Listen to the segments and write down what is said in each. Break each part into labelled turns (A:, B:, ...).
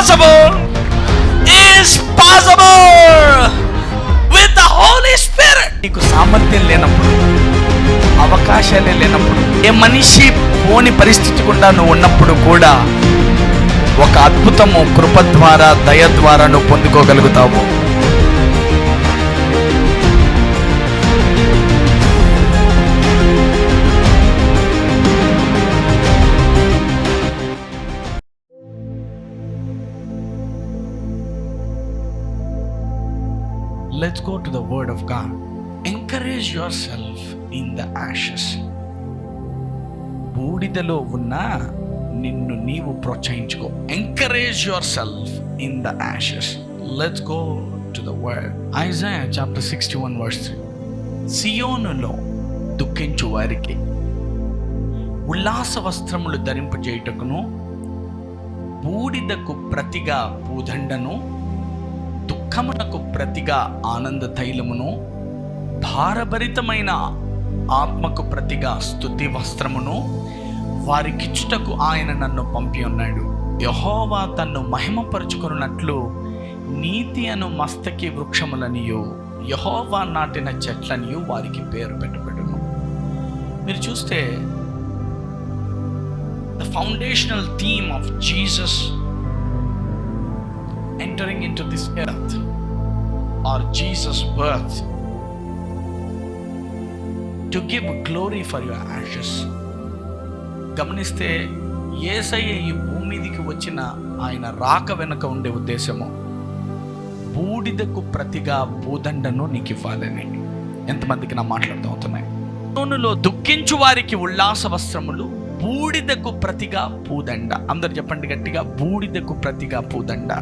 A: impossible is possible with the Holy Spirit. నీకు సామర్థ్యం లేనప్పుడు, అవకాశాలే లేనప్పుడు, ఏ మనిషి పోని పరిస్థితి కూడా నువ్వు ఉన్నప్పుడు కూడా ఒక అద్భుతము కృప ద్వారా, దయ ద్వారా నువ్వు పొందుకోగలుగుతావు. Let's go to the word of God. Encourage yourself in the ashes. బూడిదలో ఉన్న నిన్ను నీవు ప్రోత్సహించుకో. Encourage yourself in the ashes. Let's go to the word. Isaiah chapter 61 verse 3. సియోనులో దుఃఖించు వారికి ఉల్లాస వస్త్రములు ధరింపజేయుటకును, బూడిదకు ప్రతిగా పూదండను, దుఃఖమునకు ప్రతిగా ఆనంద తైలమును, భారభరితమైన ఆత్మకు ప్రతిగా స్తుతి వస్త్రమును వారికిచ్చుటకు ఆయన నన్ను పంపి ఉన్నాడు. యెహోవా తన్ను మహిమపరుచుకున్నట్లు నీతి అను మస్తకి వృక్షములనియు, యెహోవా నాటిన చెట్లనియు వారికి పేరు పెట్టబడును. మీరు చూస్తే the foundational theme of Jesus entering into this earth or Jesus' birth to give glory for your ashes. గమనిస్తే యేసయ్య ఈ భూమి మీదకి వచ్చిన ఆయన రాక వెనుక ఉండే ఉద్దేశము బూడిదకు ప్రతిగా పూదండను నీకు ఇవ్వాలని. ఎంతమందికి నా మాట్లాడుతూ అవుతున్నాయి? సియోనులో దుఃఖించు వారికి ఉల్లాస వస్త్రములు, బూడిదకు ప్రతిగా పూదండ. అందరు చెప్పండి గట్టిగా, బూడిదకు ప్రతిగా పూదండ.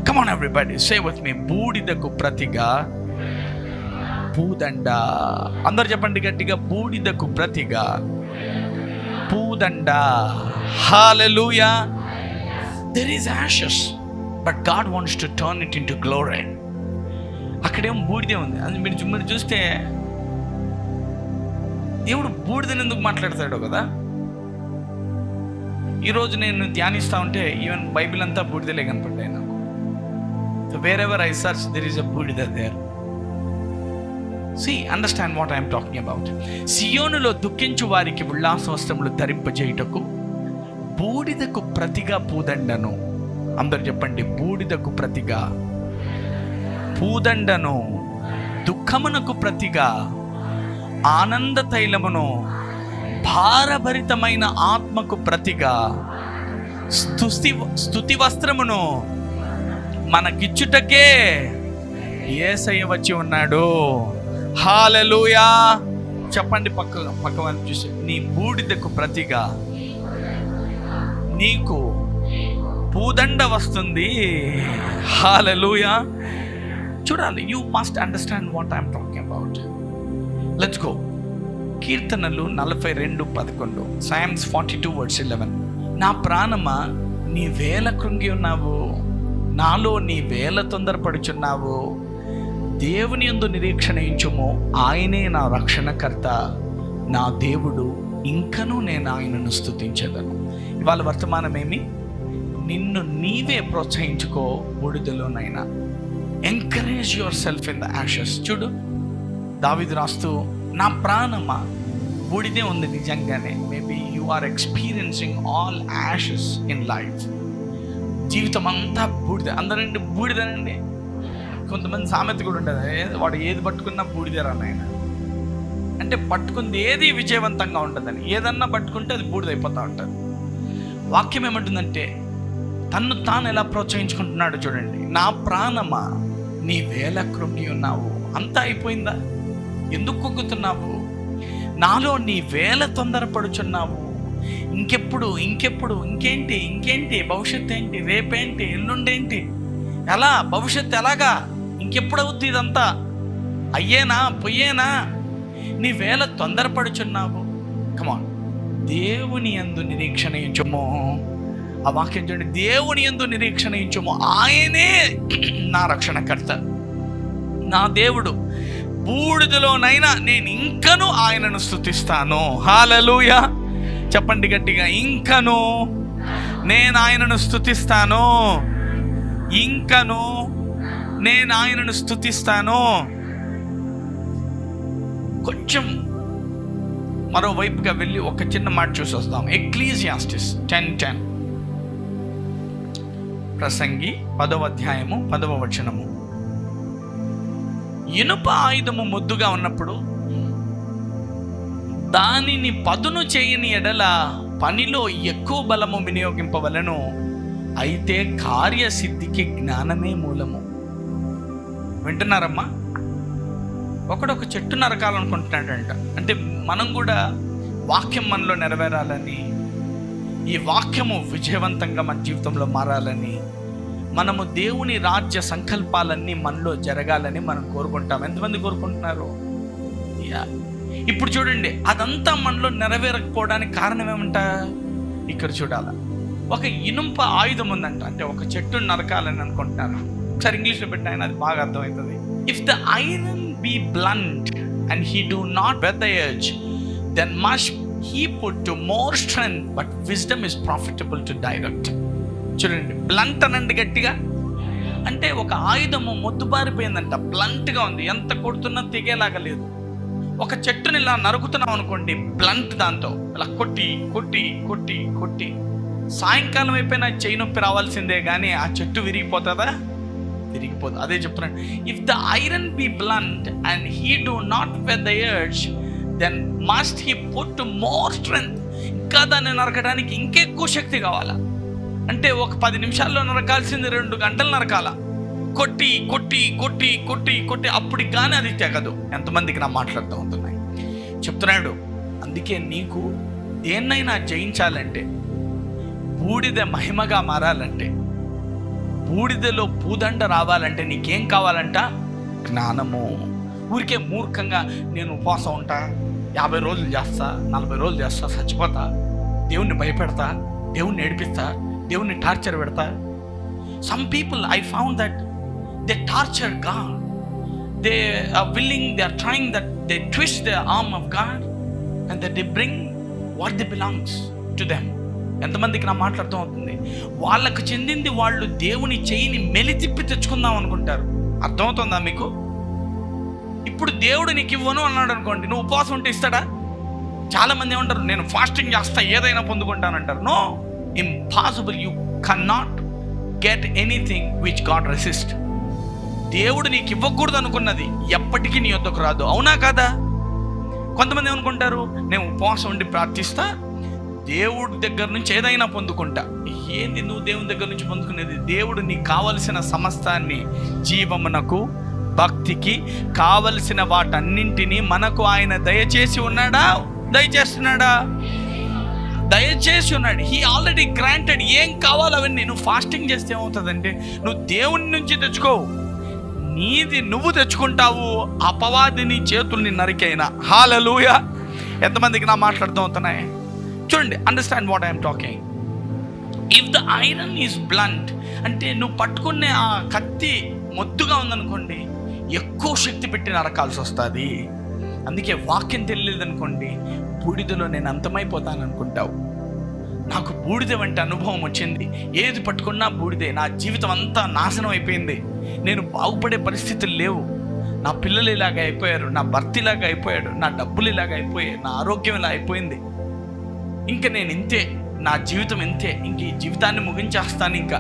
A: Come on everybody, say with me, బూడిదకు ప్రతిగా పూదండ. అందరు చెప్పండి గట్టిగా, బూడిదకు ప్రతిగా పూదండ. Hallelujah. There is ashes, but God wants to turn it into glory. అక్కడేం బూడిదే ఉంది. అది మీరు చూస్తే దేవుడు బూడిదని ఎందుకు మాట్లాడతాడో కదా. ఈరోజు నేను ధ్యానిస్తూ ఉంటే ఈవెన్ బైబిల్ అంతా బూడిదలే కనపడ్డాయి నాకు. So wherever I search, there is a బూడిద there. See, understand what I am talking about. సియోనులో దుఃఖించు వారికి ఉల్లాస వస్త్రములు ధరింపజేయుటకు, బూడిదకు ప్రతిగా పూదండను. అందరు చెప్పండి, బూడిదకు ప్రతిగా పూదండను, దుఃఖమునకు ప్రతిగా ఆనంద తైలమును, భారభరితమైన ఆత్మకు ప్రతిగా స్తుతి వస్త్రమును మనకిచ్చుటకే యేసయ్య వచ్చి ఉన్నాడు. హల్లెలూయా. చెప్పండి పక్క వారిని చూసి, నీ బూడిదకు ప్రతిగా నీకు పూదండ వస్తుంది. హల్లెలూయా. చూడాలి. You must understand what I'm talking about. Let's go. కీర్తనలు 42:11, Psalms 42:11. నా ప్రాణమా నీ వేల కృంగి ఉన్నావు, నాలో నీ వేల తొందరపడుచున్నావు. దేవుని యందు నిరీక్షణ ఉంచుము, ఆయనే నా రక్షణకర్త, నా దేవుడు, ఇంకనూ నేను ఆయనను స్తుతించెదను. ఇవాళ వర్తమానం ఏమి? నిన్ను నీవే ప్రోత్సహించుకో బూడిదలోనైనా. Encourage yourself in the ashes. చూడు, దావీదు రాస్తూ, నా ప్రాణమా, బూడిదే ఉంది నిజంగానే. Maybe you are experiencing all ashes in life. జీవితం అంతా బూడిద. అందరండి బూడిదనండి. కొంతమంది సామెత కూడా ఉంటుంది, వాడు ఏది పట్టుకున్నా బూడిదేరా నాయన అంటే, పట్టుకుంది ఏది విజయవంతంగా ఉంటుందని. ఏదన్నా పట్టుకుంటే అది బూడిదైపోతూ ఉంటుంది. వాక్యం ఏమంటుందంటే, తన్ను తాను ఎలా ప్రోత్సహించుకుంటున్నాడు చూడండి. నా ప్రాణమా నీ వేల కృంగి ఉన్నావు. అంతా అయిపోయిందా? ఎందుకు కుంగుతున్నావు? నాలో నీ వేల తొందరపడుచున్నావు. ఇంకెప్పుడు, ఇంకేంటి, భవిష్యత్తు ఏంటి, రేపేంటి, ఎల్లుండేంటి, ఎలా భవిష్యత్తు ఎలాగా, ఇంకెప్పుడు అవుద్ది ఇదంతా, అయ్యేనా పొయ్యేనా, నీ వేల తొందరపడుచున్నావు. కమాన్, దేవుని యందు నిరీక్షణ ఉంచుము. ఆ వాక్యం చూడండి, దేవుని యందు నిరీక్షణ ఉంచుము, ఆయనే నా రక్షణకర్త, నా దేవుడు. బూడిదలోనైనా నేను ఇంకను ఆయనను స్తుతిస్తాను. హల్లెలూయా. చెప్పండి గట్టిగా, ఇంకను నేను ఆయనను స్తుతిస్తాను. ఇంకను నేను ఆయనను స్తుతిస్తాను. కొంచెం మరోవైపుగా వెళ్ళి ఒక చిన్న మాట చూసి వస్తాం. ఎక్లీసియాస్టిస్ 10:10, ప్రసంగి 10వ అధ్యాయము 10వ వచనము. ఇనుప ఆయుధము మొద్దుగా ఉన్నప్పుడు దానిని పదును చేయని ఎడల పనిలో ఎక్కువ బలము వినియోగింపవలను, అయితే కార్యసిద్ధికి జ్ఞానమే మూలము. వింటున్నారమ్మా? ఒకడొక చెట్టు నరకాలనుకుంటున్నాడంట. అంటే మనం కూడా వాక్యం మనలో నెరవేరాలని, ఈ వాక్యము విజయవంతంగా మన జీవితంలో మారాలని, మనము దేవుని రాజ్య సంకల్పాలన్నీ మనలో జరగాలని మనం కోరుకుంటాం. ఎంతమంది కోరుకుంటున్నారు? ఇప్పుడు చూడండి, అదంతా మనలో నెరవేరకపోవడానికి కారణం ఏమంట? ఇక్కడ చూడాల, ఒక ఇనుప ఆయుధం ఉందంట. అంటే ఒక చెట్టును నరకాలని అనుకుంటున్నారు. సరే, ఇంగ్లీష్లో పెట్టిన అది బాగా అర్థమవుతుంది. If the iron be blunt and he do not wet the edge, then must he put to more strength, but wisdom is profitable to direct. చూడండి, బ్లంట్ అనండి గట్టిగా. అంటే ఒక ఆయుధము మొద్దుబారిపోయిందంట, బ్లంట్గా ఉంది, ఎంత కొడుతున్నా తెగేలాగా లేదు. ఒక చెట్టుని ఇలా నరుకుతున్నాం అనుకోండి, బ్లంట్ దాంతో ఇలా కొట్టి కొట్టి కొట్టి కొట్టి సాయంకాలం అయిపోయినా చెయ్యి నొప్పి రావాల్సిందే, కానీ ఆ చెట్టు విరిగిపోతుందా? తిరిగిపోదు. అదే చెప్తున్నాడు, if the iron be blunt and he do not whet the edge, then must he put more strength. ఇంకా దాన్ని నరకడానికి ఇంకెక్కువ శక్తి కావాలా? అంటే ఒక 10 నిమిషాల్లో నరకాల్సింది 2 గంటలు నరకాల, కొట్టి కొట్టి కొట్టి కొట్టి కొట్టి, అప్పటికి కానీ అది తెగదు. ఎంతమందికి నా మాట్లాడుతూ ఉంటున్నాయి చెప్తున్నాడు. అందుకే నీకు దేన్నైనా జయించాలంటే, బూడిద మహిమగా మారాలంటే, బూడిదలో పూదండ రావాలంటే నీకేం కావాలంట? జ్ఞానము. ఊరికే మూర్ఖంగా నేను ఉపవాసం ఉంటా, 50 రోజులు చేస్తా, 40 రోజులు చేస్తా, చచ్చిపోతా, దేవుణ్ణి భయపెడతా, దేవుణ్ణి ఏడిపిస్తా, దేవుణ్ణి టార్చర్ పెడతా. Some people I found that they torture God, they are willing, they are trying that they twist the arm of God and that they bring what they belongs to them. ఎంతమందికి నా మాట్లాడుతూ అవుతుంది? వాళ్ళకు చెందింది వాళ్ళు దేవుని చెయ్యిని మెలితిప్పి తెచ్చుకుందాం అనుకుంటారు. అర్థమవుతుందా మీకు? ఇప్పుడు దేవుడు నీకు ఇవ్వను అన్నాడు అనుకోండి, నువ్వు ఉపవాసం ఉంటే ఇస్తాడా? చాలామంది ఏమంటారు, నేను ఫాస్టింగ్ చేస్తా ఏదైనా పొందుకుంటానంటారు. No, impossible. You cannot get anything which God resist. దేవుడు నీకు ఇవ్వకూడదు అనుకున్నది ఎప్పటికీ నీ వద్దకు రాదు. అవునా కాదా? కొంతమంది ఏమనుకుంటారు, నేను ఉపవాసం ఉండి ప్రార్థిస్తా, దేవుడి దగ్గర నుంచి ఏదైనా పొందుకుంటా. ఏంది నువ్వు దేవుని దగ్గర నుంచి పొందుకునేది? దేవుడు నీకు కావలసిన సమస్తాన్ని, జీవమునకు భక్తికి కావలసిన వాటన్నింటినీ మనకు ఆయన దయచేసి ఉన్నాడా? దయచేస్తున్నాడా? దయచేసి ఉన్నాడు. He already granted. ఏం కావాలో అవన్నీ. నువ్వు ఫాస్టింగ్ చేస్తే ఏమవుతుందంటే, నువ్వు దేవుని నుంచి తెచ్చుకోవు, నీది నువ్వు తెచ్చుకుంటావు, అపవాదిని చేతుల్ని నరికైనా. హల్లెలూయా! ఎంతమందికి నా మాట్లాడుతూ అవుతున్నాయి? చూడండి, understand what I'm talking. If the iron is blunt, అంటే నువ్వు పట్టుకునే ఆ కత్తి మొద్దుగా ఉందనుకోండి, ఎక్కువ శక్తి పెట్టి నరకాల్సి వస్తుంది. అందుకే వాక్యం తెలియదు అనుకోండి, బూడిదలో నేను అంతమైపోతాను అనుకుంటావు. నాకు బూడిద వంటి అనుభవం వచ్చింది, ఏది పట్టుకున్నా బూడిదే, నా జీవితం అంతా నాశనం అయిపోయింది, నేను బాగుపడే పరిస్థితులు లేవు, నా పిల్లలు ఇలాగ అయిపోయారు, నా భర్త ఇలాగ అయిపోయాడు, నా డబ్బులు ఇలాగ అయిపోయాయి, నా ఆరోగ్యం ఇలా అయిపోయింది, ఇంకా నేను ఇంతే, నా జీవితం ఇంతే, ఇంక ఈ జీవితాన్ని ముగించేస్తాను, ఇంకా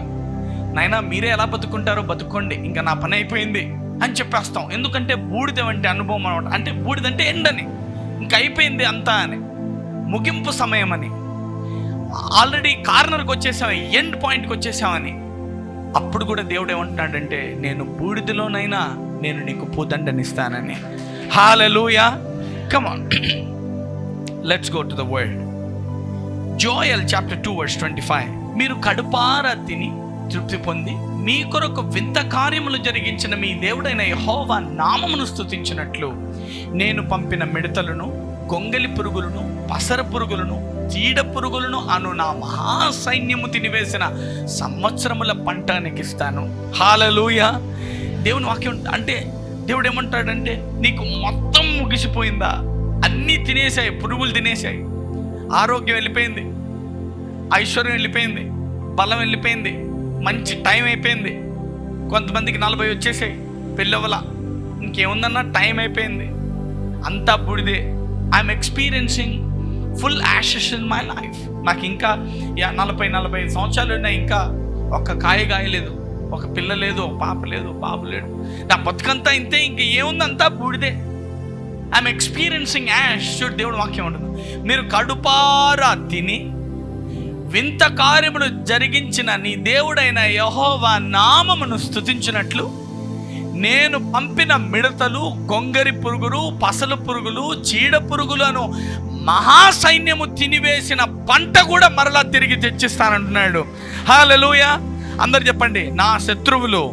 A: నాయనా మీరే ఎలా బతుకుంటారో బతుక్కోండి, ఇంకా నా పని అయిపోయింది అని చెప్పేస్తాం. ఎందుకంటే బూడిద వంటి అనుభవం అనమాట. అంటే బూడిదంటే ఎండని, ఇంకా అయిపోయింది అంతా అని, ముగింపు సమయం అని, ఆల్రెడీ కార్నర్కి వచ్చేసామని, ఎండ్ పాయింట్కి వచ్చేసామని. అప్పుడు కూడా దేవుడు ఏమంటున్నాడంటే, నేను బూడిదలోనైనా నేను నీకు పూదండనిస్తానని. Hallelujah! Come on, let's go to the word. Joel chapter 2 verse 25. మీరు కడుపారా తిని తృప్తి పొంది మీ కొరకు వింత కార్యములు జరిగించిన మీ దేవుడైన యెహోవా నామమును స్తుతించినట్లు నేను పంపిన మిడతలను, గొంగలి పురుగులను, పసర పురుగులను, చీడ పురుగులను అను నా మహాసైన్యము తినివేసిన సంవత్సరముల పంట నీకిస్తాను. హల్లెలూయా! దేవుని వాక్యం అంటే, దేవుడు ఏమంటాడంటే, నీకు మొత్తం ముగిసిపోయిందా? అన్నీ తినేసాయి, పురుగులు తినేసాయి, ఆరోగ్యం వెళ్ళిపోయింది, ఐశ్వర్యం వెళ్ళిపోయింది, బలం వెళ్ళిపోయింది, మంచి టైం అయిపోయింది, కొంతమందికి 40 వచ్చేసాయి, పెళ్ళవల, ఇంకేముందన్నా టైం అయిపోయింది, అంతా బుడిదే. I'm experiencing full ashes in my life. నాకు ఇంకా 40-45 సంవత్సరాలు ఉన్నాయి, ఇంకా ఒక కాయలేదు, ఒక పిల్ల లేదు, ఒక పాప లేదు, బాబు లేడు, నా బతుకంతా ఇంతే, ఇంక ఏముందంతా బూడిదే. I'm experiencing ash. చూడు దేవుడు వాక్యం ఉంటుంది, మీరు కడుపారా తిని వింత కార్యమును జరిగించిన నీ దేవుడైన యెహోవా నామమును స్తుతించినట్లు నేను పంపిన మిడతలు, గొంగరి పురుగులు, పసలు పురుగులు, చీడ పురుగులను మహాసైన్యము తినివేసిన పంట కూడా మరలా తిరిగి తెచ్చిస్తానంటున్నాడు. హల్లెలూయా. అందరు చెప్పండి, నా శత్రువులు,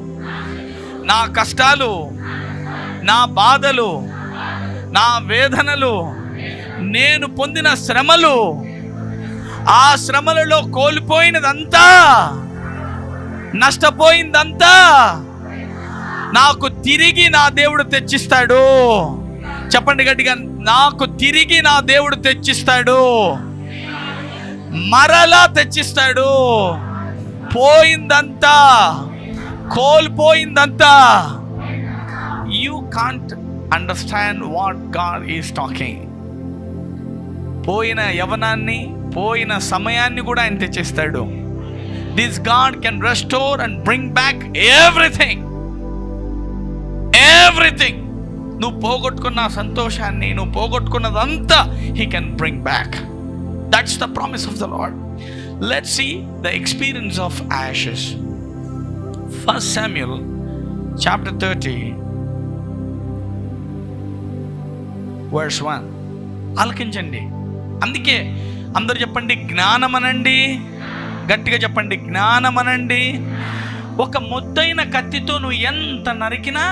A: నా కష్టాలు, నా బాధలు, నా వేదనలు, నేను పొందిన శ్రమలు, ఆ శ్రమలలో కోల్పోయినదంతా, నష్టపోయిందంతా నాకు తిరిగి నా దేవుడు తెచ్చిస్తాడు. చెప్పండి గట్టిగా, నాకు తిరిగి నా దేవుడు తెచ్చిస్తాడు, మరలా తెచ్చిస్తాడు. పోయిందంతా, కోల్పోయిందంతా. You can't understand what God is talking. పోయిన యవనాన్ని, పోయిన సమయాన్ని కూడా ఆయన తెచ్చిస్తాడు. This God can restore and bring back everything. Everything. నువ్వు పోగొట్టుకున్న సంతోషాన్ని, నువ్వు పోగొట్టుకున్నదంతా he can bring back. That's the promise of the Lord. Let's see the experience of ashes. 1 Samuel chapter 30 verse 1. ఆలకించండి. అందుకే అందరూ చెప్పండి, జ్ఞానమనండి. గట్టిగా చెప్పండి, జ్ఞానమనండి. ఒక మొద్దైన కత్తితో నువ్వు ఎంత నరికినా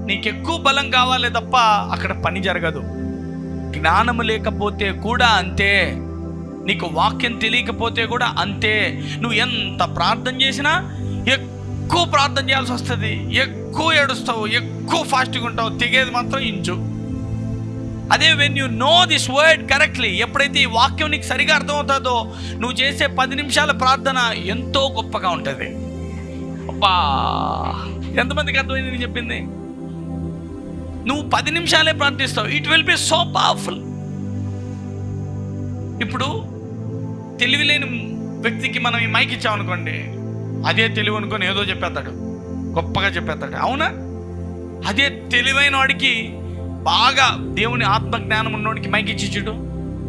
A: నీకు ఎక్కువ బలం కావాలి తప్ప అక్కడ పని జరగదు. జ్ఞానము లేకపోతే కూడా అంతే, నీకు వాక్యం తెలియకపోతే కూడా అంతే. నువ్వు ఎంత ప్రార్థన చేసినా ఎక్కువ ప్రార్థన చేయాల్సి వస్తుంది, ఎక్కువ ఏడుస్తావు, ఎక్కువ ఫాస్ట్గా ఉంటావు, తెగేది మాత్రం ఇంచు. అదే when you know this word correctly, ఎప్పుడైతే ఈ వాక్యం నీకు సరిగా అర్థమవుతుందో నువ్వు చేసే 10 నిమిషాల ప్రార్థన ఎంతో గొప్పగా ఉంటుంది. అబ్బా, ఎంతమందికి అర్థమైంది నేను చెప్పింది? నువ్వు 10 నిమిషాలే ప్రార్థిస్తావు, it will be so powerful. ఇప్పుడు తెలివి లేని వ్యక్తికి మనం ఈ మైక్ ఇచ్చామనుకోండి, అదే తెలివి అనుకొని ఏదో చెప్పేస్తాడు, గొప్పగా చెప్పేస్తాడు, అవునా? అదే తెలివైన వాడికి, బాగా దేవుని ఆత్మజ్ఞానం ఉన్నోడికి మైక్ ఇచ్చి చూడు,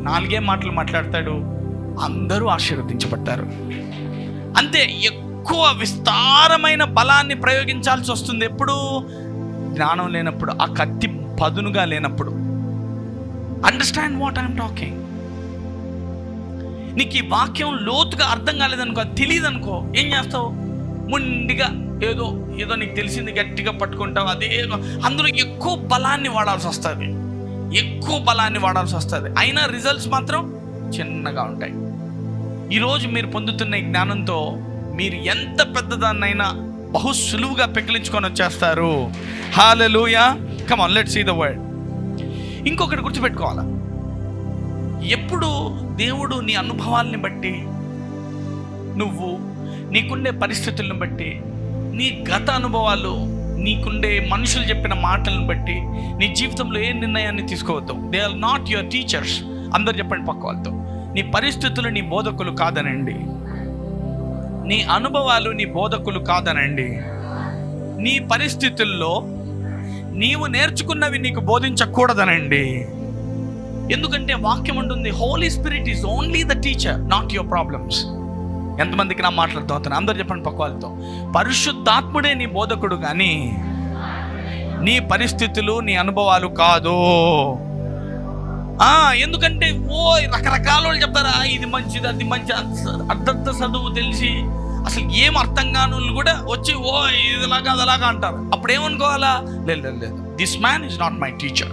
A: 4 మాటలు మాట్లాడతాడు, అందరూ ఆశీర్వదించబడ్డారు. అంతే. ఎక్కువ విస్తారమైన బలాన్ని ప్రయోగించాల్సి వస్తుంది ఎప్పుడు? జ్ఞానం లేనప్పుడు, ఆ కత్తి పదునుగా లేనప్పుడు. Understand what I'm talking. నీకు ఈ వాక్యం లోతుగా అర్థం కాలేదనుకో, తెలియదు అనుకో, ఏం చేస్తావు? ముండిగా ఏదో నీకు తెలిసింది గట్టిగా పట్టుకుంటావు. అదే అందులో ఎక్కువ బలాన్ని వాడాల్సి వస్తుంది, అయినా రిజల్ట్స్ మాత్రం చిన్నగా ఉంటాయి. ఈరోజు మీరు పొందుతున్న ఈ జ్ఞానంతో మీరు ఎంత పెద్దదాన్నైనా బహు సులువుగా పెకిలించుకొని వచ్చేస్తారు. Hallelujah. Come on, let's see the word. ఇంకొకటి గుర్తుపెట్టుకోవాలా, ఎప్పుడు దేవుడు నీ అనుభవాల్ని బట్టి, నువ్వు నీకుండే పరిస్థితులను బట్టి, నీ గత అనుభవాలు, నీకుండే మనుషులు చెప్పిన మాటలను బట్టి నీ జీవితంలో ఏ నిర్ణయాన్ని తీసుకోవద్దు. They are not your teachers. అందరు చెప్పండి పక్క వాళ్ళతో, నీ పరిస్థితులు నీ బోధకులు కాదనండి, నీ అనుభవాలు నీ బోధకులు కాదనండి. నీ పరిస్థితుల్లో నీవు నేర్చుకున్నవి నీకు బోధించకూడదనండి. ఎందుకంటే వాక్యం ఉంటుంది, Holy Spirit is only the teacher, not your problems. ఎంతమందికి నా మాటలతో అవుతాను? అందరు చెప్పండి పక్క వాళ్ళతో, పరిశుద్ధాత్ముడే నీ బోధకుడు కానీ నీ పరిస్థితులు నీ అనుభవాలు కాదు. ఎందుకంటే రకరకాల వాళ్ళు చెప్తారా, ఇది మంచిది, అది మంచి, అర్థంత చదువు తెలిసి అసలు ఏం అర్థం కాని వాళ్ళు కూడా వచ్చి ఇదిలాగా అదలాగా అంటారు. అప్పుడు ఏమనుకోవాలా? లేదు, this man is not my teacher.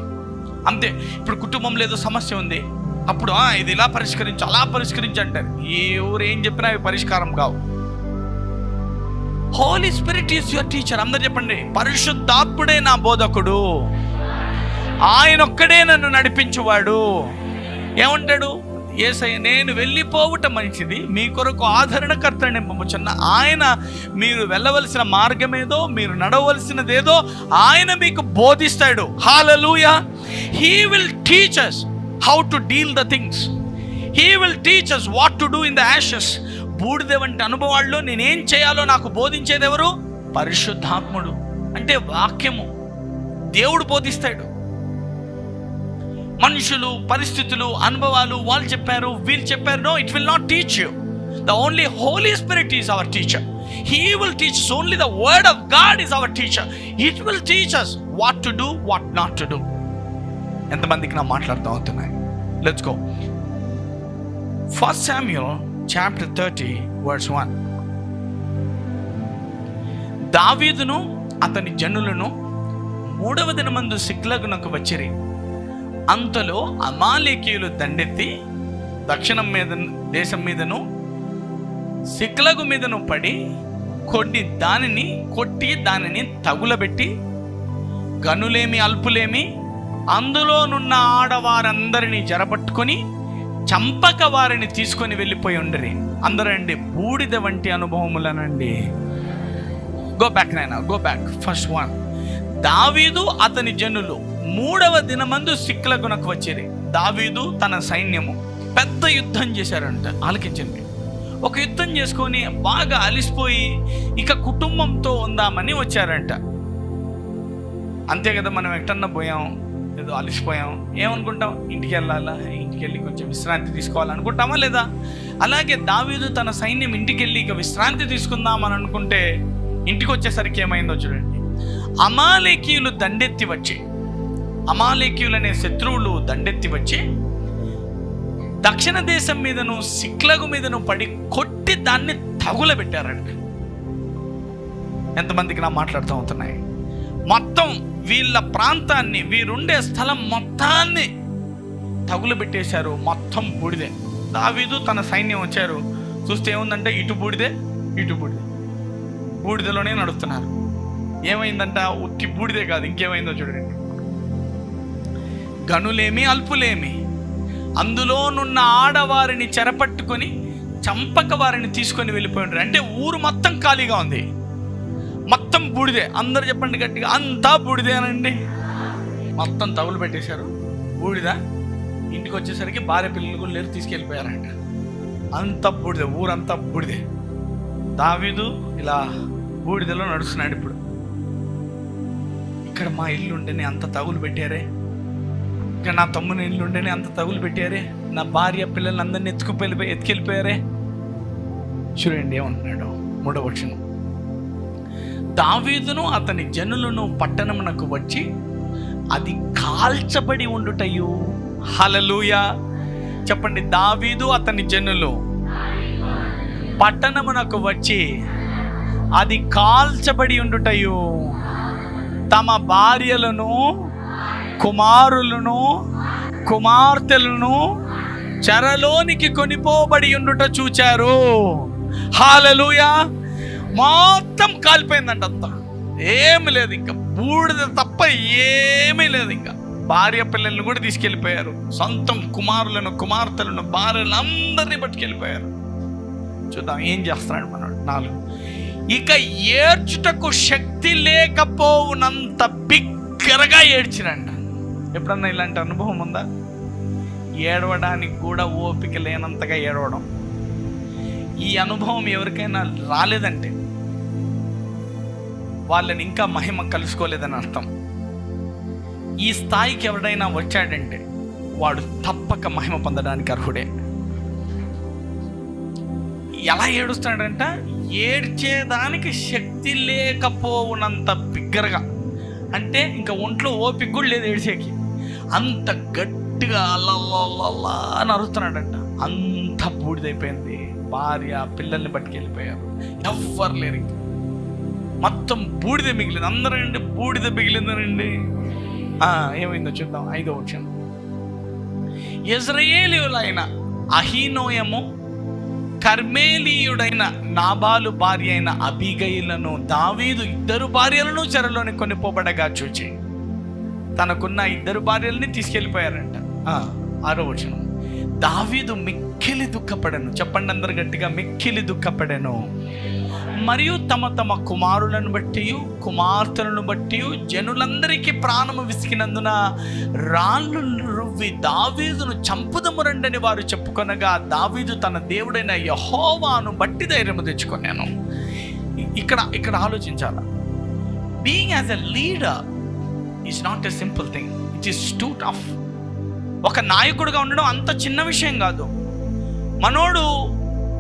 A: అంతే. ఇప్పుడు కుటుంబంలో ఏదో సమస్య ఉంది, అప్పుడు ఇది ఇలా పరిష్కరించు, అలా పరిష్కరించు అంటారు. ఎవరు ఏం చెప్పినా అవి పరిష్కారం కావు. Holy Spirit is your teacher. అందరు చెప్పండి, పరిశుద్ధాత్ముడే నా బోధకుడు, ఆయన ఒక్కడే నన్ను నడిపించువాడు. ఏమంటాడు? యేసయ్య నేను వెళ్ళిపోవటం మంచిది, మీ కొరకు ఆదరణకర్తని పంపుచున్న ఆయన, మీరు వెళ్ళవలసిన మార్గమేదో, మీరు నడవలసినదేదో ఆయన మీకు బోధిస్తాడు. Hallelujah. He will teach us how to deal the things. He will teach us what to do in the ashes. బూడిద వంటి అనుభవాల్లో నేనేం చేయాలో నాకు బోధించేది ఎవరు? పరిశుద్ధాత్ముడు. అంటే వాక్యము, దేవుడు బోధిస్తాడు. మనుషులు, పరిస్థితులు, అనుభవాలు వాళ్ళు చెప్పారు, వీళ్ళు చెప్పారు. No, it will not teach you. The only Holy Spirit is our teacher. He will teach us. Only the word of God is our teacher. It will teach us what to do, what not to do. ఎంతమందికి నా మాట్లాడుతూ అవుతున్నాయి? Let's go. 1 Samuel chapter 30 verse 1. దావీదును అతని జనులను 3వ దినమందు సిక్లగునకు వచ్చిరి. అంతలో అమాలేకీయులు దండెత్తి దక్షిణం మీద దేశం మీదను సిక్లగు మీదను పడి కొట్టి దానిని తగులబెట్టి గనులేమి అల్పులేమి అందులోనున్న ఆడవారందరినీ జరపట్టుకొని చంపక వారిని తీసుకొని వెళ్ళిపోయి ఉండరి. అందరండి బూడిద వంటి అనుభవములనండి. గో బ్యాక్ నాయనా, గో బ్యాక్. ఫస్ట్ 1. దావీదు అతని జనులు 3వ దినమందు సిక్లగునకు వచ్చిరి. దావీదు తన సైన్యము పెద్ద యుద్ధం చేశారంట. ఆలకించండి. ఒక యుద్ధం చేసుకొని బాగా అలిసిపోయి ఇక కుటుంబంతో ఉందామని వచ్చారంట. అంతే కదా, మనం ఎక్కడన్నా పోయాం, ఏదో అలిసిపోయాం, ఏమనుకుంటాం? ఇంటికి వెళ్ళాలా, ఇంటికి వెళ్ళి కొంచెం విశ్రాంతి తీసుకోవాలనుకుంటామా లేదా? అలాగే దావీదు తన సైన్యం ఇంటికి వెళ్ళి ఇక విశ్రాంతి తీసుకుందామని అనుకుంటే ఇంటికి వచ్చేసరికి ఏమైందో చూడండి. అమాలేకీయులు దండెత్తి వచ్చి, అమాలేకీయులు అనే శత్రువులు దండెత్తి వచ్చి దక్షిణ దేశం మీదను సిక్లగు మీదను పడి కొట్టి దాన్ని తగులబెట్టారంట. ఎంతమందికి నా మాట్లాడుతూ అవుతున్నాయి? మొత్తం వీళ్ళ ప్రాంతాన్ని, వీరుండే స్థలం మొత్తాన్ని తగులబెట్టేశారు. మొత్తం బూడిదే. దావీదు తన సైన్యం వచ్చారు, చూస్తే ఏముందంటే ఇటు బూడిదే, ఇటు బూడిదే, బూడిదలోనే నడుస్తున్నారు. ఏమైందంట? ఉత్తి బూడిదే కాదు, ఇంకేమైందో చూడండి. గనులేమి అల్పులేమి అందులోనున్న ఆడవారిని చెరపట్టుకొని చంపక వారిని తీసుకొని వెళ్ళిపోయినారు. అంటే ఊరు మొత్తం ఖాళీగా ఉంది, మొత్తం బూడిదే. అందరు చెప్పండి గట్టిగా, అంతా బూడిదేనండి. మొత్తం తగులు పెట్టేశారు, బూడిద. ఇంటికి వచ్చేసరికి భార్య పిల్లలు కూడా లేరు, తీసుకెళ్ళిపోయారంట. అంత బూడిదే, ఊరంతా బూడిదే. దావీదు ఇలా బూడిదలో నడుస్తున్నాడు. ఇప్పుడు ఇక్కడ మా ఇల్లు ఉంటేనే అంత తగులు పెట్టారే, ఇక్కడ నా తమ్ముని ఇల్లు ఉంటేనే అంత తగులు పెట్టారే, నా భార్య పిల్లల్ని అందరినీ ఎత్తుకెళ్ళిపోయారే. చూడండి ఏమంటున్నాడు 3వ వచనం. దావీదును అతని జనులను పట్టణమునకు వచ్చి అది కాల్చబడి ఉండుటయు. హల్లెలూయా. చెప్పండి, దావీదు అతని జనులు పట్టణమునకు వచ్చి అది కాల్చబడి ఉండుటయు, తమ భార్యలను, కుమారులను, కుమార్తెలను చెరలోనికి కొనిపోబడి ఉండుట చూచారు. హల్లెలూయా. మొత్తం కాలిపోయిందంట. అంతా ఏమి లేదు, ఇంకా బూడిద తప్ప ఏమీ లేదు. ఇంకా భార్య పిల్లల్ని కూడా తీసుకెళ్ళిపోయారు, సొంతం కుమారులను, కుమార్తెలను, భార్యలను అందరినీ పట్టుకెళ్ళిపోయారు. చూద్దాం ఏం చేస్తున్నాడు మనోడు. 4. ఇక ఏడ్చుటకు శక్తి లేకపోవునంత బిగ్గరగా ఏడ్చిరంట. ఎప్పుడన్నా ఇలాంటి అనుభవం ఉందా? ఏడవడానికి కూడా ఓపిక లేనంతగా ఏడవడం. ఈ అనుభవం ఎవరికైనా రాలేదంటే వాళ్ళని ఇంకా మహిమ కలుసుకోలేదని అర్థం. ఈ స్థాయికి ఎవడైనా వచ్చాడంటే వాడు తప్పక మహిమ పొందడానికి అర్హుడే. ఎలా ఏడుస్తాడంట? ఏడ్చేదానికి శక్తి లేకపోవునంత బిగ్గరగా. అంటే ఇంకా ఒంట్లో ఓపిక కూడా లేదు ఏడ్చేకి, అంత గట్టిగా అల్లల్లా అని అరుస్తున్నాడంట. అంత బూడిదైపోయింది. భార్య పిల్లల్ని పట్టుకెళ్ళిపోయారు, ఎవ్వరు లేరు, ఇంకా మొత్తం బూడిద మిగిలింది. అందరండి బూడిద మిగిలిందనండి. ఏమైందో చూద్దాం 5వ వచనం. యెజ్రెయేలీయులైన అహీనోయము, కర్మేలీయుడైన నాబాలు భార్య అయిన అబీగయిలను దావీదు 2 భార్యలను చెరలోని కొనిపోబడగా చూచి తనకున్న 2 భార్యలని తీసుకెళ్ళిపోయారంట. 6వ వచనం. దావీదు మిక్కిలి దుఃఖపడెను. చెప్పండి అందరు గట్టిగా, మిక్కిలి దుఃఖపడెను. మరియు తమ తమ కుమారులను బట్టి కుమార్తెలను బట్టి జనులందరికీ ప్రాణము విసికినందున రాళ్ళు రువ్వి దావీదును చంపుదము రండని వారు చెప్పుకొనగా దావీదు తన దేవుడైన యెహోవాను బట్టి ధైర్యము తెచ్చుకున్నాను. ఇక్కడ ఆలోచించాల. Being as a leader is not a simple thing, it is too tough. ఒక నాయకుడిగా ఉండడం అంత చిన్న విషయం కాదు. మనోడు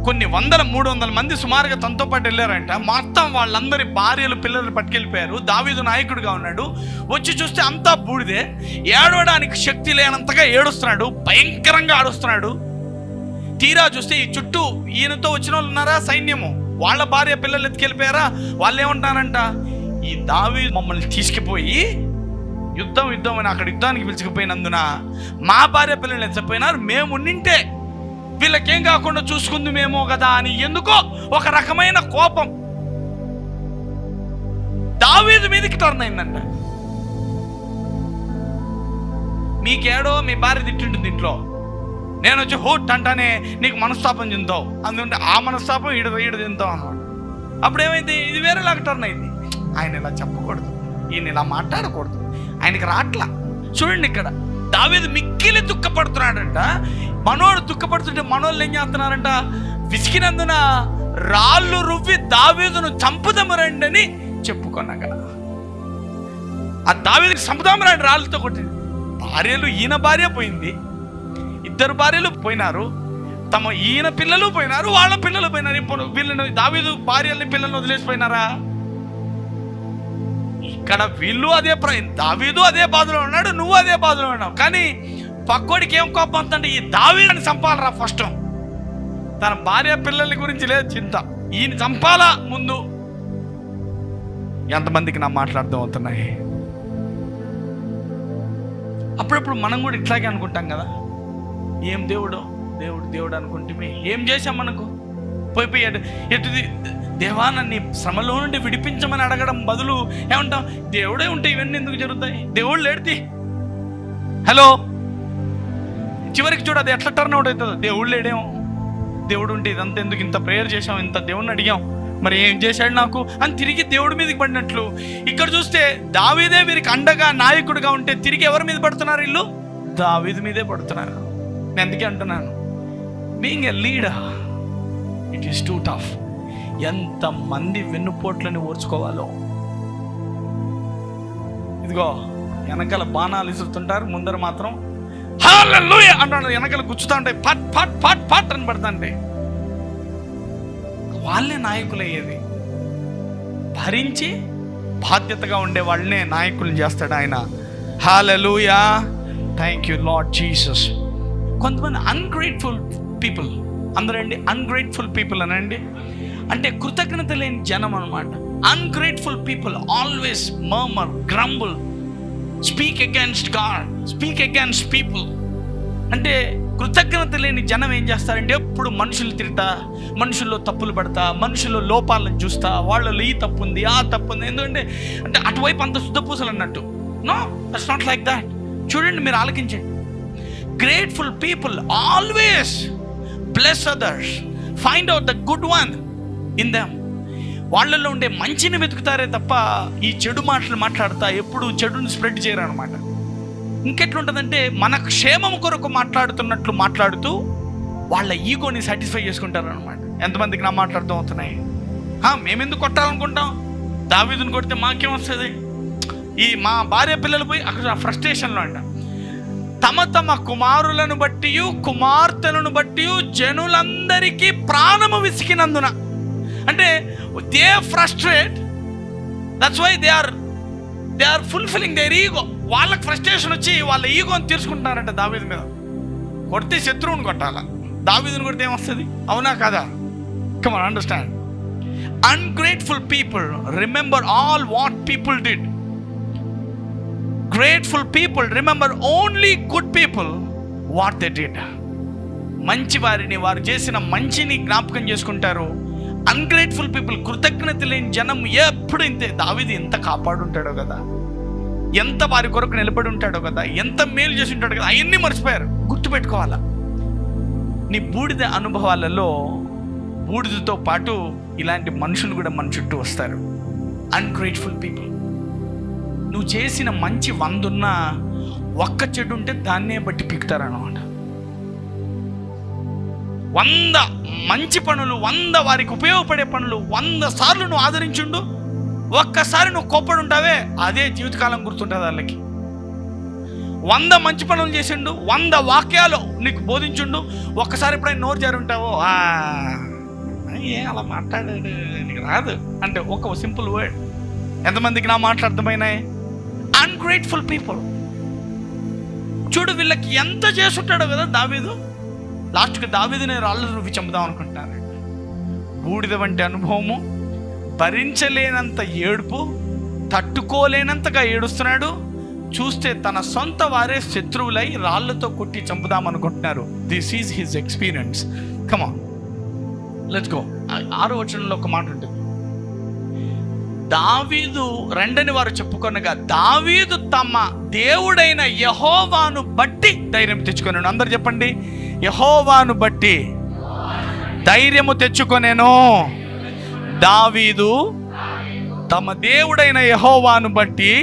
A: కొన్ని 300 మంది సుమారుగా తనతో పాటు వెళ్ళారంట. మొత్తం వాళ్ళందరి భార్యలు పిల్లలు పట్టుకెళ్ళిపోయారు. దావీదు నాయకుడిగా ఉన్నాడు. వచ్చి చూస్తే అంతా బూడిదే. ఏడవడానికి శక్తి లేనంతగా ఏడుస్తున్నాడు, భయంకరంగా ఆడుస్తున్నాడు. తీరా చూస్తే ఈ చుట్టూ ఈయనతో వచ్చిన వాళ్ళు ఉన్నారా, సైన్యము, వాళ్ళ భార్య పిల్లలు ఎత్తుకెళ్ళిపోయారా. వాళ్ళు ఏమంటారంట, ఈ దావీదు మమ్మల్ని తీసుకుపోయి యుద్ధం అని అక్కడ యుద్ధానికి పిలుచుకుపోయినందున మా భార్య పిల్లలు ఎత్తపోయినారు, మేము ఉండింటే వీళ్ళకేం కాకుండా చూసుకుందుమేమో కదా అని ఎందుకో ఒక రకమైన కోపం దావీదు మీదకి టర్న్ అయిందంట. మీకేడో మీ భార్య తిట్టింటుంది ఇంట్లో, నేను వచ్చి హోట్ అంటానే నీకు మనస్తాపం చెందుతావు, అందుకంటే ఆ మనస్తాపం ఈడ తింటావు అన్నమాట. అప్పుడు ఏమైంది, ఇది వేరేలాగా టర్న్ అయింది. ఆయన ఇలా చెప్పకూడదు, ఈయన ఇలా మాట్లాడకూడదు, ఆయనకి రాట్లా. చూడండి, ఇక్కడ దావీదు మిక్కిలి దుఃఖపడుతున్నాడంట. మనోడు దుఃఖపడుతుంటే మనోళ్ళు ఏం చేస్తున్నారంట, విసికినందున రాళ్ళు రువ్వి దావీదును చంపుదాము రండి అని చెప్పుకున్నాక ఆ దావీదుని చంపుదాము రండి రాళ్ళతో కొట్టింది. భార్యలు, ఈయన భార్య పోయింది, 2 భార్యలు పోయినారు, ఈయన పిల్లలు పోయినారు, వాళ్ళ పిల్లలు పోయినారు. ఇప్పుడు వీళ్ళని దావీదు భార్యల్ని పిల్లల్ని వదిలేసిపోయినారా? ఇక్కడ వీళ్ళు దావీదు అదే బాధలో ఉన్నాడు, నువ్వు అదే బాధలో ఉన్నావు. కానీ పక్కోడికి ఏం కోపం అవుతుందంటే, ఈ దావీదుని చంపాలరా ఫస్ట్. తన భార్య పిల్లల గురించి లేదు చింత, ఈయన చంపాలా ముందు. ఎంతమందికి నా మాట్లాడదాం అవుతున్నాయి? అప్పుడప్పుడు మనం కూడా ఇట్లాగే అనుకుంటాం కదా, ఏం దేవుడు అనుకుంటే ఏం చేశాం మనకు? పోయి ఎటుది దేవా నన్ను శ్రమలో నుండి విడిపించమని అడగడం బదులు ఏమంటాం, దేవుడే ఉంటే ఇవన్నీ ఎందుకు జరుగుతాయి, దేవుడు లేడితే. హలో, చివరికి చూడ అది ఎట్లా టర్న్ అవుట్ అవుతుందో, దేవుడు లేడేమో, దేవుడు ఉంటే ఇదంతా ఎందుకు, ఇంత ప్రేయర్ చేసాం, ఇంత దేవుడిని అడిగాం, మరి ఏం చేశాడు నాకు అని తిరిగి దేవుడి మీదకి పడినట్లు. ఇక్కడ చూస్తే దావీదే వీరికి అండగా నాయకుడిగా ఉంటే తిరిగి ఎవరి మీద పడుతున్నారు? వీళ్ళు దావీదు మీదే పడుతున్నారు. నేను అందుకే అంటున్నాను, being a leader it is too tough. ఎంతమంది వెన్నుపోట్లని ఓర్చుకోవాలో. ఇదిగో వెనకాల బాణాలు ఇసురుతుంటారు, ముందర మాత్రం హల్లెలూయా అంటాడు, వెనకాల గుచ్చుతా ఉంటాయి, పట్ పట్ పట్ పట్ అని పడుతుంటే. వాళ్ళే నాయకులు అయ్యేది. భరించి బాధ్యతగా ఉండే వాళ్ళనే నాయకులు చేస్తాడు ఆయన. హల్లెలూయా, థ్యాంక్ యూ లార్డ్ జీసస్. కొంతమంది అన్గ్రేట్ఫుల్ పీపుల్, అందరండి అన్గ్రేట్ఫుల్ పీపుల్ అనండి, అంటే కృతజ్ఞత లేని జనం అనమాట. Ungrateful people always murmur, crumble, speak against God, speak against people. అంటే కృతజ్ఞత లేని జనం ఏం చేస్తారంటే ఎప్పుడు మనుషులు తిడతా, మనుషుల్లో తప్పులు పడతా, మనుషుల్లో లోపాలను చూస్తా, వాళ్ళలో ఈ తప్పు ఉంది, ఆ తప్పు ఉంది. ఎందుకంటే అంటే అటువైపు అంత శుద్ధపూసలు అన్నట్టు. No, that's not like that. చూడండి, మీరు ఆలకించండి. Grateful people always bless others, find out the good one in them. వాళ్ళల్లో ఉండే మంచిని వెతుకుతారే తప్ప ఈ చెడు మాటలు మాట్లాడతా ఎప్పుడు చెడుని స్ప్రెడ్ చేయరు అనమాట. ఇంకెట్లుంటుందంటే మన క్షేమం కొరకు మాట్లాడుతున్నట్లు మాట్లాడుతూ వాళ్ళ ఈగోని సాటిస్ఫై చేసుకుంటారు అనమాట. ఎంతమందికి నా మాట్లాడుతూ అవుతున్నాయి? మేమెందుకు కొట్టాలనుకుంటాం? దావీదుని కొడితే మాకేం వస్తుంది? ఈ మా భార్య పిల్లలు పోయి అక్కడ ఫ్రస్ట్రేషన్లో అంట, తమ కుమారులను బట్టి కుమార్తెలను బట్టి జనులందరికీ ప్రాణము విసికినందున. అంటే they frustrate, that's why they are fulfilling their ego. వాళ్ళకి ఫ్రస్ట్రేషన్ వచ్చి వాళ్ళ ఈగోని తీర్చుకుంటున్నారంట దావీదు మీద. కొడితే శత్రువుని కొట్టాల, దావీదుని కొడితే ఏమొస్తుంది? అవునా కదా? Come on, understand. Ungrateful people remember all what people did. Grateful people remember only good people what they did. మంచి వారిని, వారు చేసిన మంచిని జ్ఞాపకం చేసుకుంటారు. అన్గ్రేట్ఫుల్ పీపుల్, కృతజ్ఞత లేని జనం ఎప్పుడు ఇంతే. దావీదు ఎంత కాపాడుంటాడో కదా, ఎంత వారి కొరకు నిలబడి ఉంటాడో కదా, ఎంత మేలు చేసి ఉంటాడో కదా, అవన్నీ మర్చిపోయారు. గుర్తుపెట్టుకోవాలా, నీ బూడిద అనుభవాలలో బూడిదతో పాటు ఇలాంటి మనుషులు కూడా మన చుట్టూ వస్తారు. Ungrateful people. నువ్వు చేసిన మంచి 100 ఉన్నా ఒక్క చెడు ఉంటే దాన్నే బట్టి పీకుతారన్నమాట. 100 మంచి పనులు, 100 వారికి ఉపయోగపడే పనులు 100 సార్లు నువ్వు ఆదరించుండు, ఒక్కసారి నువ్వు కోప్పడి ఉంటావే, అదే జీవితకాలం గుర్తుంటుంది వాళ్ళకి. 100 మంచి పనులు చేసిండు, 100 వాక్యాలు నీకు బోధించుండు, ఒక్కసారి ఎప్పుడైనా నోరు జారి ఉంటావో అలా మాట్లాడాడు నీకు రాదు అంటే ఒక సింపుల్ వర్డ్. ఎంతమందికి నా మాటలు అర్థమైనాయి? Ungrateful people. చూడు వీళ్ళకి ఎంత చేసుంటాడో కదా దావీదు. లాస్ట్కి దావీదుని రాళ్ళు రువ్వి చంపుదాం అనుకుంటున్నారు. బూడిద వంటి అనుభవము, భరించలేనంత ఏడుపు, తట్టుకోలేనంతగా ఏడుస్తున్నాడు. చూస్తే తన సొంత వారే శత్రువులై రాళ్లతో కొట్టి చంపుదాం అనుకుంటున్నారు. This is his experience. Come on, let's go. 6వ వచనంలో ఒక మాట ఉంటుంది. దావీదు రెండని వారు చెప్పుకొనగా దావీదు తమ దేవుడైన యెహోవాను బట్టి ధైర్యం తెచ్చుకొనేను. అందరు చెప్పండి, యెహోవాను బట్టి ధైర్యము తెచ్చుకొనేను. దావీదు తమ దేవుడైన యెహోవాను బట్టి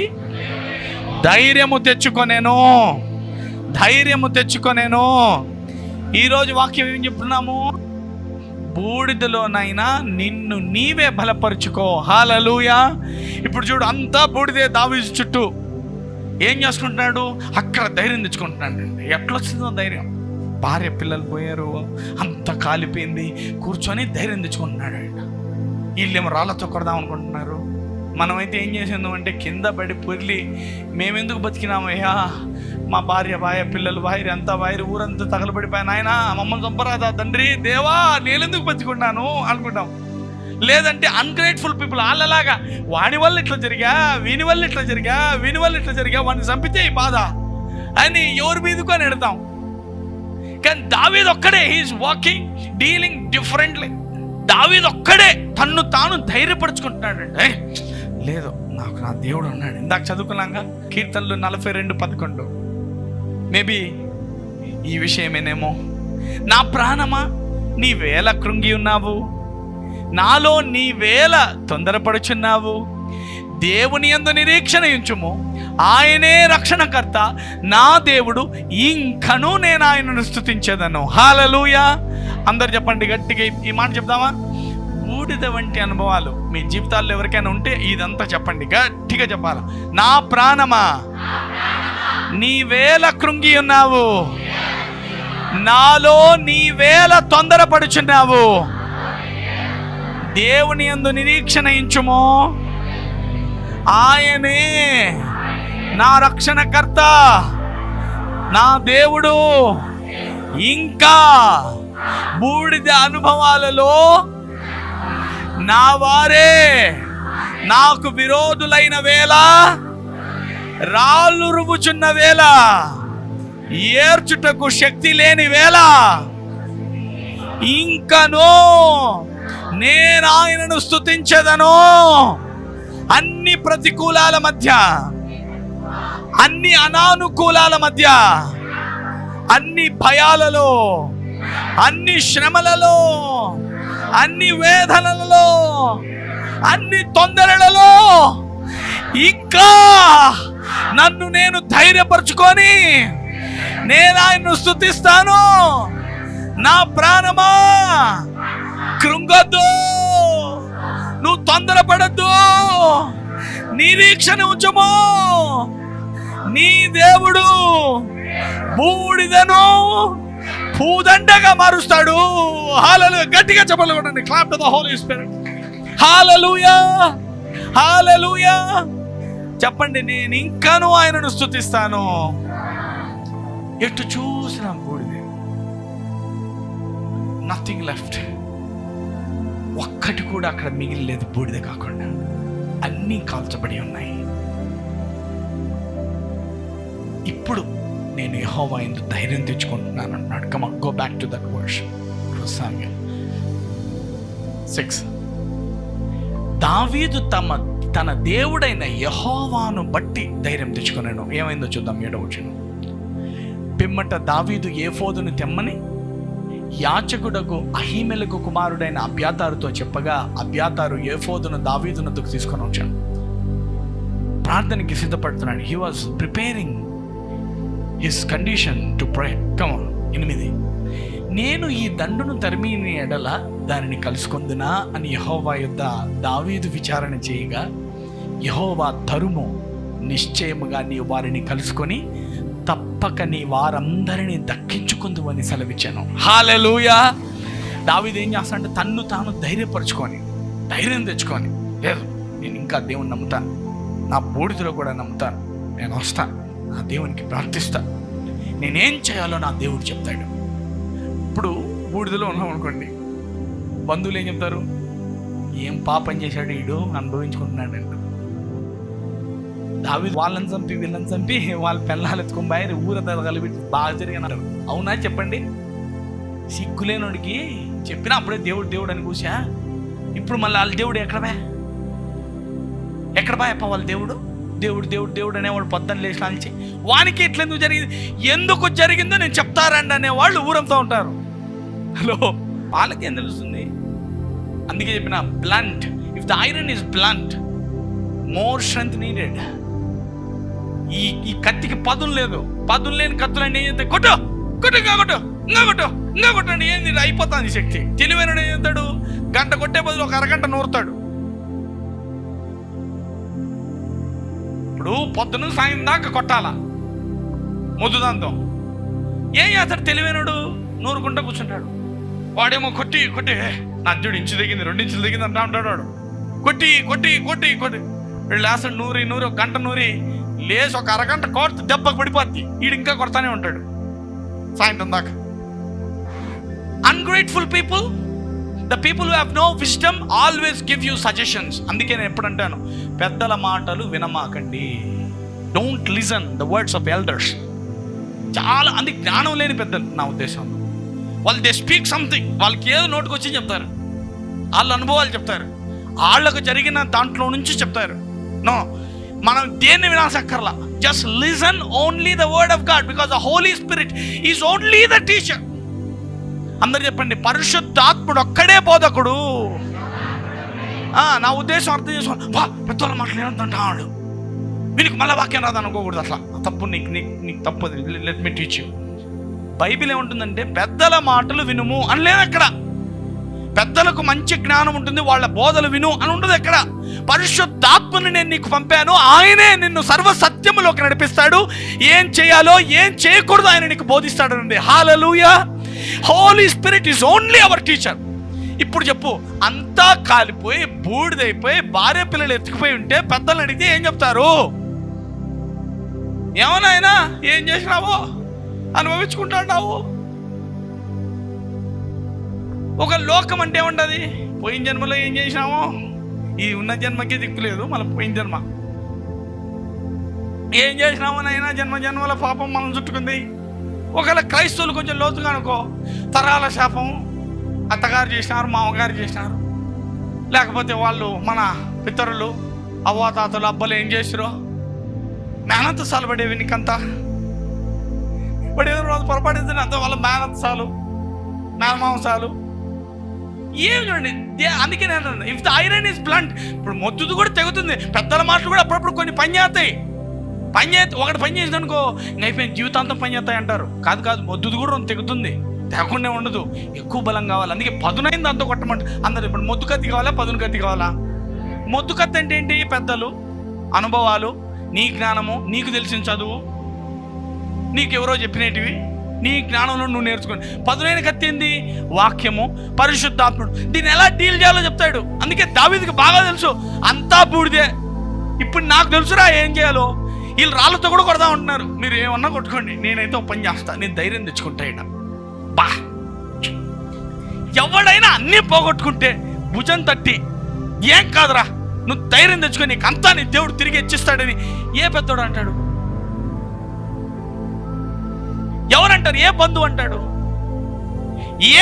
A: ధైర్యము తెచ్చుకొనేను. ధైర్యము తెచ్చుకొనేను. ఈరోజు వాక్యం ఏం చెప్తున్నాము? బూడిదలోనైనా నిన్ను నీవే బలపరుచుకో. హల్లెలూయా. ఇప్పుడు చూడు, అంతా బూడిదే దావీదు చుట్టూ. ఏం చేసుకుంటున్నాడు? అక్కడ ధైర్యం తెచ్చుకుంటున్నాడు. ఎట్లొచ్చిందో ధైర్యం? భార్య పిల్లలు పోయారు, అంత కాలిపోయింది, కూర్చొని ధైర్యం తెచ్చుకుంటున్నాడు. వీళ్ళేమో రాళ్ళతో కొడదాం అనుకుంటున్నారు. మనమైతే ఏం చేసిందాం అంటే కింద పడి పొర్లి మేమెందుకు బతికినామయ్యా, మా భార్య పిల్లలు అంతా ఊరంతా తగలబడిపోయాను, ఆయన మమ్మల్ని చంపరాదా తండ్రి, దేవా నేనెందుకు బతికున్నాను అనుకుంటాం. లేదంటే అన్గ్రేట్ఫుల్ పీపుల్ వాళ్ళలాగా వాడి వల్ల ఇట్లా జరిగా, వీని వల్ల ఇట్లా జరిగా, వీని వల్ల ఇట్లా జరిగా, వాడిని చంపితే ఈ బాధ అని ఎవరి మీదకో నెడతాం. కానీ దావీదు ఒక్కడే, హీఈస్ వాకింగ్ డీలింగ్ డిఫరెంట్లీ. దావీదు ఒక్కడే తన్ను తాను ధైర్యపరుచుకుంటున్నాడంటే, లేదు నాకు నా దేవుడు ఉన్నాడు. ఇందాక చదువుకున్నాగా కీర్తనలు 42:11. మేబీ ఈ విషయమేనేమో. నా ప్రాణమా నీవేళ కృంగి ఉన్నావు, నాలో నీవేళ తొందరపడుచున్నావు. దేవుని యందు నిరీక్షణ ఉంచుము, ఆయనే రక్షణకర్త, నా దేవుడు, ఇంకను నేను ఆయనను స్తుతించేదను. హల్లెలూయా. అందరు చెప్పండి గట్టిగా ఈ మాట చెప్దామా? బూడిద వంటి అనుభవాలు మీ జీవితాల్లో ఎవరికైనా ఉంటే ఇదంతా చెప్పండి, గట్టిగా చెప్పాలి. నా ప్రాణమా నీవేళ కృంగి ఉన్నావు, నాలో నీవేళ తొందరపడుచున్నావు. దేవుని యందు నిరీక్షణ ఉంచుము, ఆయనే నా రక్షణకర్త, నా దేవుడు. ఇంకా బూడిద అనుభవాలలో నా వారే నాకు విరోధులైన వేళ, రాళ్ళు రువ్వుచున్న వేళ, ఏర్చుటకు శక్తి లేని వేళ, ఇంకను నేను ఆయనను స్తుతించెదను. అన్ని ప్రతికూలాల మధ్య, అన్ని అనానుకూలాల మధ్య, అన్ని భయాలలో, అన్ని శ్రమలలో, అన్ని వేదనలలో, అన్ని తొందరలలో ఇంకా నన్ను నేను ధైర్యపరచుకొని నేను ఆయన్ను స్తుతిస్తాను. నా ప్రాణమా కృంగొద్దు, నువ్వు తొందరపడద్దు, నిరీక్షణ ఉంచము. నీ దేవుడు బూడిదను పూదండగా మారుస్తాడు. హల్లెలూయా. గట్టిగా చెప్పాలి కొట్టండి. Clap to the Holy Spirit. Hallelujah, hallelujah. చెప్పండి, నేను ఇంకాను ఆయనను స్తుతిస్తాను. ఎటు చూసినా బూడిదే, నథింగ్ లెఫ్ట్. ఒక్కటి కూడా అక్కడ మిగిలిలేదు బూడిద కాకుండా, అన్నీ కాల్చబడి ఉన్నాయి. ఇప్పుడు నేను యెహోవా యందు ధైర్యం తెచ్చుకుంటున్నాను అన్నాడు. Come on, go back to that verse. Samuel 6. దావీదు తన దేవుడైన యెహోవాను బట్టి ధైర్యం తెచ్చుకున్నాను. ఏమైందో చూద్దాం. 7వ వచనం. పిమ్మట దావీదు ఏఫోదును తెమ్మని యాజకుడకు అహీమెలకు కుమారుడైన అబ్యాతారుతో చెప్పగా అబ్యాతారు ఏఫోదును దావీదునకు తీసుకొని వచ్చాడు. ప్రార్థనకి సిద్ధపడుతున్నాడు. He was preparing his condition to pray. Come on. 8, నేను ఈ దండును తరిమిన ఎడల దానిని కలుసుకొందునా అని యెహోవా యొద్ద దావీదు విచారణ చేయగా, యెహోవా తరుము, నిశ్చయముగా నీ వారిని కలుసుకొని తప్పక నీ వారందరినీ దక్కించుకుందు అని సెలవిచ్చాను. హల్లెలూయా. దావీదు ఏం చేస్తాడంటే తన్ను తాను ధైర్యం తెచ్చుకొని, లేదు నేను ఇంకా దేవుని నమ్ముతాను, నా బూడిదలో కూడా నమ్ముతాను, నేను వస్తాను, నా దేవునికి ప్రార్థిస్తాను, నేనేం చేయాలో నా దేవుడు చెప్తాడు. ఇప్పుడు బూడిదలో ఉన్నాం అనుకోండి, బంధువులు ఏం చెప్తారు? ఏం పాపం చేశాడు వీడు, అనుభవించుకుంటున్నాడు అంట. దావీదు వాళ్ళని చంపి వీళ్ళని చంపి వాళ్ళ పెళ్ళాలు ఎత్తుకొని ఊరంతా కలిపి బాగా జరిగినారు. అవునా చెప్పండి? సిగ్గులేనోడికి చెప్పినా అప్పుడే దేవుడు అని కూసా. ఇప్పుడు మళ్ళీ వాళ్ళ దేవుడు ఎక్కడ బాయప్ప వాళ్ళ దేవుడు అనేవాడు పొద్దున్న లేచి లాంచి వానికి ఎట్లెందుకు జరిగింది, ఎందుకు జరిగిందో నేను చెప్తారండి అనేవాళ్ళు ఊరంతా ఉంటారు. హలో, వాళ్ళకి ఏం తెలుస్తుంది? అందుకే చెప్పిన blunt, if the iron is blunt, more strength needed. ఈ కత్తికి పదును లేదు. పదును లేని కత్తులండి ఏం చేస్తాయి? ఇంకా కొట్టండి, ఏంది అయిపోతుంది శక్తి. తెలివైన ఏం చేస్తాడు? గంట కొట్టే బదులు ఒక అరగంట నూరుతాడు. ఇప్పుడు పొద్దున సాయం దాకా కొట్టాలా మొద్దుదాంతో. ఏం చేస్తాడు తెలివైనడు? నూరుకుంటా కూర్చుంటాడు. వాడేమో కొట్టి నా అద్దుడు 1 ఇంచు దిగింది 2 ఇంచులు దిగింది అంటా ఉంటాడు. వాడు కొట్టి వీళ్ళు లేస్తాడు, నూరి ఒక గంట నూరి లేచి ఒక అరగంట కొడితే దెబ్బకు పడిపోద్ది. వీడు ఇంకా కొడతానే ఉంటాడు సాయంత్రం దాకా. Ungrateful people, the people who have no wisdom always give you suggestions. అందుకే నేను ఎప్పుడు అంటాను, పెద్దల మాటలు వినమాకండి. Don't listen the words of elders. చాలా అందుకు జ్ఞానం లేని పెద్దలు నా ఉద్దేశంలో. వాళ్ళు దే స్పీక్ సంథింగ్, వాళ్ళకి ఏదో నోటుకు వచ్చి చెప్తారు, వాళ్ళ అనుభవాలు చెప్తారు, వాళ్ళకు జరిగిన దాంట్లో నుంచి చెప్తారు. నో, మనం దేన్ని వినాసక్కర్లా. Just listen only the word of God, because the Holy Spirit is only the teacher. అందరు చెప్పండి, పరిశుద్ధాత్ముడు ఒక్కడే బోధకుడు. నా ఉద్దేశం అర్థం చేసుకోండి. పెద్దవాళ్ళ మాట్లాడేదంటాడు, వీనికి మళ్ళీ వాక్యం రాదు అనుకోకూడదు. అట్లా తప్పు, నీకు తప్పు. Let me teach you. Bible ఏముంటుందంటే పెద్దల మాటలు వినుము అని లేదు ఎక్కడ. పెద్దలకు మంచి జ్ఞానం ఉంటుంది, వాళ్ళ బోధలు విను అని ఉండదు ఎక్కడ. పరిశుద్ధాత్మని నేను నీకు పంపాను, ఆయనే నిన్ను సర్వ సత్యములోకి నడిపిస్తాడు. ఏం చేయాలో ఏం చేయకూడదు ఆయన నీకు బోధిస్తాడు అండి. Hallelujah. Holy Spirit is only our teacher. ఇప్పుడు చెప్పు, అంతా కాలిపోయి బూడిదైపోయి భార్య పిల్లలు ఎత్తుకుపోయి ఉంటే పెద్దలు అడిగితే ఏం చెప్తారు? ఏమన్నాయినా ఏం చేసినావో అనుభవించుకుంటాడావు. ఒక లోకం అంటే ఏముండదు, పోయిన జన్మలో ఏం చేసినామో, ఈ ఉన్న జన్మకే దిక్కులేదు, మళ్ళీ పోయిన జన్మ ఏం చేసినామో నైనా జన్మల పాపం మనం చుట్టుకుంది. ఒకవేళ క్రైస్తవులు కొంచెం లోతుగా అనుకో, తరాల శాపం, అత్తగారు చేసినారు, మామగారు చేసినారు, లేకపోతే వాళ్ళు మన పితరులు అవ్వాతాతలు అబ్బలు ఏం చేసిరో మేనత్త సాలు పడేవి నీకంతా పడేది. రోజు పొరపాటు అంత వాళ్ళ మేనత్సాలు మేనమాంసాలు ఏమి చూడండి. అందుకే నేను if the iron is blunt, ఇప్పుడు మొద్దుది కూడా తెగుతుంది. పెద్దల మాటలు కూడా అప్పుడప్పుడు కొన్ని పని చేస్తాయి. ఒకటి పని చేసింది అనుకో ఇంక అయిపోయింది, జీవితాంతం పని చేస్తాయి అంటారు. కాదు, మొద్దుది కూడా తెగుతుంది, తెగకుండా ఉండదు. ఎక్కువ బలం కావాలి, అందుకే పదునైంది అంతా కొట్టమంట అందరు. ఇప్పుడు మొద్దు కత్తి కావాలా, పదును కత్తి కావాలా? మొద్దు కత్తి అంటే ఏంటి? పెద్దలు, అనుభవాలు, నీ జ్ఞానము, నీకు తెలిసిన చదువు, నీకెవరో చెప్పినటివి, నీ జ్ఞానంలో నువ్వు నేర్చుకోండి. పదునైన కత్తి ఏంది? వాక్యము, పరిశుద్ధాత్ముడు. దీన్ని ఎలా డీల్ చేయాలో చెప్తాడు. అందుకే దావీదుకి బాగా తెలుసు, అంతా బూడిదే. ఇప్పుడు నాకు తెలుసురా ఏం చేయాలో. వీళ్ళు రాళ్ళతో కూడా కొడదా ఉంటున్నారు, మీరు ఏమన్నా కొట్టుకోండి, నేనైతే ఒక పని చేస్తా, నేను ధైర్యం తెచ్చుకుంటా. ఇక బా ఎవడైనా అన్నీ పోగొట్టుకుంటే భుజం తట్టి ఏం కాదురా, నువ్వు ధైర్యం తెచ్చుకొని నీకు అంతా నీ దేవుడు తిరిగి ఇచ్చిస్తాడని ఏ పెద్దోడు అంటాడు? ఎవరంటారు? ఏ బంధువు అంటాడు?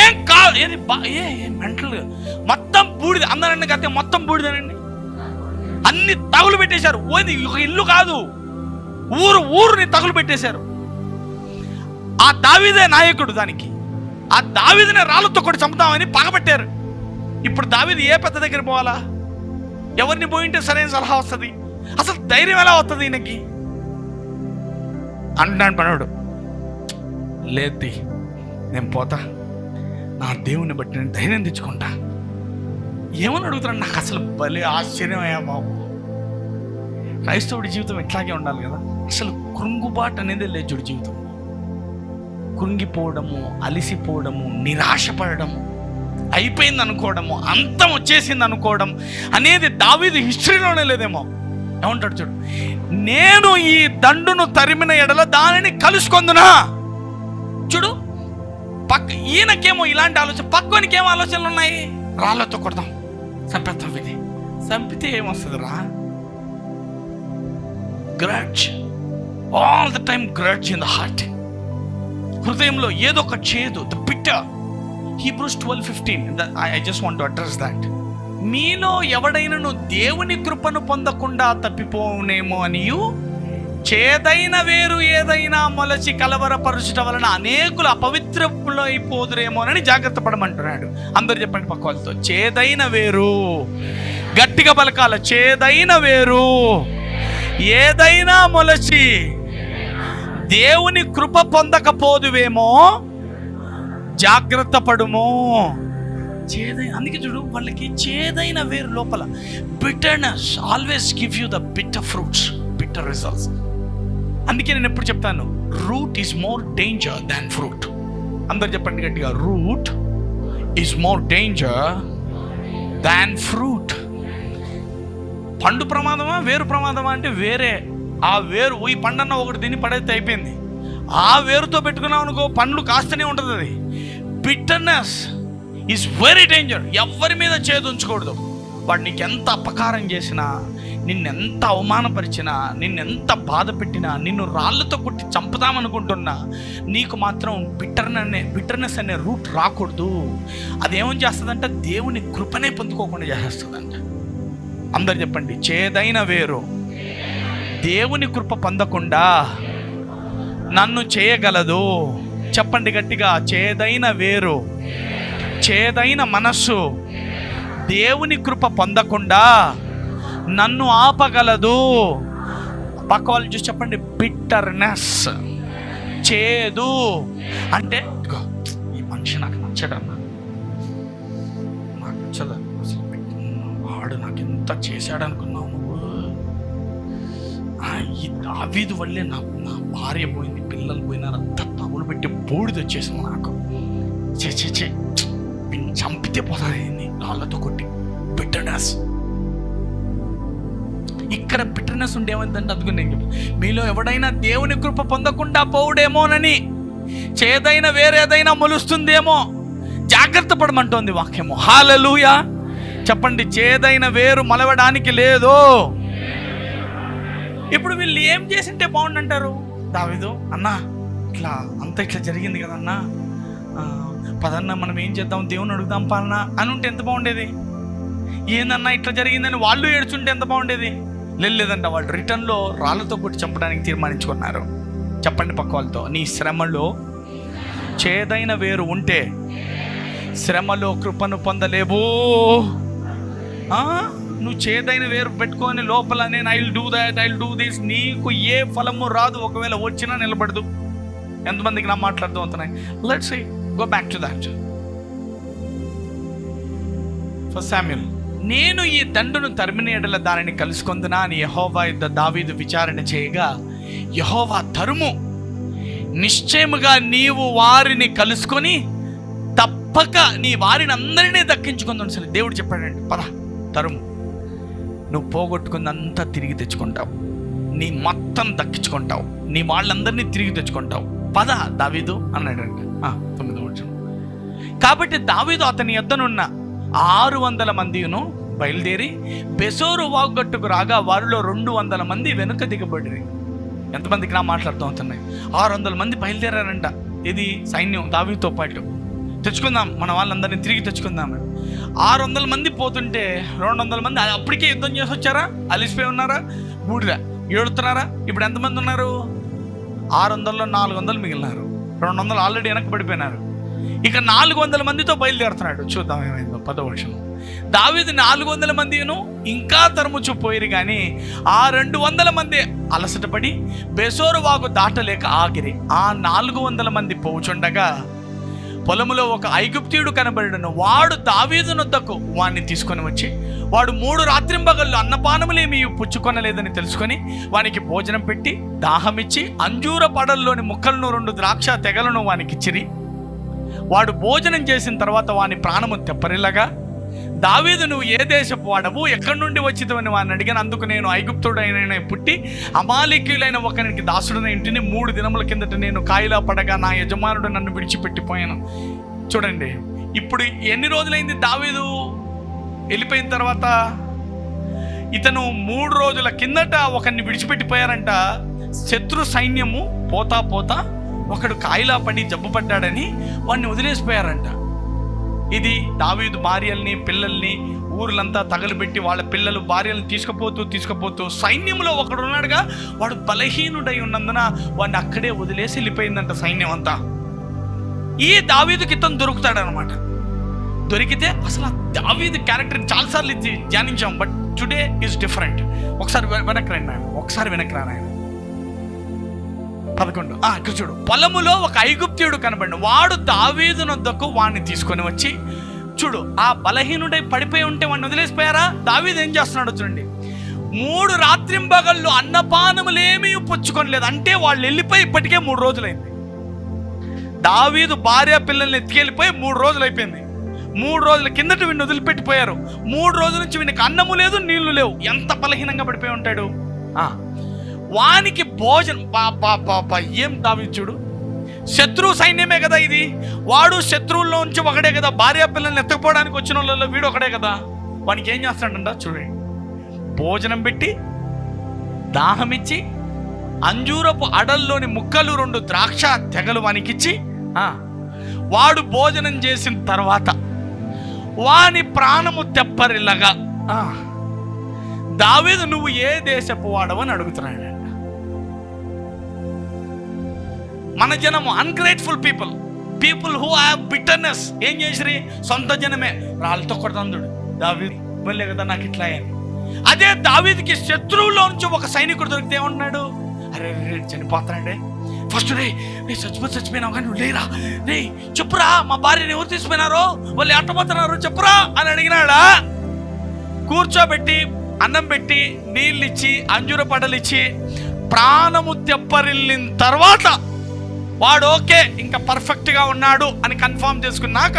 A: ఏం కాదు, ఏది మెంటల్ మొత్తం బూడిద. అందరండి కతే మొత్తం బూడిదేనండి, అన్ని తగులు పెట్టేశారు. ఓది ఒక ఇల్లు కాదు, ఊరుని తగులు పెట్టేశారు. ఆ దావీదే నాయకుడు, దానికి ఆ దావీదుని రాళ్ళతో కొట్టి చంపుతామని పగబట్టారు. ఇప్పుడు దావీదు ఏ పెద్ద దగ్గర పోవాలా? ఎవరిని పోయింటే సరైన సలహా వస్తుంది? అసలు ధైర్యం ఎలా వస్తుంది ఈయనకి? అంటున్నాడు పనుడు, లేదు నేను పోతా, నా దేవుని బట్టి నేను ధైర్యం తెచ్చుకుంటా. ఏమని అడుగుతాడు? నాకు అసలు భలే ఆశ్చర్యమయ్యా బాబు. క్రైస్తవుడి జీవితం ఇట్లాగే ఉండాలి కదా. అసలు కృంగుబాటు అనేది లేదు చూడు జీవితం. కృంగిపోవడము, అలిసిపోవడము, నిరాశపడము, అయిపోయింది అనుకోవడము, అంతం వచ్చేసింది అనుకోవడం అనేది దావీదు హిస్టరీలోనే లేదేమో. ఏమంటాడు చూడు, నేను ఈ దండును తరిమిన ఎడల దానిని కలుసుకొందునా. చూడు, ఈయనకేమో ఇలాంటి ఆలోచన, పక్కనికి ఏమో ఆలోచనలు ఉన్నాయి. రాళ్ళతో కొడదాం, చంపేస్తాం, ఇది చంపితే ఏమొస్తుంది రా? Grudge, all the time grudge in the heart. హృదయంలో ఏదో ఒక చేదు, the bitter. Hebrews 12:15, I just want to address that. మీలో ఎవడైనను దేవుని కృపను పొందకుండా తప్పిపోనేమో అనియు చేదైన వేరు ఏదైనా మొలచి కలవరపరుచుట వలన అనేకులు అపవిత్రులైపోదురేమోనని జాగ్రత్త పడమంటున్నాడు. అందరు చెప్పండి పక్క వాళ్ళతో, చేదైన వేరు. గట్టిగా పలకాల, చేదైన వేరు ఏదైనా మొలచి దేవుని కృప పొందకపోదువేమో, జాగ్రత్త పడుము. అందుకే చూడు, వాళ్ళకి చేదైన వేరు లోపల. Bitterness always give you the bitter fruits, bitter results. అందుకే నేను ఎప్పుడు చెప్తాను, root is more danger than fruit. అందరు చెప్పండి గట్టిగా, root is more danger than fruit. పండు ప్రమాదమా వేరు ప్రమాదమా అంటే వేరే. ఆ వేరు, ఈ పండన్న ఒకటి తిని పడైతే అయిపోయింది. ఆ వేరుతో పెట్టుకున్నావు అనుకో, పండ్లు కాస్తూనే ఉంటుంది. అది బిటర్నెస్ ఈజ్ వెరీ డేంజర్. ఎవరి మీద చేదు ఉంచకూడదు. వాడు నీకు ఎంత అపకారం చేసినా, నిన్నెంత అవమానపరిచినా, నిన్నెంత బాధ పెట్టినా, నిన్ను రాళ్ళతో కొట్టి చంపుదామనుకుంటున్నా, నీకు మాత్రం బిటర్నెస్ అనే రూట్ రాకూడదు. అదేమని చేస్తుందంటే దేవుని కృపనే పొందుకోకుండా చేసేస్తుందంట. అందరు చెప్పండి, చేదైన వేరు దేవుని కృప పొందకుండా నన్ను చేయగలదు. చెప్పండి గట్టిగా, చేదైన వేరు, చేదైన మనస్సు దేవుని కృప పొందకుండా నన్ను ఆపగలదు. పక్క వాళ్ళు చూసి చెప్పండి, బిట్టర్నెస్, చేదు అంటే ఈ మనిషి నాకు నచ్చడన్నా, నాకు నచ్చదు, వాడు నాకు ఎంత చేశాడు అనుకున్నావు నువ్వు, ఈ దావీదు వల్లే నా భార్య పోయింది, పిల్లలు పోయినారు, అంతా తగులు పెట్టి బూడిద వచ్చేసింది నాకు, చే చంపితే పోతాయి రాళ్ళతో కొట్టి. బిటర్నెస్. ఇక్కడ బిటర్నెస్ ఉంటే ఏమైందంటే, అందుకు నేను చెప్పాను, మీలో ఎవడైనా దేవుని కృప పొందకుండా పోవుడేమోనని, చేదైన వేరేదైనా మొలుస్తుందేమో, జాగ్రత్త పడమంటోంది వాక్యము. హల్లెలూయా. చెప్పండి, చేదైన వేరు మలవడానికి లేదు. ఇప్పుడు వీళ్ళు ఏం చేసింటే బాగుండంటారు? దావీదు, అన్నా ఇట్లా ఇట్లా జరిగింది కదన్నా, పదన్నా మనం ఏం చేద్దాం, దేవుని అడుగుదాం పాలనా అని ఉంటే ఎంత బాగుండేది. ఏందన్నా ఇట్లా జరిగిందని వాళ్ళు ఏడ్చుంటే ఎంత బాగుండేది. లేదంట, వాళ్ళు రిటర్న్లో రాళ్ళతో కొట్టి చంపడానికి తీర్మానించుకున్నారు. చెప్పండి పక్క వాళ్ళతో, నీ శ్రమలో చేదైన వేరు ఉంటే శ్రమలో కృపను పొందలేవు. నువ్వు చేదైన వేరు పెట్టుకొని లోపల నేను I will do that, I will do this, నీకు ఏ ఫలము రాదు. ఒకవేళ వచ్చినా నిలబడదు. ఎంతమందికి నా మాట్లాడుతూ అవుతున్నాయి? Let's see, go back to that. First Samuel, నేను ఈ దండును తరిమిన ఎడల దానిని కలుసుకొందునా అని యెహోవా యుద్ధ దావీదు విచారణ చేయగా, యెహోవా తరుము, నిశ్చయముగా నీవు వారిని కలుసుకొని తప్పక నీ వారిని అందరినీ దక్కించుకుందాం. సరే, దేవుడు చెప్పాడండి, పద తరుము, నువ్వు పోగొట్టుకుందంతా తిరిగి తెచ్చుకుంటావు, నీ మొత్తం దక్కించుకుంటావు, నీ వాళ్ళందరినీ తిరిగి తెచ్చుకుంటావు, పద దావీదు అన్నాడంట. 9వ వచనం. కాబట్టి దావీదు అతని యొద్దనున్న 600 మందిను బయలుదేరి బెసోరు వాగ్గట్టుకు రాగా, వారిలో 200 మంది వెనుక దిగబడి. ఎంతమందికి నా మాట్లాడుతూ అవుతున్నాయి? 600 మంది బయలుదేరారంట. ఇది సైన్యం దావీదుతో పాటు. తెచ్చుకుందాం, మన వాళ్ళందరినీ తిరిగి తెచ్చుకుందాం. 600 మంది పోతుంటే 200 మంది అప్పటికే యుద్ధం చేసి వచ్చారా, అలిసిపోయి ఉన్నారా, బూడిద ఏడుతున్నారా. ఇప్పుడు ఎంతమంది ఉన్నారు? 600లో 400 మిగిలినారు, 200 ఆల్రెడీ వెనక్కి పడిపోయినారు. ఇక 400 మందితో బయలుదేరుతున్నాడు. చూద్దాం ఏమైందో 10వ వచనం. దావీదు 400 మందిను ఇంకా తరుముచు పోయిరు కానీ ఆ 200 మంది అలసటపడి బెసోరు వాగు దాటలేక ఆగిరి. ఆ 400 మంది పోచుండగా పొలములో ఒక ఐగుప్తీయుడు కనబడినను. వాడు దావీదు నొద్దకు వాడిని తీసుకొని వచ్చి, వాడు 3 రాత్రింబగళ్ళు అన్నపానములేమీ పుచ్చుకొనలేదని తెలుసుకొని వానికి భోజనం పెట్టి దాహమిచ్చి అంజూర పడల్లోని ముక్కలను 2 ద్రాక్ష తెగలను వానికి ఇచ్చిరి. వాడు భోజనం చేసిన తర్వాత వాని ప్రాణము తెప్పరిల్లగా, దావీదు నువ్వు ఏ దేశపు వాడవు, ఎక్కడి నుండి వచ్చితవని వాడిని అడిగాను. అందుకు నేను ఐగుప్తుడైన పుట్టి అమాలేకీయులైన ఒకరికి దాసుడైన ఇంటిని 3 దినముల కిందట నేను కాయిలా పడగా నా యజమానుడు నన్ను విడిచిపెట్టిపోయాను. చూడండి, ఇప్పుడు ఎన్ని రోజులైంది దావీదు వెళ్ళిపోయిన తర్వాత? ఇతను 3 రోజుల కిందట ఒకరిని విడిచిపెట్టిపోయారంట. శత్రు సైన్యము పోతా పోతా ఒకడు కాయిలా పడి జబ్బు పడ్డాడని వాడిని వదిలేసిపోయారంట. ఇది దావీదు భార్యల్ని పిల్లల్ని ఊర్లంతా తగలబెట్టి వాళ్ళ పిల్లలు భార్యలను తీసుకుపోతూ సైన్యంలో ఒకడు ఉన్నాడుగా, వాడు బలహీనుడై ఉన్నందున వాడిని అక్కడే వదిలేసి వెళ్ళిపోయిందంట సైన్యం అంతా. ఈ దావీదుకి ఇతను దొరుకుతాడనమాట. దొరికితే అసలు ఆ దావీదు క్యారెక్టర్ చాలాసార్లు ధ్యానించాం, బట్ టుడే ఈజ్ డిఫరెంట్. ఒకసారి వెనక్కి రండి ఆయన, ఒకసారి వెనక్కి రాను ఆయన. 11 ఇక్కడ చూడు. పొలములో ఒక ఐగుప్తీయుడు కనబడిన. వాడు దావీదు నొద్దకు వాడిని తీసుకొని వచ్చి, చూడు ఆ బలహీనుడై పడిపోయి ఉంటే వాడిని వదిలేసిపోయారా? దావీదు ఏం చేస్తున్నాడు చూడండి. 3 రాత్రింబగళ్ళు అన్నపానములేమీ పుచ్చుకొనలేదు. అంటే వాళ్ళు వెళ్ళిపోయి ఇప్పటికే 3 రోజులైంది. దావీదు భార్య పిల్లల్ని ఎత్తుకెళ్ళిపోయి 3 రోజులు అయిపోయింది. 3 రోజుల కిందట వీడిని వదిలిపెట్టిపోయారు. 3 రోజుల నుంచి వీనికి అన్నము లేదు, నీళ్లు లేవు. ఎంత బలహీనంగా పడిపోయి ఉంటాడు. వానికి భోజనం ఏం దావీదు చూడు, శత్రు సైన్యమే కదా ఇది. వాడు శత్రువుల్లో నుంచి ఒకడే కదా, భార్య పిల్లల్ని ఎత్తుకుపోవడానికి వచ్చిన వాళ్ళలో వీడు ఒకడే కదా. వానికి ఏం చేస్తాడంట చూడండి, భోజనం పెట్టి దాహమిచ్చి అంజూరపు అడల్లోని ముక్కలు 2 ద్రాక్ష తెగలు వానికిచ్చి, వాడు భోజనం చేసిన తర్వాత వాని ప్రాణము తెప్పరిల్లగా, దావీదు నువ్వు ఏ దేశపు వాడవని అడుగుతున్నాడు. మన జనము ungrateful people who have bitterness. ఏం చేసిరి? సొంత జనమే రాళ్ళతో కొడతందుడు దావీదు వెళ్ళే కదా నాకు ఇట్లా అని. అదే దావీదుకి శత్రువులో నుంచి ఒక సైనికుడు దొరికితే ఏమన్నాడు? అరే చనిపోతానండి ఫస్ట్ రే చచ్చిపోయినావు కానీ నువ్వు లేరా, రే చెప్పురా మా భార్యని ఎవరు తీసుకుపోయినారో, వాళ్ళు ఎట్టపోతున్నారు చెప్పురా అని అడిగినాడా? కూర్చోబెట్టి అన్నం పెట్టి నీళ్ళు ఇచ్చి అంజూర పడలు ఇచ్చి ప్రాణము తెప్పరిల్లిన తర్వాత వాడు ఓకే ఇంకా పర్ఫెక్ట్గా ఉన్నాడు అని కన్ఫర్మ్ చేసుకున్నాక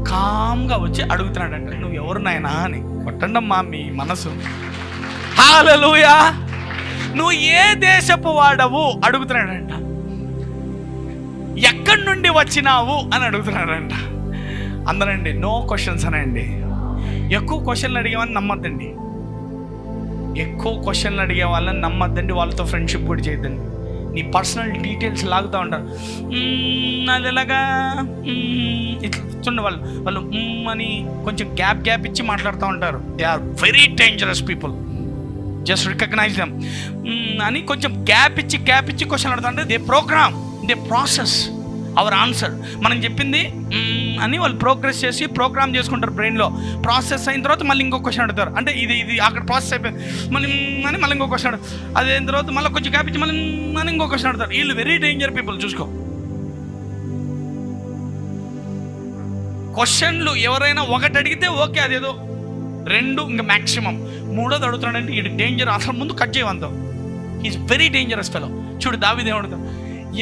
A: కామ్గా వచ్చి అడుగుతున్నాడంట, నువ్వు ఎవరు నాయనా అని. కొట్టండమ్మా మీ మనసు. హల్లెలూయా. నువ్వు ఏ దేశపు వాడవు అడుగుతున్నాడంట. ఎక్కడి నుండి వచ్చినావు అని అడుగుతున్నాడంట. అందరండి నో క్వశ్చన్స్ అనండి. ఎక్కువ క్వశ్చన్లు అడిగేవాళ్ళని నమ్మద్దండి. ఎక్కువ క్వశ్చన్లు అడిగే వాళ్ళని నమ్మద్దండి. వాళ్ళతో ఫ్రెండ్షిప్ కూడా చేయద్దండి. నీ పర్సనల్ డీటెయిల్స్ లాగుతూ ఉంటారు. అది ఎలాగా ఇట్లా చూడండి, వాళ్ళు అని కొంచెం గ్యాప్ ఇచ్చి మాట్లాడుతూ ఉంటారు. They are very dangerous people. Just recognise them అని కొంచెం గ్యాప్ ఇచ్చి క్వశ్చన్ అడుగుతా. They process our answer. మనం చెప్పింది అని వాళ్ళు ప్రోగ్రెస్ చేసి ప్రోగ్రామ్ చేసుకుంటారు బ్రెయిన్లో. ప్రాసెస్ అయిన తర్వాత మళ్ళీ ఇంకో క్వశ్చన్ అడుగుతారు. అంటే ఇది అక్కడ ప్రాసెస్ అయిపోయింది మళ్ళీ ఇంకో క్వశ్చన్ అడుగుతారు. అది అయిన తర్వాత మళ్ళీ కొంచెం గ్యాప్ ఇచ్చి మళ్ళీ ఇంకో క్వశ్చన్ అడుగుతారు. వీళ్ళు వెరీ డేంజర్ పీపుల్. చూసుకో, క్వశ్చన్లు ఎవరైనా ఒకటి అడిగితే ఓకే, అదేదో 2 ఇంకా మ్యాక్సిమం 3ోది అడుగుతున్నాడంటే ఇది డేంజర్. అసలు ముందు కట్ చేయవంతో. Is very dangerous fellow. చూడు దావీదు ఏమడుగుతాడు,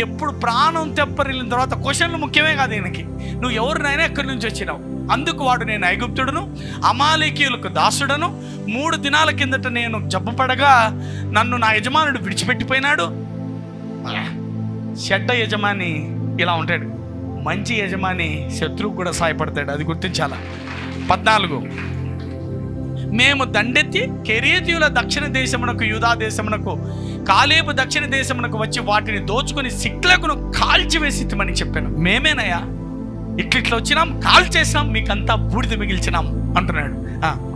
A: ఎప్పుడు ప్రాణం తెప్పరిల్లిన తర్వాత క్వశ్చన్లు ముఖ్యమే కాదు ఈయనకి. నువ్వు ఎవరినైనా ఎక్కడి నుంచి వచ్చినావు? అందుకు వాడు నేను ఐగుప్తుడును అమాలేకీయులకు దాసుడను 3 దినాల కిందట నేను జబ్బుపడగా నన్ను నా యజమానుడు విడిచిపెట్టిపోయినాడు. చెడ్డ యజమాని ఇలా ఉంటాడు, మంచి యజమాని శత్రువుకు కూడా సాయపడతాడు. అది గుర్తించాల. 14 మేము దండెత్తి కెరీతీయుల దక్షిణ దేశమునకు యూదా దేశమునకు కాలేబు దక్షిణ దేశమునకు వచ్చి వాటిని దోచుకొని సిక్లకును కాల్చివేసిమని చెప్పాను. మేమేనయ్యా ఇట్లా వచ్చినాం, కాల్ చేసాం, మీకంతా బూడిద మిగిల్చినాం అంటున్నాడు.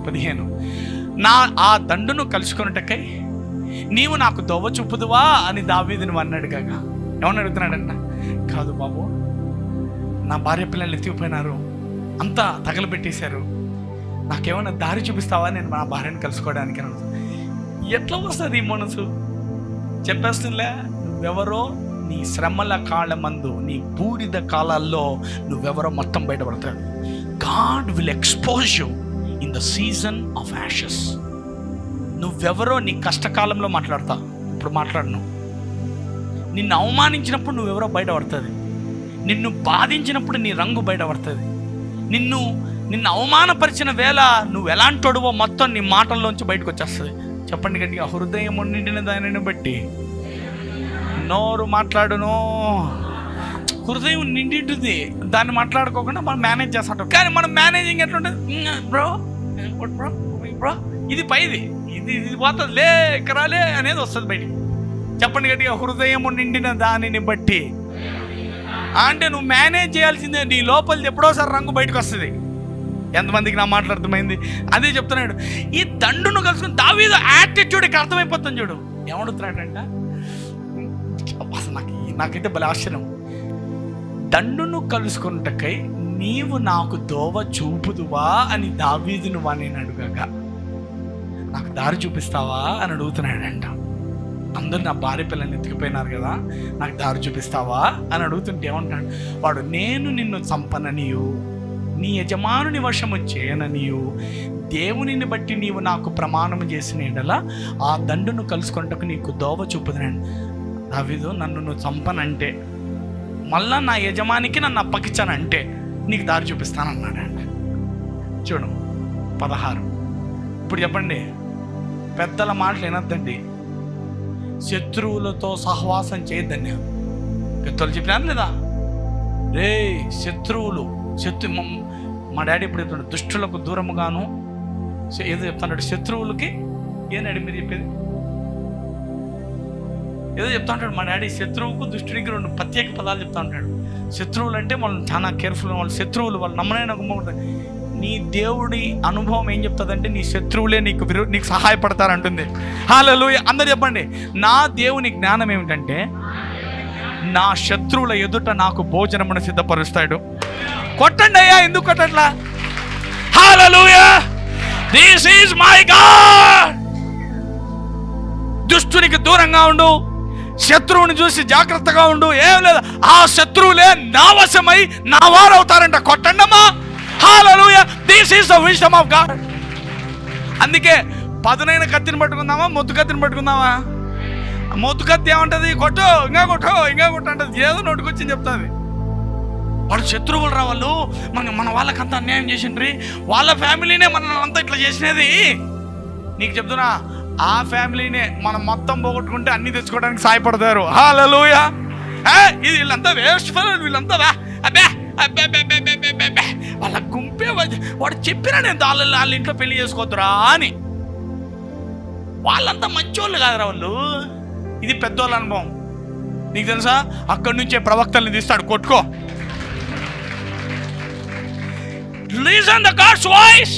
A: 15 నా ఆ దండును కలుసుకొనుటకై నీవు నాకు దోవ చూపుదువా అని దావీదును అన్నాడు. కాగా ఏమని అడుగుతున్నాడన్న? కాదు బాబు, నా భార్య పిల్లలు ఎత్తిపోయినారు, అంతా తగలబెట్టేశారు, నాకేమైనా దారి చూపిస్తావా నేను నా భార్యను కలుసుకోవడానికి అని. ఎట్లా వస్తుంది ఈ మనసు? చెప్పేస్తుందిలే, నువ్వెవరో నీ శ్రమల కాలమందు, నీ బూడిద కాలాల్లో నువ్వెవరో మొత్తం బయటపడతాడు. God will expose you in the season of ashes. నువ్వెవరో నీ కష్టకాలంలో మాట్లాడతా, ఇప్పుడు మాట్లాడను. నిన్ను అవమానించినప్పుడు నువ్వెవరో బయటపడుతుంది. నిన్ను బాధించినప్పుడు నీ రంగు బయటపడుతుంది. నిన్ను అవమానపరిచిన వేళ నువ్వు ఎలాంటోడువో మొత్తం నీ మాటల్లోంచి బయటకు వచ్చేస్తుంది. చెప్పండి గట్టిగా, హృదయం నిండిన దానిని బట్టి నోరు మాట్లాడును. హృదయం నిండింటుంది, దాన్ని మాట్లాడుకోకుండా మనం మేనేజ్ చేస్తుంటాం. కానీ మనం మేనేజింగ్ ఎట్లుంటుంది? బ్రో బ్రో బ్రో ఇది పైది, ఇది పోతుంది, లే ఎక్కరాలే అనేది వస్తుంది బయటికి. చెప్పండి గట్టిగా, హృదయం నిండిన దానిని బట్టి. అంటే నువ్వు మేనేజ్ చేయాల్సిందే, నీ లోపలిది ఎప్పుడోసారి రంగు బయటకు వస్తుంది. ఎంతమందికి నా మాట అర్థమైంది? అదే చెప్తున్నాడు. ఈ దండును కలుసుకుని దావీదు యాటిట్యూడ్కి అర్థమైపోతుంది. చూడు ఏమడుగుతున్నాడంట, అసలు నాకైతే భలే ఆశ్చర్యం. దండును కలుసుకున్నటకై నీవు నాకు దోవ చూపుదువా అని దావీదును వాణ్ణి అడుగగా, నాకు దారి చూపిస్తావా అని అడుగుతున్నాడంట. అందరూ నా భార్య పిల్లల్ని ఎత్తుకుపోయినారు కదా, నాకు దారి చూపిస్తావా అని అడుగుతుంటే ఏమంటాడు వాడు, నేను నిన్ను చంపననియు నీ యజమానుని వశము చేయననియు దేవునిని బట్టి నీవు నాకు ప్రమాణం చేసిన ఎడల ఆ దండును కలుసుకుంటకు నీకు దోవ చూపుతున్నాను. దావీదు, నన్ను నువ్వు చంపనంటే, మళ్ళా నా యజమానికి నన్ను అప్పగించానంటే నీకు దారి చూపిస్తానన్నాడండి. చూడు 16. ఇప్పుడు చెప్పండి, పెద్దల మాటలు వినొద్దండి, శత్రువులతో సహవాసం చేయొద్దండి. పెద్దలు చెప్పినారు లేదా? రే శత్రువులు, మా డాడీ ఇప్పుడు చెప్తాడు, దుష్టులకు దూరముగాను ఏదో చెప్తాడు, శత్రువులకి ఏనాడు మీరు చెప్పేది ఏదో చెప్తా ఉంటాడు మా డాడీ. శత్రువుకు దుష్టుడికి 2 ప్రత్యేక పదాలు చెప్తా ఉంటాడు. శత్రువులు అంటే వాళ్ళు చాలా కేర్ఫుల్, వాళ్ళు శత్రువులు, వాళ్ళు నమ్మనైనా గుమ్మకూడదు. నీ దేవుడి అనుభవం ఏం చెప్తుందంటే నీ శత్రువులే నీకు సహాయపడతారంటుంది. హల్లెలూయా. అందరు చెప్పండి, నా దేవుని జ్ఞానం ఏమిటంటే నా శత్రువుల ఎదుట నాకు భోజనమును సిద్ధపరుస్తాడు. కొట్టండి అయ్యా, ఎందుకు కొట్టట్లా? Hallelujah. This is my God. దుష్టునికి దూరంగా ఉండు, శత్రువుని చూసి జాగ్రత్తగా ఉండు. ఏం లేదు, ఆ శత్రువులే నా వశమై నా వారు అవుతారంట. కొట్టండమ్మా. Hallelujah. This is the wisdom of God. అందుకే పదునైన కత్తిని పట్టుకుందామా, మొద్దు కత్తిని పట్టుకుందామా? మొద్దు కత్తి ఏమంటది? కొట్టు, ఇంకా కొట్టు, ఇంకా కొట్టు అంటది. ఏదో నోటుకొచ్చి చెప్తుంది. వాడు శత్రువులు రా, వాళ్ళు మన వాళ్ళకంతా అన్యాయం చేసిండ్రి, వాళ్ళ ఫ్యామిలీనే మన అంతా ఇట్లా చేసినది. నీకు చెప్తున్నా, ఆ ఫ్యామిలీనే మనం మొత్తం పోగొట్టుకుంటే అన్ని తెచ్చుకోవడానికి సాయపడతారు. హల్లెలూయా. ఇది వీళ్ళంతా వేస్ట్ ఫెలోస్, వీళ్ళంతా అబ్బే అబ్బే అబ్బే వాళ్ళ గుంపే. వాడు చెప్పినా నేను వాళ్ళ ఇంట్లో పెళ్లి చేసుకోవద్దురా అని. వాళ్ళంతా మంచోళ్ళు కాదురా వాళ్ళు. ఇది పెద్దోళ్ళ అనుభవం. నీకు తెలుసా, అక్కడి నుంచే ప్రవక్తల్ని తీస్తాడు. కొట్టుకో. Listen to God's voice.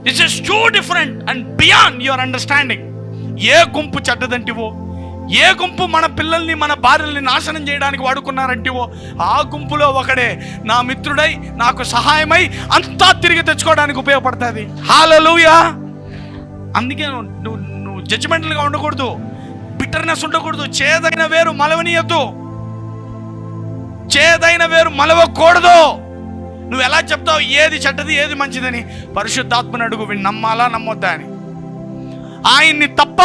A: This is too different and beyond your understanding. ఏ గుంపు చెడ్డదంటివో, ఏ గుంపు మన పిల్లల్ని మన భార్యల్ని నాశనం చేయడానికి వాడుకున్నారంటివో, ఆ గుంపులో ఒకడే నా మిత్రుడై నాకు సహాయమై అంతా తిరిగి తెచ్చుకోవడానికి ఉపయోగపడుతుంది. హల్లెలూయా. అందుకే నువ్వు జడ్జిమెంటల్గా ఉండకూడదు, బిటర్నెస్ ఉండకూడదు. చేదైన వేరు మలవనీయద్దు, చేదైన వేరు మలవకూడదు. నువ్వు ఎలా చెప్తావు ఏది చెడ్డది ఏది మంచిదని? పరిశుద్ధాత్మని అడుగు, వీడిని నమ్మాలా నమ్మొద్దా అని. ఆయన్ని తప్ప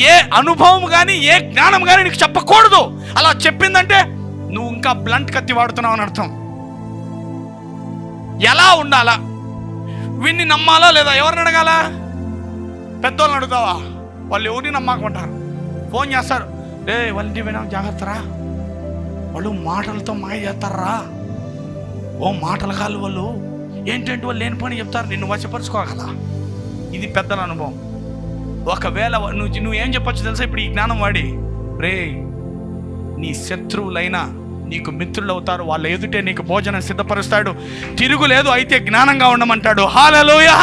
A: ఏ అనుభవం కానీ ఏ జ్ఞానం కానీ నీకు చెప్పకూడదు. అలా చెప్పిందంటే నువ్వు ఇంకా బ్లంట్ కత్తి వాడుతున్నావు అని అర్థం. ఎలా ఉండాలా? వీడిని నమ్మాలా లేదా? ఎవరిని అడగాలా? పెద్దోళ్ళని అడుగుతావా? వాళ్ళు ఎవరిని నమ్మకుంటారు. ఫోన్ చేస్తారు, రే వాళ్ళ ఇంటికి పోయినా జాగ్రత్తరా, వాళ్ళు మాటలతో మాయ చేస్తారా. ఓ మాటలు కాదు వాళ్ళు, ఏంటంటే వాళ్ళు లేని పని చెప్తారు, నిన్ను వశపరుచుకోగల. ఇది పెద్దల అనుభవం. ఒకవేళ నువ్వేం చెప్పచ్చు తెలుసా? ఇప్పుడు ఈ జ్ఞానం వాడి, రే నీ శత్రువులైనా నీకు మిత్రులు అవుతారు, వాళ్ళ ఎదుటే నీకు భోజనం సిద్ధపరుస్తాడు, తిరుగులేదు, అయితే జ్ఞానంగా ఉండమంటాడు. హల్లెలూయా.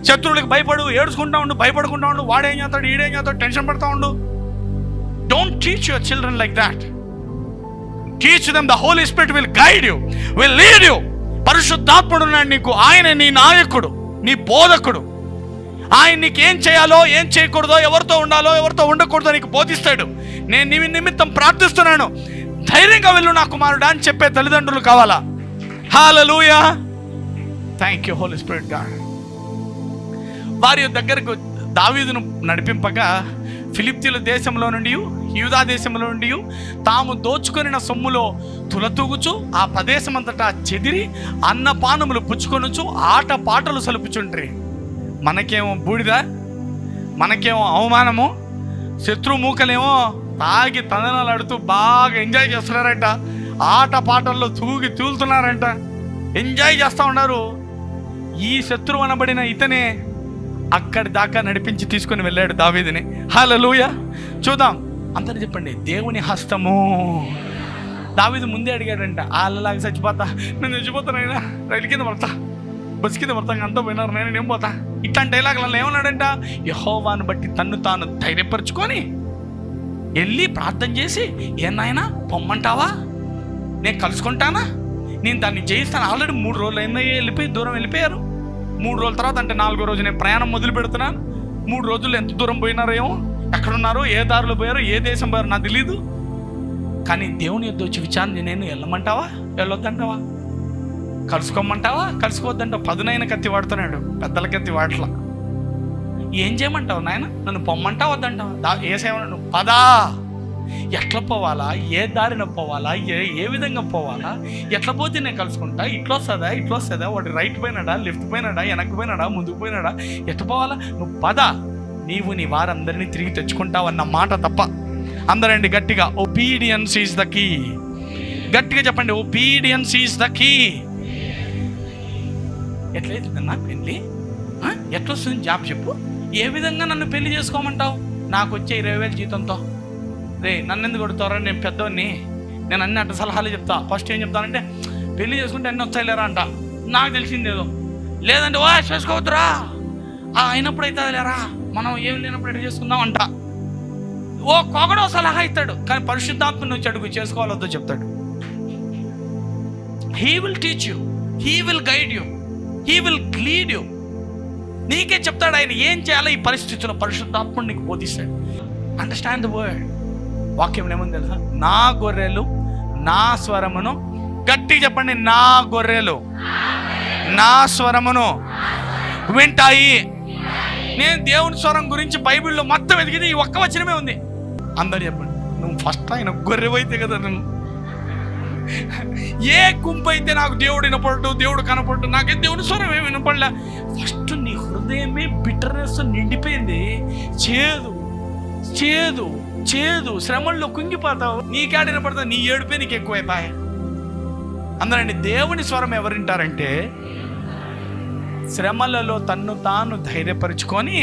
A: శత్రువులకు భయపడు, ఏడుచుకుంటా ఉండు, భయపడుకుంటా ఉండు, వాడేం చేస్తాడు, ఈడేం చేస్తాడు, టెన్షన్ పడతా ఉండు. Don't teach your children like that. Teach them. The Holy Spirit will guide you, will lead you. పరిశుద్ధాత్ముడు ఉన్నాడు నీకు. ఆయన నీ నాయకుడు, నీ బోధకుడు. ఆయన నీకు ఏం చేయాలో, ఏం చేయకూడదో, ఎవరితో ఉండాలో, ఎవరితో ఉండకూడదో నీకు బోధిస్తాడు. నేను నీ నిమిత్తం ప్రార్థిస్తున్నాను, ధైర్యంగా వెళ్ళు నా కుమారుడా అని చెప్పే తల్లిదండ్రులు కావాలా? Hallelujah. Thank you Holy Spirit God. వారి దగ్గరకు దావీదును నడిపింపగా ఫిలిప్తీయుల దేశంలో నుండి, యూదా దేశంలో నుండి తాము దోచుకొనిన సొమ్ములో తులతూగుచు ఆ ప్రదేశమంతటా చెదిరి అన్నపానములు పుచ్చుకొనుచు ఆట పాటలు సలుపుచుండ్రి. మనకేమో బూడిద, మనకేమో అవమానము. శత్రుమూకలేమో తాగి తందనాలు ఆడుతూ బాగా ఎంజాయ్ చేస్తున్నారంట. ఆట పాటల్లో తూలుతున్నారంట, ఎంజాయ్ చేస్తూ ఉన్నారు. ఈ శత్రువు అనబడిన ఇతనే అక్కడి దాకా నడిపించి తీసుకొని వెళ్ళాడు దావీదుని. హల్లెలూయా. చూద్దాం, అందరూ చెప్పండి, దేవుని హస్తము. దావీదు ముందే అడిగాడంట, వాళ్ళలాగా చచ్చిపోతా, నేను చచ్చిపోతానైనా, రైలు కింద పడతా, బస్సు కింద పడతా, అంతా పోయినారు, నేను పోతా. ఇట్లాంటి డైలాగులలో ఏమన్నాడంట? యెహోవాను బట్టి తన్ను తాను ధైర్యపరుచుకొని వెళ్ళి ప్రార్థన చేసి, ఏనాయనా పొమ్మంటావా, నేను కలుసుకుంటానా, నేను దాన్ని జయిస్తాను. ఆల్రెడీ 3 రోజులు అయిందా దూరం వెళ్ళిపోయారు. 3 రోజుల తర్వాత అంటే 4వ రోజు నేను ప్రయాణం మొదలు పెడుతున్నాను. 3 రోజులు ఎంత దూరం పోయినారో ఏమో, ఎక్కడున్నారో, ఏ దారిలో పోయారో, ఏ దేశం పోయారో నాకు తెలీదు. కానీ దేవుని యొద్ద వచ్చి విచారణ, నేను వెళ్ళమంటావా, వెళ్ళొద్దంటావా, కలుసుకోమంటావా, కలుసుకోవద్దంటావా? పదునైన కత్తి వాడుతున్నాడు, పెద్దల కత్తి వాడలా. ఏం చేయమంటావు నాయన, నన్ను పొమ్మంటావా వద్దంటావా? ఏసేమన్నాడు, పదా. ఎట్లా పోవాలా, ఏ దారిన పోవాలా, ఏ విధంగా పోవాలా, ఎట్లా పోతే నేను కలుసుకుంటా, ఇట్లా వస్తుందా, వాడు రైట్ పోయినాడా, లెఫ్ట్ పోయినాడా, వెనక్కి పోయినాడా, ముందుకు పోయినాడా, ఎట్లా పోవాలా, నువ్వు పద, నీవు నీ వారందరినీ తిరిగి తెచ్చుకుంటావు అన్న మాట తప్ప. అందరండి గట్టిగా, ఒబీడియన్స్ ఈజ్ ద కీ. గట్టిగా చెప్పండి, ఒబీడియన్స్ ఈజ్ ద కీ. ఎట్లయితుందన్నా పెళ్ళి, ఎట్లా వస్తుంది జాబ్ చెప్పు, ఏ విధంగా నన్ను పెళ్లి చేసుకోమంటావు? నాకు వచ్చే 20,000 జీతంతో రే నన్ను ఎందుకు కొడుతారా, నేను పెద్దవాడిని, నేను అన్ని అట్ట సలహాలు చెప్తా. ఫస్ట్ ఏం చెప్తానంటే, పెళ్లి చేసుకుంటే అన్నీ వచ్చాయిలేరా అంట, నాకు తెలిసిందేదో. లేదంటే ఓ చేసుకోవద్దురా, అయినప్పుడు అయితే లేరా, మనం ఏం లేనప్పుడు ఎట్లా చేసుకుందాం అంట. ఓ కొగడో సలహా ఇస్తాడు, కానీ పరిశుద్ధాత్మను వచ్చి అడుగు, చేసుకోవాలొద్దో చెప్తాడు. He will teach you, he will guide you, he will lead you. నీకే చెప్తాడు ఆయన ఏం చేయాలో. ఈ పరిస్థితుల్లో పరిశుద్ధాత్ముడు నీకు బోధిస్తాడు. Understand the word. వాక్యం ఏముంది తెలుసా? నా గొర్రెలు నా స్వరమును, గట్టి చెప్పండి, నా గొర్రెలు నా స్వరమును వింటాయి. నేను దేవుని స్వరం గురించి బైబిల్లో మొత్తం ఎదిగింది ఈ ఒక్క వచనమే ఉంది. అందరు చెప్పండి, నువ్వు ఫస్ట్ ఆయన గొర్రెవైతే కదా, నువ్వు ఏ గుంపు అయితే నాకు దేవుడు వినపడటు, దేవుడు కనపడటు, నాకే దేవుని స్వరం ఏమి వినపడలే. ఫస్ట్ నీ హృదయమే బిటర్నెస్ నిండిపోయింది. చేదు చేదు చేదు, శ్రమల్లో కుంగిపోతావు, నీకేడ వినపడతావు, నీ ఏడుపే నీకు ఎక్కువైపోయా. అందరండి, దేవుని స్వరం ఎవరు వింటారంటే, శ్రమలలో తన్ను తాను ధైర్యపరుచుకొని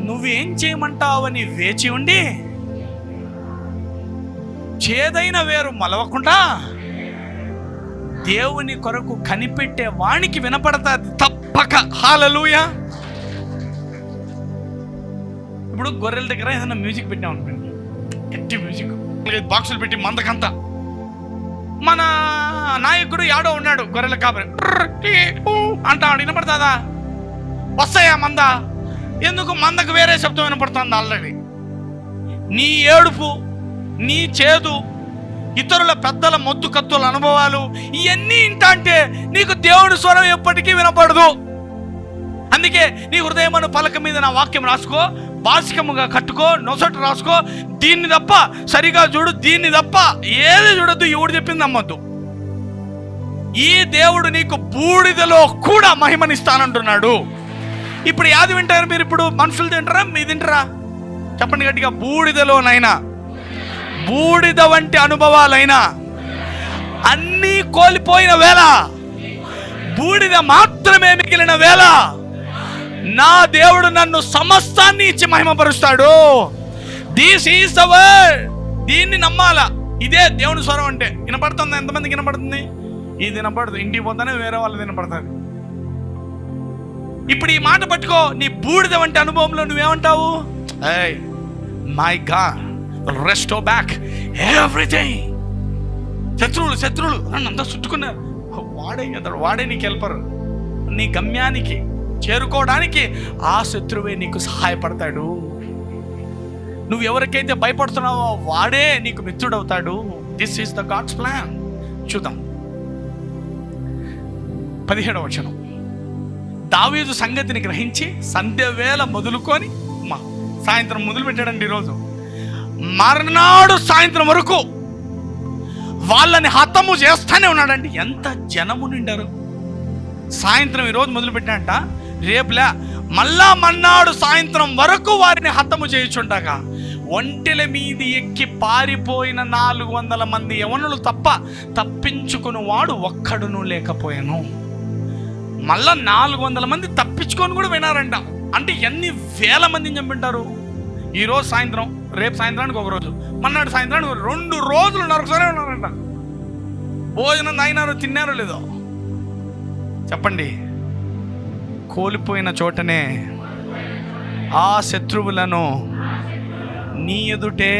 A: నువ్వేం చేయమంటావని వేచి ఉండి, చేదైన వేరు మలవకుండా దేవుని కొరకు కనిపెట్టే వానికి వినపడతాది తప్పక. హల్లెలూయా. ఇప్పుడు గొర్రెల దగ్గర ఏదైనా మ్యూజిక్ పెట్టాం అనుకోండి, గట్టి మ్యూజిక్, బాక్సులు పెట్టి మందకంతా, మన నాయకుడు యాడో ఉన్నాడు, గొర్రెల కాపరి అంటాడు, వినపడుతుందా? వస్తాయా మంద? ఎందుకు? మందకు వేరే శబ్దం వినపడుతుంది ఆల్రెడీ. నీ ఏడుపు, నీ చేదు, ఇతరుల పెద్దల మొద్దు కత్తుల అనుభవాలు, ఇవన్నీ ఇంటా అంటే నీకు దేవుడి స్వరం ఎప్పటికీ వినపడదు. అందుకే నీ హృదయమను పలక మీద నా వాక్యం రాసుకో, బాసికముగా కట్టుకో, నొసట రాసుకో. దీన్ని తప్ప సరిగా చూడు, దీన్ని తప్ప ఏది చూడద్దు, ఎవడు చెప్పింది నమ్మద్దు. ఈ దేవుడు నీకు బూడిదలో కూడా మహిమనిస్తానంటున్నాడు. ఇప్పుడు యాది వింటారు మీరు? ఇప్పుడు మనుషులు తింటారా, మీరు తింటారా? చెప్పండి గట్టిగా. బూడిదలోనైనా, బూడిద వంటి అనుభవాలైనా అన్నీ కోల్పోయిన వేళ, బూడిద మాత్రమే మిగిలిన వేళ, నా దేవుడు నన్ను సమస్తాన్ని ఇచ్చి మహిమపరుస్తాడు. This is the word. దీన్ని నమ్మాలా. ఇదే దేవుని స్వరం అంటే. వినపడుతుంది? ఎంతమందికి వినపడుతుంది? ఇది వినపడదు, ఇంటికి పోతానే వేరే వాళ్ళది వినపడుతుంది. ఇప్పుడు ఈ మాట పట్టుకో, నీ బూడిద వంటి అనుభవంలో నువ్వేమంటావు? My God, restore back everything. శత్రువులు నన్ను అంతా చుట్టుకున్నారు. వాడే నీకు హెల్పర్. నీ గమ్యానికి చేరుకోవడానికి ఆ శత్రువే నీకు సహాయపడతాడు. నువ్వు ఎవరికైతే భయపడుతున్నావో వాడే నీకు మిత్రుడవుతాడు. This is the God's plan. చూద్దాం 17వ వచనం. దావీదు సంగతిని గ్రహించి సంధ్య వేళ మొదలుకొని సాయంత్రం మొదలు పెట్టాడండి. ఈరోజు మర్నాడు సాయంత్రం వరకు వాళ్ళని హతము చేస్తానే ఉన్నాడండి. ఎంత జనము నిండారు. సాయంత్రం ఈరోజు మొదలు పెట్టాడంట, రేపులే మళ్ళా మర్నాడు సాయంత్రం వరకు వారిని హతము చేయుచుండగా ఒంటెల మీది ఎక్కి పారిపోయిన 400 మంది యవనులు తప్ప తప్పించుకుని వాడు ఒక్కడును లేకపోయాను. మళ్ళా 400 మంది తప్పించుకొని కూడా వినారంట. అంటే ఎన్ని వేల మందిని చంపింటారు. ఈరోజు సాయంత్రం, రేపు సాయంత్రానికి ఒక రోజు, మన్నాడు సాయంత్రానికి 2 రోజులు నరకసరే ఉన్నారంట. భోజనం అయినారో తిన్నారో లేదో చెప్పండి. కోల్పోయిన చోటనే ఆ శత్రువులను నీ ఎదుటే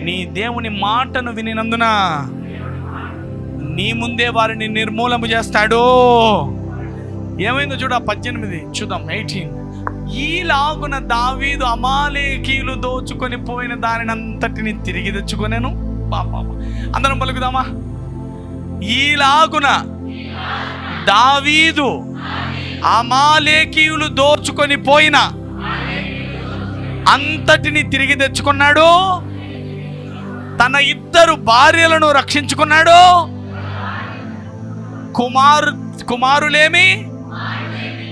A: నీ దేవుని మాటను వినినందున నీ ముందే వారిని నిర్మూలము చేస్తాడు. ఏమైందో చూడ 18 చూద్దాం. 18. ఈలాగున దావీదు అమాలేకీయులు దోచుకొని పోయిన దానిని అంతటిని తిరిగి తెచ్చుకొనెను. అందరం పలుకుదామా. ఈలాగున దావీదు అమాలేకీయులు దోచుకొని పోయిన అంతటిని తిరిగి తెచ్చుకున్నాడు. తన 2 భార్యలను రక్షించుకున్నాడు. కుమారులేమి,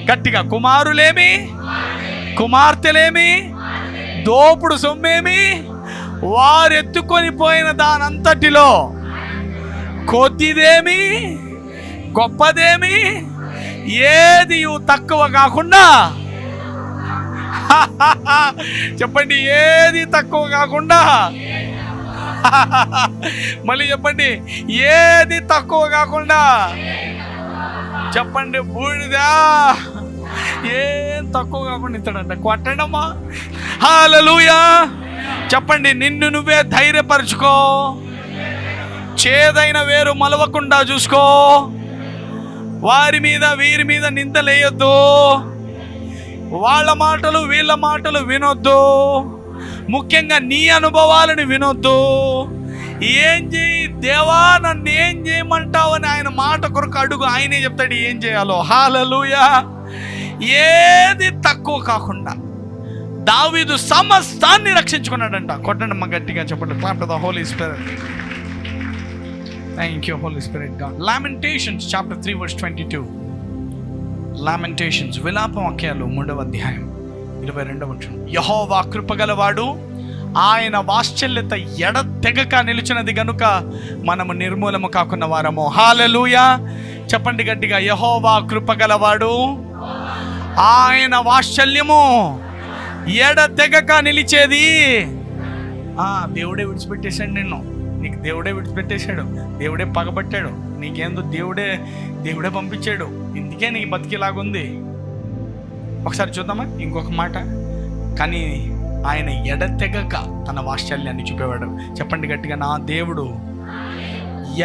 A: గట్టిగా కుమారులేమి, కుమార్తెలేమి, దోపుడు సొమ్మేమి, వారు ఎత్తుకొని పోయిన దానంతటిలో కొద్దిదేమి గొప్పదేమి ఏది తక్కువ కాకుండా, చెప్పండి, ఏది తక్కువ కాకుండా, మళ్ళీ చెప్పండి, ఏది తక్కువ కాకుండా, చెప్పండి, బూడిదా ఏం తక్కువ కాకుండా ఇస్తాడంట. కొట్టడమ్మా. హల్లెలూయా. చెప్పండి, నిన్ను నువ్వే ధైర్యపరచుకో. చేదైన వేరు మలవకుండా చూసుకో. వారి మీద వీరి మీద నిందలేయొద్దు. వాళ్ళ మాటలు వీళ్ళ మాటలు వినొద్దు. ముఖ్యంగా నీ అనుభవాలను వినొద్దు. ఏం చేయి దేవా, నన్ను ఏం చేయమంటావు అని ఆయన మాట కొరకు అడుగు. ఆయనే చెప్తాడు ఏం చేయాలో. హల్లెలూయా. ఏది తక్కువ కాకుండా దావీదు సమస్తాన్ని రక్షించుకున్నాడంట. కొట్టండి మా గట్టిగా చెప్పండి. Clap to the Holy Spirit. Thank you Holy Spirit God. Lamentations chapter 3 verse 22. Lamentations విలాప వాక్యాలు 3వ అధ్యాయం 22వ వచనం. యెహోవా కృపగలవాడు, ఆయన వాత్సల్యత ఎడతెగక నిలిచినది గనుక మనము నిర్మూలము కాకున్న వారము. హల్లెలూయా. చెప్పండి గట్టిగా, యెహోవా కృపగలవాడు, ఆయన వాత్సల్యము ఎడతెగక నిలిచేది. దేవుడే విడిచిపెట్టేశాడు నిన్ను. నీకు దేవుడే విడిచిపెట్టేశాడు. దేవుడే పగబట్టాడు. నీకేందో దేవుడే పంపించాడు. ఇందుకే నీకు బతికేలాగుంది. ఒకసారి చూద్దామా ఇంకొక మాట. కానీ ఆయన ఎడతెగక తన వాత్సల్యాన్ని చూపేవాడు. చెప్పండి గట్టిగా, నా దేవుడు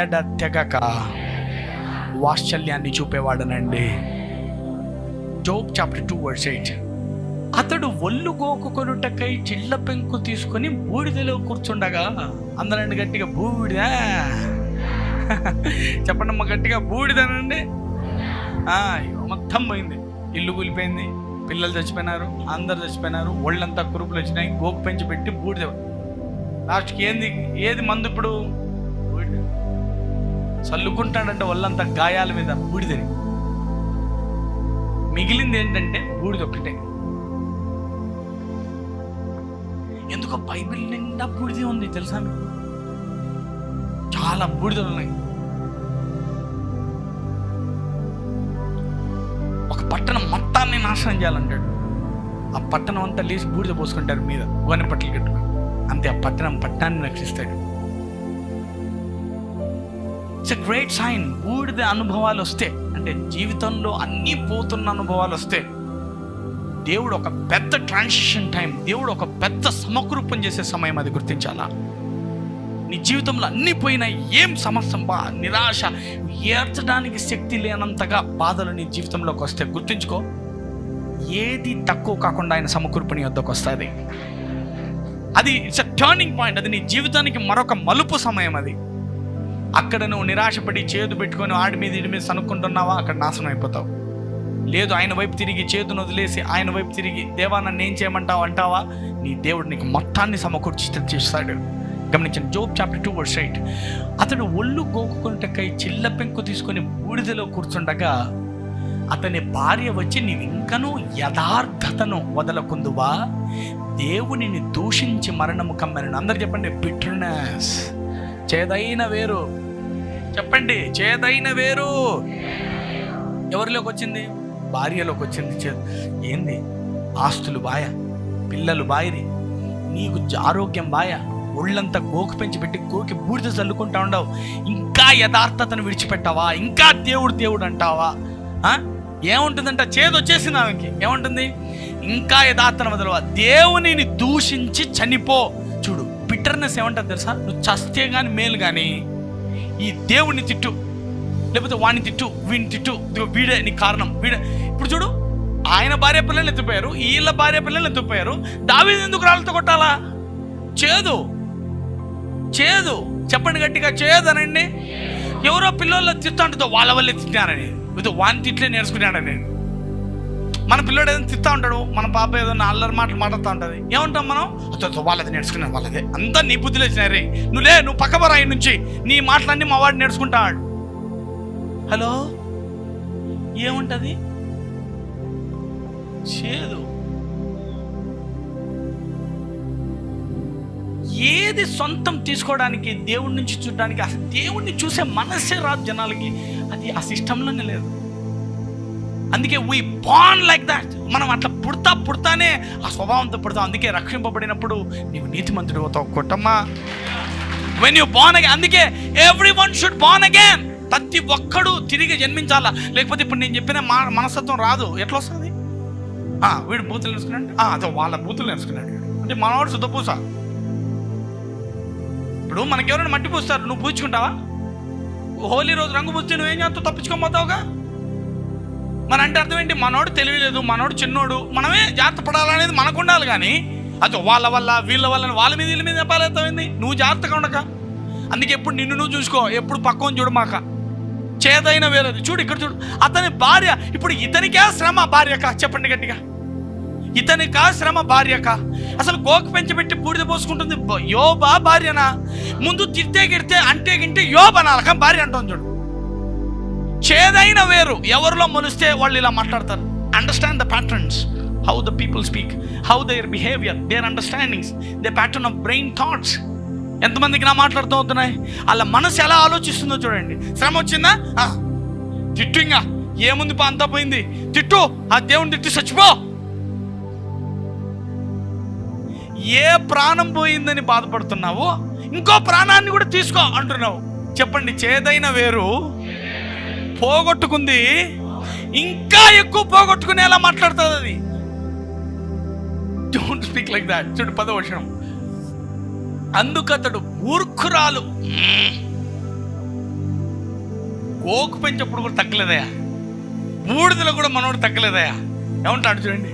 A: ఎడతెగక వాత్సల్యాన్ని చూపేవాడనండి. Job chapter 2 verse 8. అతడు ఒళ్ళు గోకుకొనుటకై చిళ్ళ పెంకు తీసుకొని బూడిదలో కూర్చుండగా. అందరండి గట్టిగా, బూడిద. చెప్పండి అమ్మ గట్టిగా, బూడిదనండి. మొత్తం పోయింది. ఇల్లు కూలిపోయింది, పిల్లలు చచ్చిపోయినారు, అందరు చచ్చిపోయినారు, ఒళ్ళంతా కురుపులు వచ్చినాయి, గోపు పెంచి పెట్టి బూడిద. లాస్ట్కి ఏది మందు ఇప్పుడు? బూడిద. చల్లుకుంటాడంటే ఒళ్ళంతా గాయాల మీద బూడిదని. మిగిలింది ఏంటంటే బూడిద ఒక్కటే. ఎందుకో బైబిల్ నిండా బూడిదే ఉంది తెలుసా మీకు? చాలా బూడిదలు ఉన్నాయి. ఒక పట్టణం మొత్తాన్ని నాశనం చేయాలంటాడు. ఆ పట్టణం అంతా లేచి బూడిద పోసుకుంటారు మీద, గోనె పట్టలు కట్టుకుని. అంతే, ఆ పట్టణాన్ని రక్షిస్తాడు. It's a great sign. బూడిద అనుభవాలు వస్తే, అంటే జీవితంలో అన్నీ పోతున్న అనుభవాలు వస్తే, దేవుడు ఒక పెద్ద ట్రాన్సిషన్ టైం, దేవుడు ఒక పెద్ద సమకూర్పం చేసే సమయం, అది గుర్తించాలా. నీ జీవితంలో అన్నీ పోయినా ఏం సమస్య, నిరాశ, ఏర్చడానికి శక్తి లేనంతగా బాధలు నీ జీవితంలోకి వస్తే గుర్తుంచుకో, ఏది తక్కువ కాకుండా ఆయన సమకూర్పుని వద్దకు వస్తుంది. అది ఇట్స్ అ టర్నింగ్ పాయింట్. అది నీ జీవితానికి మరొక మలుపు సమయం. అది అక్కడ నువ్వు నిరాశపడి చేదు పెట్టుకొని ఆడి మీద ఇడి మీద సనుక్కుంటున్నావా, అక్కడ నాశనం అయిపోతావు. లేదు, ఆయన వైపు తిరిగి చేతును వదిలేసి ఆయన వైపు తిరిగి దేవా నన్ను ఏం చేయమంటావు అంటావా, నీ దేవుడు నీకు మొత్తాన్ని సమకూర్చి చేస్తాడు. గమనించండి, జోబ్ చాప్టర్ 2:8. అతడు ఒళ్ళు గోకుకుంటకై చిల్ల పెంకు తీసుకొని బూడిదలో కూర్చుండగా అతని భార్య వచ్చి, నీవు ఇంకనూ యథార్థతను వదలకుందువా, దేవునిని దూషించి మరణము కమ్మని. అందరు చెప్పండి, బిటర్నెస్. చేదైన వేరు, చెప్పండి, చేదైన వేరు ఎవరిలోకి వచ్చింది? భార్యలోకి వచ్చింది. ఏంది? ఆస్తులు బాయ, పిల్లలు బాయిరి, నీకు ఆరోగ్యం బాయ, ఒళ్ళంతా గోకు పెంచి పెట్టి గోకి బూడిద చల్లుకుంటా ఉండవు. ఇంకా యథార్థతను విడిచిపెట్టావా? ఇంకా దేవుడు దేవుడు అంటావా? ఏముంటుందంట? చేదు వచ్చేసింది ఆమెకి. ఏముంటుంది? ఇంకా యథార్థన వదలవా, దేవునిని దూషించి చనిపో. చూడు, బిటర్నెస్ ఏమంటుంది తెలుసా? నువ్వు చస్తే కానీ మేలు, కానీ ఈ దేవుణ్ణి తిట్టు, లేకపోతే వాడిని తిట్టు, వీడిని తిట్టు, వీడే నీ కారణం, వీడే. ఇప్పుడు చూడు, ఆయన భార్య పిల్లలు ఎత్తిపోయారు, వీళ్ళ భార్య పిల్లలు ఎత్తిపోయారు. దావీదు ఎందుకు రాళ్ళతో కొట్టాలా? చేదు, చేదు. చెప్పండి గట్టిగా, చేదనండి. ఎవరో పిల్లలు తిట్టా ఉంటుందో వాళ్ళ వల్లే తిట్టానని, ఇది వాని తిట్లే నేర్చుకున్నాడని. మన పిల్లడు ఏదైనా తిట్టా ఉంటాడు, మన పాప ఏదో అల్లరి మాటలు మాట్లాడుతూ ఉంటుంది. ఏమంటాం మనం? వాళ్ళది నేర్చుకున్నాను, వాళ్ళదే అంతా నీ బుద్ధులు వచ్చినాయి రే, నువ్వు పక్కబరా ఆయన నుంచి, నీ మాటలన్నీ మా వాడు నేర్చుకుంటాడు. హలో, ఏముంటుంది? చేదు. ఏది సొంతం తీసుకోవడానికి, దేవుడి నుంచి చూడడానికి, అసలు దేవుడిని చూసే మనస్సే రాదు జనాలకి. అది ఆ సిస్టంలోనే లేదు. అందుకే వీ బార్న్ లైక్ దాట్. మనం అట్లా పుడతానే ఆ స్వభావంతో పుడతాం. అందుకే రక్షింపబడినప్పుడు నీవు నీతిమంతుడు అవుతావు. కొట్టమ్మా, వెన్ యూ బార్న్ అగైన్. అందుకే every one should born again. ప్రతి ఒక్కడు తిరిగి జన్మించాలా, లేకపోతే ఇప్పుడు నేను చెప్పిన మనస్తత్వం రాదు. ఎట్లా వస్తుంది? వీడు బూతులు నేర్చుకున్నాడు, అదే వాళ్ళ బూతులు నేర్చుకున్నాడు అంటే మనవాడు శుద్ధపూస. ఇప్పుడు మనకెవరైనా మట్టి పూస్తారు, నువ్వు పూచుకుంటావా? హోలీ రోజు రంగు పూస్తే నువ్వేం చేస్తావు? తప్పించుకోబోతావుగా. మన అంటే అర్థం ఏంటి? మనోడు తెలియలేదు, మనోడు చిన్నోడు, మనమే జాగ్రత్త పడాలనేది మనకు ఉండాలి. కానీ అది వాళ్ళ వల్ల వీళ్ళ వల్ల వాళ్ళ మీద వీళ్ళ మీద చెప్పాలవుతాయింది. నువ్వు జాగ్రత్తగా ఉండక. అందుకే ఎప్పుడు నిన్ను నువ్వు చూసుకో, ఎప్పుడు పక్కన చూడమాక. చేదైన వేరేది. చూడు, ఇక్కడ చూడు, అతని భార్య. ఇప్పుడు ఇతనికా శ్రమ భార్యకా? చెప్పండి గట్టిగా. ఇతనికా శ్రమ భార్యకా? అసలు గోకు పెంచబెట్టి బూడిద పోసుకుంటుంది యోబా భార్యనా? ముందు తిట్టే గిడితే అంటే గింటే యోబనాలక భార్య అంటుంది. చూడు, చేదైన వేరు ఎవరిలో మొలిస్తే వాళ్ళు ఇలా మాట్లాడతారు. Understand the patterns, how the people speak, how their behaviour, their understandings, the pattern of brain thoughts. ఎంతమందికి నా మాట్లాడుతూ అవుతున్నాయి? వాళ్ళ మనసు ఎలా ఆలోచిస్తుందో చూడండి. శ్రమ వచ్చిందా? తిట్టు, ఇంకా ఏముంది పా, అంతా పోయింది, తిట్టు, ఆ దేవుని తిట్టి చచ్చిపో. ఏ ప్రాణం పోయిందని బాధపడుతున్నావో ఇంకో ప్రాణాన్ని కూడా తీసుకో అంటున్నావు. చెప్పండి, చేదైన వేరు పోగొట్టుకుంది ఇంకా ఎక్కువ పోగొట్టుకునేలా మాట్లాడుతుంది అది. Don't speak like that. చూడు, 10వ వచనం. అందుకతడు మూర్ఖురాలు. గోకు పెంచప్పుడు కూడా తగ్గలేదయా, బూడిదలో కూడా మనోడు తగ్గలేదయా. ఏమంటాడు చూడండి,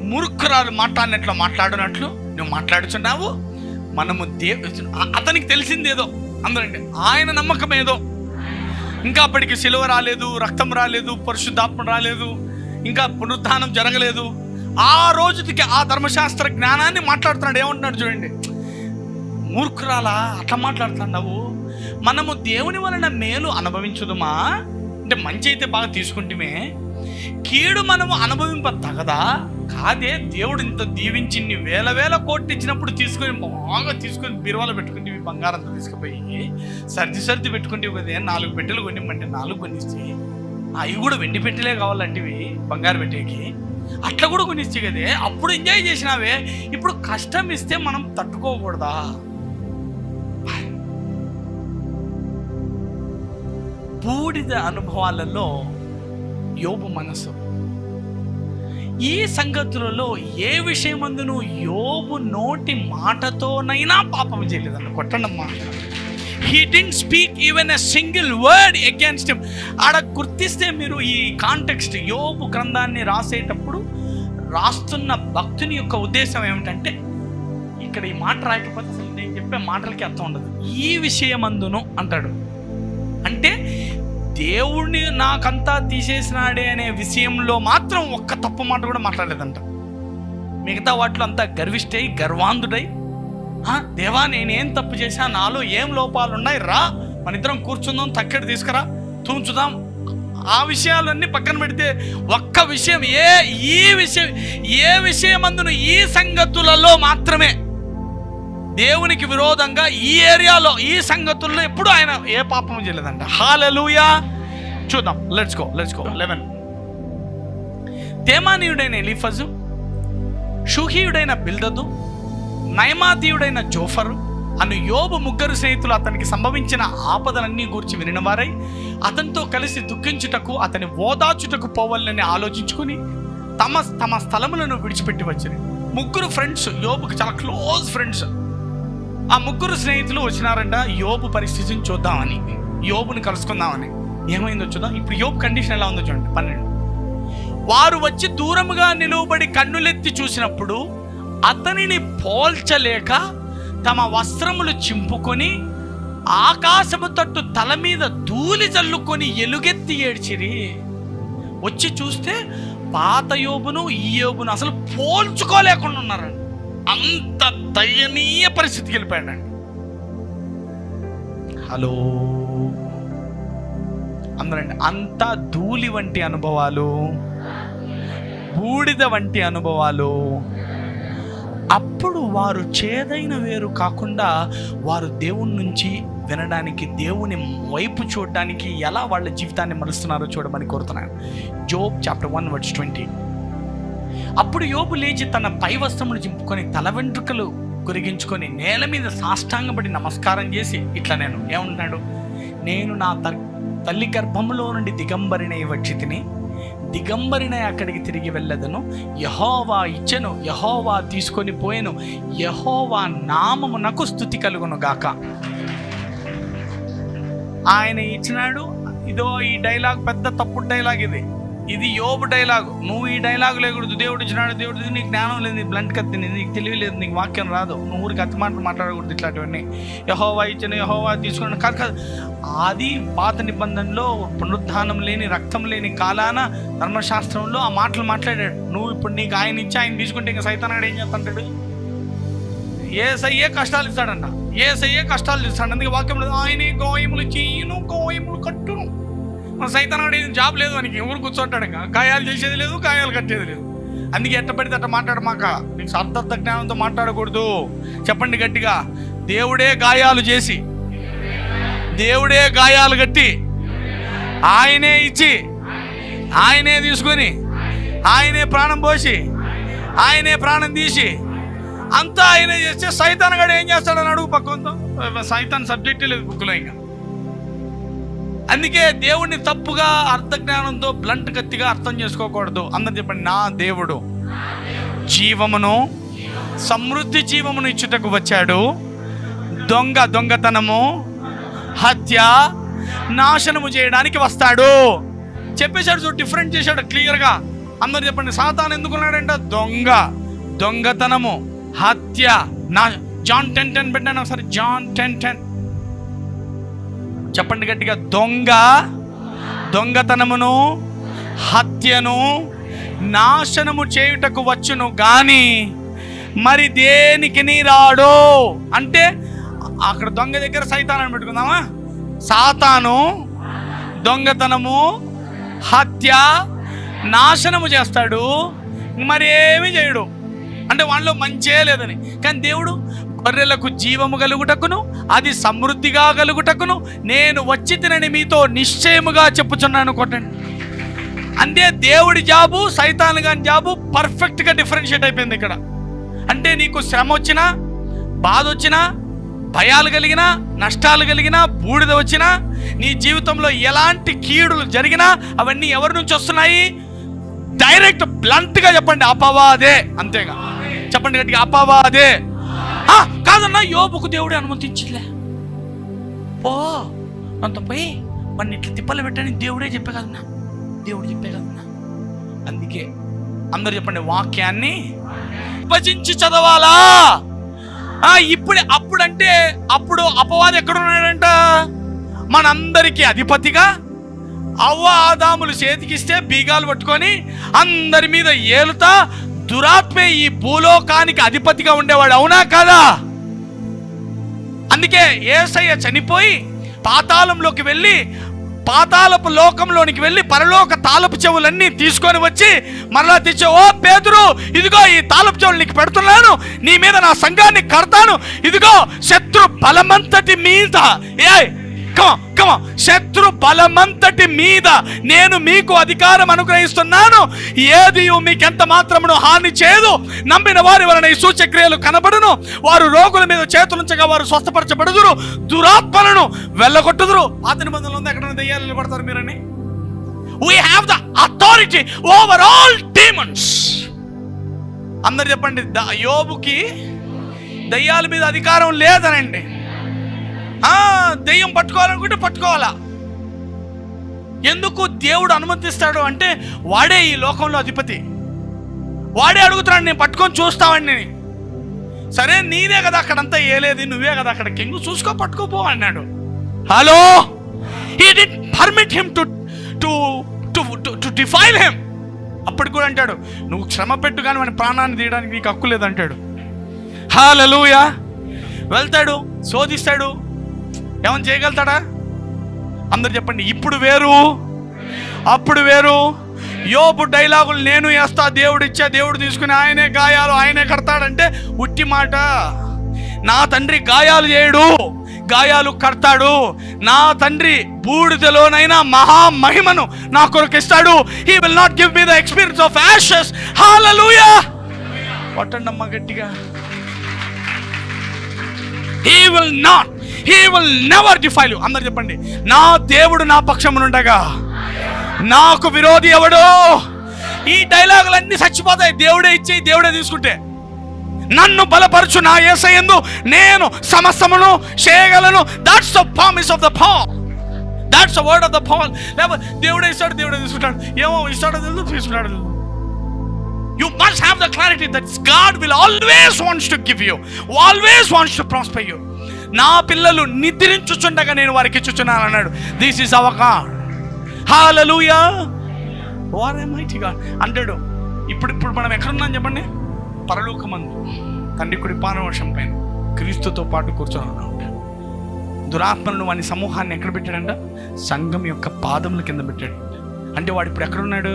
A: మూర్ఖురాలు మాట్లాడినట్లు మాట్లాడినట్లు నువ్వు మాట్లాడుచున్నావు. మనము అతనికి తెలిసిందేదో, అందరండి ఆయన నమ్మకం ఏదో. ఇంకా అప్పటికి సిలువ రాలేదు, రక్తం రాలేదు, పరిశుద్ధాత్మ రాలేదు, ఇంకా పునరుద్ధానం జరగలేదు. ఆ రోజుకి ఆ ధర్మశాస్త్ర జ్ఞానాన్ని మాట్లాడుతున్నాడు. ఏమంటున్నాడు చూడండి, మూర్ఖురాలా అట్లా మాట్లాడుతున్నావు. మనము దేవుని వలన మేలు అనుభవించుదుమా? అంటే మంచి అయితే బాగా తీసుకుంటేమే, కీడు మనము అనుభవింప తగదా? కాదే, దేవుడు ఇంత దీవించి వేల వేల కోట్లు ఇచ్చినప్పుడు తీసుకొని బాగా తీసుకొని బీరువాలో పెట్టుకుంటే బంగారంతో తీసుకుపోయి సర్ది పెట్టుకుంటే కదే. 4 పెట్టెలు కొనిమ్మంటే 4 కొనిస్తే, అవి కూడా వెండి పెట్టెలే కావాలంటే బంగారు పెట్టేకి అట్లా కూడా కొనిస్తే కదే. అప్పుడు ఎంజాయ్ చేసినావే, ఇప్పుడు కష్టం ఇస్తే మనం తట్టుకోకూడదా? బూడిద అనుభవాలలో యోబు మనసు ఈ సంగతులలో ఏ విషయమందును యోబు నోటి మాటతోనైనా పాపం చేయలేదంట. కొట్టండమ్మా. He didn't speak even a single word against him. ఆడ గుర్తిస్తే మీరు ఈ కాంటెక్స్ట్, యోబు గ్రంథాన్ని రాసేటప్పుడు రాస్తున్న భక్తుని యొక్క ఉద్దేశం ఏమిటంటే, ఇక్కడ ఈ మాట రాయకపోతే అసలు నేను చెప్పే మాటలకి అర్థం ఉండదు. ఈ విషయమందును అంటాడు అంటే దేవుణ్ణి నాకంతా తీసేసినాడే అనే విషయంలో మాత్రం ఒక్క తప్పు మాట కూడా మాట్లాడలేదంట. మిగతా వాటిలో అంతా గర్విష్టై గర్వాంధుడై, దేవా నేనేం తప్పు చేశా, నాలో ఏం లోపాలు ఉన్నాయి, రా మన ఇద్దరం కూర్చుందాం, తక్కెడు తీసుకురా, తూంచుదాం, ఆ విషయాలన్నీ పక్కన పెడితే ఒక్క విషయం, ఏ విషయమందును ఈ సంగతులలో మాత్రమే దేవునికి విరోధంగా ఈ ఏరియాలో ఈ సంగతుల్లో ఎప్పుడు ఆయన ఏ పాపం చేయలేదంట. హల్లెలూయా. చూద్దాం, లెట్స్ గో 11. తేమానీయుడైన ఎలీఫజు, షూహీయుడైన బిల్దదు, నయమాతీయుడైన జోఫరు అను యోబు ముగ్గురు స్నేహితులు అతనికి సంభవించిన ఆపదలన్నీ గూర్చి వినినవారై అతనితో కలిసి దుఃఖించుటకు అతని ఓదార్చుటకు పోవాలని ఆలోచించుకుని తమ స్థలములను విడిచిపెట్టి వచ్చింది. ముగ్గురు ఫ్రెండ్స్, యోబుకి చాలా క్లోజ్ ఫ్రెండ్స్. ఆ ముగ్గురు స్నేహితులు వచ్చినారంట యోబు పరిస్థితిని చూద్దామని, యోబుని కలుసుకుందామని. ఏమైందో చూద్దాం. ఇప్పుడు యోబు కండిషన్ ఎలా ఉందో చూడండి. 12. వారు వచ్చి దూరముగా నిలువబడి కన్నులెత్తి చూసినప్పుడు అతనిని పోల్చలేక తమ వస్త్రములు చింపుకొని ఆకాశము తట్టు తల మీద ధూళి చల్లుకొని ఎలుగెత్తి ఏడ్చిరి. వచ్చి చూస్తే పాత యోబును ఈ యోబును అసలు పోల్చుకోలేకుండా ఉన్నారండి. అంత దయనీయ పరిస్థితికి వెళ్ళిపోయాడండి. హలో అందరండి, అంత ధూళి వంటి అనుభవాలు, బూడిద వంటి అనుభవాలు. అప్పుడు వారు చేదైన వేరు కాకుండా వారు దేవుని నుంచి వినడానికి, దేవుని వైపు చూడడానికి ఎలా వాళ్ళ జీవితాన్ని మలుస్తున్నారో చూడమని కోరుతున్నాను. Job chapter 1:20. అప్పుడు యోబు లేచి తన పై వస్త్రములు చింపుకొని తల వెంట్రుకలు కొరిగించుకొని నేల మీద సాష్టాంగపడి నమస్కారం చేసి ఇట్లా ఏమంటున్నాడు, నేను నా తల్లి గర్భములో నుండి దిగంబరినై వచ్చి తిని దిగంబరినై అక్కడికి తిరిగి వెళ్ళదను. యెహోవా ఇచ్చెను, యెహోవా తీసుకొని పోయెను, యెహోవా నామమునకు స్తుతి కలుగును గాక. ఆయన ఇచ్చినాడు. ఇదో ఈ డైలాగ్ పెద్ద తప్పుడు డైలాగ్. ఇది యోబు డైలాగు. నువ్వు ఈ డైలాగు లేకూడదు. దేవుడు ఇచ్చినాడు, దేవుడు, నీకు జ్ఞానం లేదు, నీకు బ్లంట్ కత్తి, నీకు తెలివి లేదు, నీకు వాక్యం రాదు, నువ్వు ఊరికి అతి మాటలు మాట్లాడకూడదు. ఇట్లాంటివన్నీ యెహోవా ఇచ్చిన, యెహోవా తీసుకున్నాడు కాదు. అది పాత నిబంధనలో పునరుద్ధానం లేని, రక్తం లేని కాలాన ధర్మశాస్త్రంలో ఆ మాటలు మాట్లాడాడు. నువ్వు ఇప్పుడు నీకు ఆయన ఇచ్చి ఆయన తీసుకుంటే ఇంకా సైతానాడు ఏం చేస్తాడు? యేసయ్యే కష్టాలు ఇస్తాడంట, యేసయ్యే కష్టాలు ఇస్తాడు. అందుకే వాక్యం లేదు, ఆయనే గాయములు చేయను గాయములు కట్టును. మన సైతానాడు ఏం జాబ్ లేదు, మనకి ఎవరు కూర్చోంటాడు, ఇంకా గాయాలు చేసేది లేదు, గాయాలు కట్టేది లేదు. అందుకే ఎట్ట పడితే అట్ట మాట్లాడమాక, నీకు అర్థార్థ జ్ఞానంతో మాట్లాడకూడదు. చెప్పండి గట్టిగా, దేవుడే గాయాలు చేసి, దేవుడే గాయాలు కట్టి, ఆయనే ఇచ్చి, ఆయనే తీసుకొని, ఆయనే ప్రాణం పోసి, ఆయనే ప్రాణం తీసి, అంతా ఆయనే చేస్తే సైతాన్ గడు ఏం చేస్తాడని అడుగు పక్కంతో. సైతాన్ సబ్జెక్టే లేదు బుక్లో ఇంకా. అందుకే దేవుణ్ణి తప్పుగా అర్థజ్ఞానంతో బ్లంట్ కత్తిగా అర్థం చేసుకోకూడదు. అందరు చెప్పండి, నా దేవుడు జీవమును సమృద్ధి జీవమును ఇచ్చుటకు వచ్చాడు, దొంగతనము హత్య నాశనము చేయడానికి వస్తాడు చెప్పేశాడు. సో డిఫరెంట్ చేశాడు క్లియర్గా. అందరు చెప్పండి, సాతాను ఎందుకున్నాడంట? దొంగతనము హత్య జాన్ 10:10 పెట్టాను ఒకసారి. జాన్ 10:10 చెప్పండి గట్టిగా, దొంగతనమును హత్యను నాశనము చేయుటకు వచ్చును గాని మరి దేనికి నీ రాడు. అంటే అక్కడ దొంగ దగ్గర సైతాను అని పెట్టుకుందామా? సాతాను దొంగతనము హత్య నాశనము చేస్తాడు, మరి ఏమీ చేయడు. అంటే వాళ్ళలో మంచే లేదని. కానీ దేవుడు గొర్రెలకు జీవము కలుగుటకును అది సమృద్ధిగా కలుగుటకును నేను వచ్చి తినని మీతో నిశ్చయముగా చెప్పుచున్నాను. కొట్టండి. అంటే దేవుడి జాబు సైతాను గాని జాబు పర్ఫెక్ట్గా డిఫరెన్షియేట్ అయిపోయింది ఇక్కడ. అంటే నీకు శ్రమ వచ్చినా, బాధ వచ్చినా, భయాలు కలిగినా, నష్టాలు కలిగినా, బూడిద వచ్చినా, నీ జీవితంలో ఎలాంటి కీడులు జరిగినా అవన్నీ ఎవరి నుంచి వస్తున్నాయి? డైరెక్ట్ బ్లంట్గా చెప్పండి, అపవాదే. అంతేగా చెప్పండి గట్టిగా, అపవాదే. కాదన్నా యోబుకు దేవుడే అనుమతించలే, ఓ అంత పోయి వాడిని ఇట్లా తిప్పలు పెట్టని దేవుడే చెప్పే కదన్నా, దేవుడు చెప్పే కదన్నా. అందుకే అందరు చెప్పండి, వాక్యాన్ని విభజించి చదవాలా. అప్పుడంటే అప్పుడు అపవాది ఎక్కడున్నాడంట? మనందరికీ అధిపతిగా అవ్వ ఆదాములు చేతికిస్తే బీగాలు పట్టుకొని అందరి మీద ఏలుతా దురాత్మే ఈ భూలోకానికి అధిపతిగా ఉండేవాడు, అవునా కదా? అందుకే యేసయ్య చనిపోయి పాతాళంలోకి వెళ్ళి, పాతాళపు లోకంలోనికి వెళ్ళి పరలోక తాళపు చెవులన్నీ తీసుకొని వచ్చి మరలా తెచ్చి, ఓ పేతురు, ఇదిగో ఈ తాళపు చెవులు నీకు పెడుతున్నాను, నీ మీద నా సంఘాన్ని కడతాను, ఇదిగో శత్రు బలమంతటి మీద, శత్రు బలమంతటి మీద నేను మీకు అధికారం అనుగ్రహిస్తున్నాను, ఏది మీకెంత మాత్రమును హాని చేయదు, నమ్మిన వారి వలన ఈ సూచక్రియలు కనబడును, వారు రోగుల మీద చేతులుంచగా వారు స్వస్థపరచబడుదురు, దురాత్మలను వెళ్ళగొట్టుదురు. పాత నిబంధనలు ఉంది, ఎక్కడ దెయ్యాలు నిలబడతారు మీరని. We have the authority over all demons. అందరు చెప్పండి, యోబుకి దెయ్యాల మీద అధికారం లేదనండి. దెయ్యం పట్టుకోవాలనుకుంటే పట్టుకోవాలా. ఎందుకు దేవుడు అనుమతిస్తాడు అంటే వాడే ఈ లోకంలో అధిపతి, వాడే అడుగుతున్నాడు, నేను పట్టుకొని చూస్తావండి. సరే నీదే కదా అక్కడంతా ఏలేదు, నువ్వే కదా అక్కడ కింగ్, చూసుకో పట్టుకోపో అన్నాడు. Hello, he didn't permit him to defile him. అప్పుడు కూడా అంటాడు, నువ్వు శ్రమ పెట్టు కానీ వాని ప్రాణాన్ని తీయడానికి నీకు హక్కు లేదంటాడు. హల్లెలూయా. వెళ్తాడు, శోధిస్తాడు, ఏమని చేయగలుగుతాడా? అందరు చెప్పండి, ఇప్పుడు వేరు అప్పుడు వేరు. యోబు డైలాగులు నేను వేస్తా, దేవుడు ఇచ్చా, దేవుడు తీసుకుని ఆయనే గాయాలు ఆయనే కడతాడంటే ఉట్టి మాట. నా తండ్రి గాయాలు చేయడు, గాయాలు కడతాడు. నా తండ్రి బూడిదలోనైనా మహామహిమను నా కొరకు ఇస్తాడు. He will not give me the experience of ashes. Hallelujah. కొట్టండి అమ్మ గట్టిగా. He will never defile you. అందరు చెప్పండి, నా దేవుడు నా పక్షమునుండగా నాకు విరోధి ఎవడో. ఈ డైలాగులన్నీ చచ్చిపోతాయి దేవుడే ఇచ్చి దేవుడే తీసుకుంటే. నన్ను బలపరచు నా యేసయ్యందు నేను సమస్తమును చేయగలను. That's the promise of the Paul. That's the word of the Paul. లేకపోతే దేవుడే ఇస్తాడు, దేవుడే తీసుకుంటాడు, ఏమో ఇస్తాడో తెలుసు, తీసుకుంటాడో తెలుసు. You must have the clarity that God will always wants to give you, always wants to prosper you. నా పిల్లలు నిద్రించుచుండగా నేను వారికి ఇచ్చుచున్నాను అన్నాడు. This is our God. Hallelujah. What a mighty God అంటాడు. ఇప్పుడు మనం ఎక్కడున్నాం చెప్పండి? పరలోకమందు తండ్రి కుడి పానవర్షం పైన క్రీస్తుతో పాటు కూర్చొని ఉంటాడు. దురాత్మలను వాని సమూహాన్ని ఎక్కడ పెట్టాడంట? సంఘం యొక్క పాదముల కింద పెట్టాడు. అంటే వాడు ఇప్పుడు ఎక్కడున్నాడు?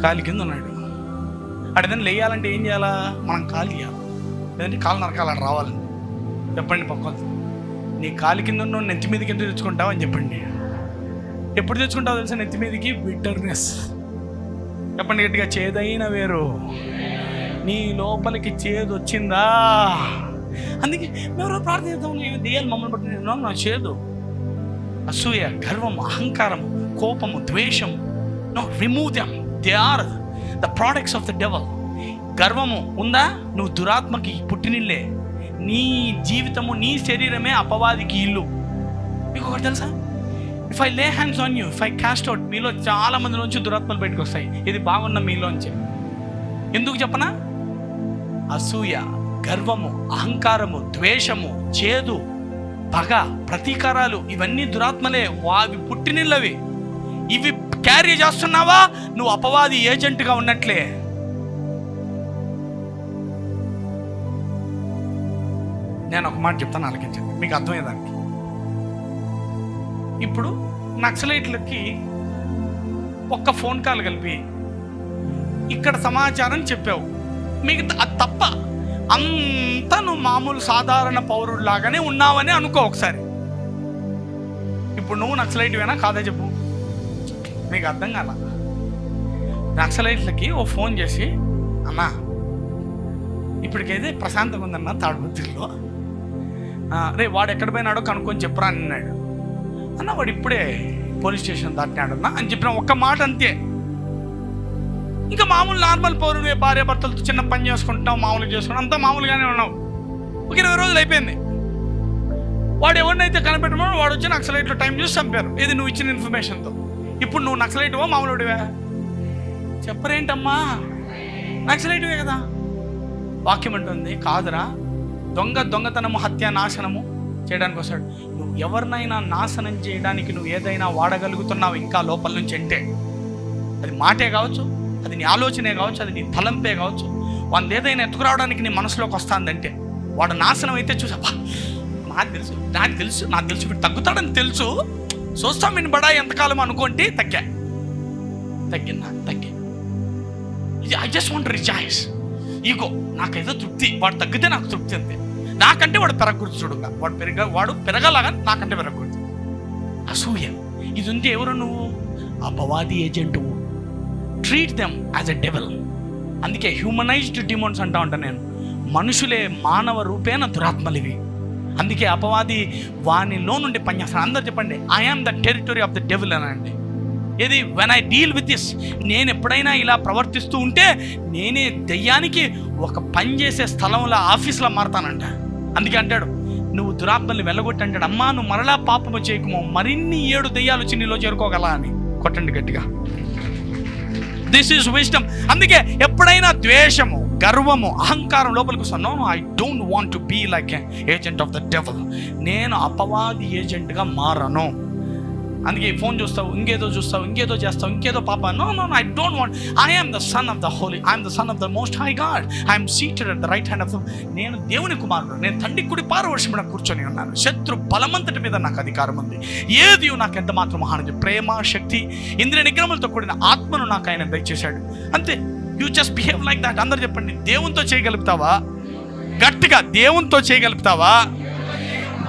A: కాలి కింద ఉన్నాడు. అడిదని లేయాలంటే ఏం చేయాలా? మనం కాలు తీయాలి, లేదంటే కాలు నరకాలని రావాలని. చెప్పండి పక్కన, నీ కాలి కింద ఉన్న నెత్తి మీదకి ఎందుకు తెచ్చుకుంటావు అని చెప్పండి. ఎప్పుడు తెచ్చుకుంటావు తెలుసా? నెత్తి మీదకి బిట్టర్నెస్. చెప్పండి గట్టిగా, చేదైన వేరు. నీ లోపలికి చేదు వచ్చిందా? అందుకే ఎవరో ప్రార్థిద్దాం, దెయ్యాలు మమ్మల్ని పట్టిన నా చేదు, అసూయ, గర్వం, అహంకారం, కోపము, ద్వేషము. No, remove them. They are the products of the devil. గర్వము ఉందా? నువ్వు దురాత్మకి పుట్టినిల్లే. నీ జీవితము, నీ శరీరమే అపవాదికి ఇల్లు. మీకు ఒకటి తెలుసా? ఇఫ్ ఐ లే hands on you, if I cost out, మీలో చాలా మందిలోంచి దురాత్మలు బయటకు వస్తాయి. ఇది బాగున్న మీలోంచి. ఎందుకు చెప్పనా? అసూయ, గర్వము, అహంకారము, ద్వేషము, చేదు, పగ, ప్రతీకారాలు, ఇవన్నీ దురాత్మలే. అవి పుట్టినిల్లవి. ఇవి క్యారీ చేస్తున్నావా, నువ్వు అపవాది ఏజెంట్గా ఉన్నట్లే. నేను ఒక మాట చెప్తాను, ఆలకించండి, మీకు అర్థమయ్యేదానికి. ఇప్పుడు నక్సలైట్లకి ఒక్క ఫోన్ కాల్ కలిపి ఇక్కడ సమాచారం చెప్పావు, మీకు అది తప్ప అంతా నువ్వు మామూలు సాధారణ పౌరుడిలాగానే ఉన్నావని అనుకో ఒకసారి. ఇప్పుడు నువ్వు నక్సలైట్వేనా కాదా చెప్పు, మీకు అర్థం కాల. నక్సలైట్లకి ఓ ఫోన్ చేసి, అన్నా ఇప్పటికైతే ప్రశాంతంగా ఉందన్న తాడుబుద్దిలో, రే వాడు ఎక్కడ పోయినాడో కనుక్కొని చెప్పరా అన్నాడు. అన్న వాడు ఇప్పుడే పోలీస్ స్టేషన్ దాటినాడన్నా అని చెప్పిన ఒక్క మాట అంతే. ఇంకా మామూలు నార్మల్ పౌరులు, భార్య భర్తలతో చిన్న పని చేసుకుంటున్నావు, మామూలుగా చేసుకుంటావు, అంతా మామూలుగానే ఉన్నావు. ఒక 20 రోజులు అయిపోయింది. వాడు ఎవరినైతే కనిపెట్టమో వాడు వచ్చి నక్సలైట్లో టైం చూసి చంపారు. ఇది నువ్వు ఇచ్చిన ఇన్ఫర్మేషన్తో. ఇప్పుడు నువ్వు నక్సలైట్వా మామూలుడివా? చెప్పరేంటమ్మా, నక్సలైట్వే కదా. వాక్యం అంటుంది కాదురా, దొంగతనము, హత్య, నాశనము చేయడానికి వస్తాడు. నువ్వు ఎవరినైనా నాశనం చేయడానికి నువ్వు ఏదైనా వాడగలుగుతున్నావు ఇంకా లోపల నుంచి అంటే, అది మాటే కావచ్చు, అది నీ ఆలోచనే కావచ్చు, అది నీ తలంపే కావచ్చు, వాడిని ఏదైనా ఎత్తుకురావడానికి నీ మనసులోకి వస్తుందంటే వాడు నాశనం అయితే చూసావా, నాకు తెలుసు వీడు తగ్గుతాడని తెలుసు, చూస్తాం నేను బడా ఎంతకాలం అనుకోండి, తగ్గిందా I just want rejoice. Ego, నాకేదో తృప్తి, వాడు తగ్గితే నాకు తృప్తి అంతే. నాకంటే వాడు పెరగకూడదు, చూడుగా వాడు పెరగలాగా నాకంటే పెరగకూడదు. అసూయ ఇది ఉంది. ఎవరు నువ్వు? అపవాది agent. Treat them as a devil. అందుకే హ్యూమనైజ్డ్ డిమోన్స్ అంటా ఉంటాను నేను. మనుషులే మానవ రూపేణ దురాత్మలివి. అందుకే అపవాది వానిలో నుండి పనిచేస్తాను. అందరు చెప్పండి, I am the territory of the devil అనండి. ఏది when I deal with this, నేను ఎప్పుడైనా ఇలా ప్రవర్తిస్తూ ఉంటే నేనే దెయ్యానికి ఒక పని చేసే స్థలంలో, ఆఫీస్లో మారతానంట. అందుకే అంటాడు, నువ్వు దురాత్మల్ని వెళ్ళగొట్టి అంటాడు, అమ్మా నువ్వు మరలా పాపము చేయకుమో, మరిన్ని 7 దెయ్యాలు వచ్చి నీలో చేరుకోగల అని. కొట్టండి గట్టిగా. This is wisdom. అందుకే ఎప్పుడైనా ద్వేషము, గర్వము, అహంకారం లోపలికి వస్తాను, no I don't want to be like agent of the devil. నేను అపవాది ఏజెంట్గా మారను. అందుకే ఫోన్ చూస్తావు, ఇంకేదో చూస్తావు, ఇంకేదో చేస్తావు, ఇంకేదో పాప. No I don't want. I am the son of the holy, I'm the son of the most high God, I'm seated at the right hand of the. నేను దేవుని కుమారుడు, నేను తండ్రి కుడి పార్శ్వమున మీద కూర్చొని ఉన్నాను. శత్రు బలమంతటి మీద నాకు అధికారం ఉంది. ఏది నాకు ఎంత మాత్రం మహానది, ప్రేమ, శక్తి, ఇంద్రియ నిగ్రహములతో కూడిన ఆత్మను నాకు ఆయన దయచేశాడు. అంతే. You just behave like that. అందరు చెప్పండి, దేవునితో చేయగలుగుతావా? గట్టిగా, దేవునితో చేయగలుగుతావా?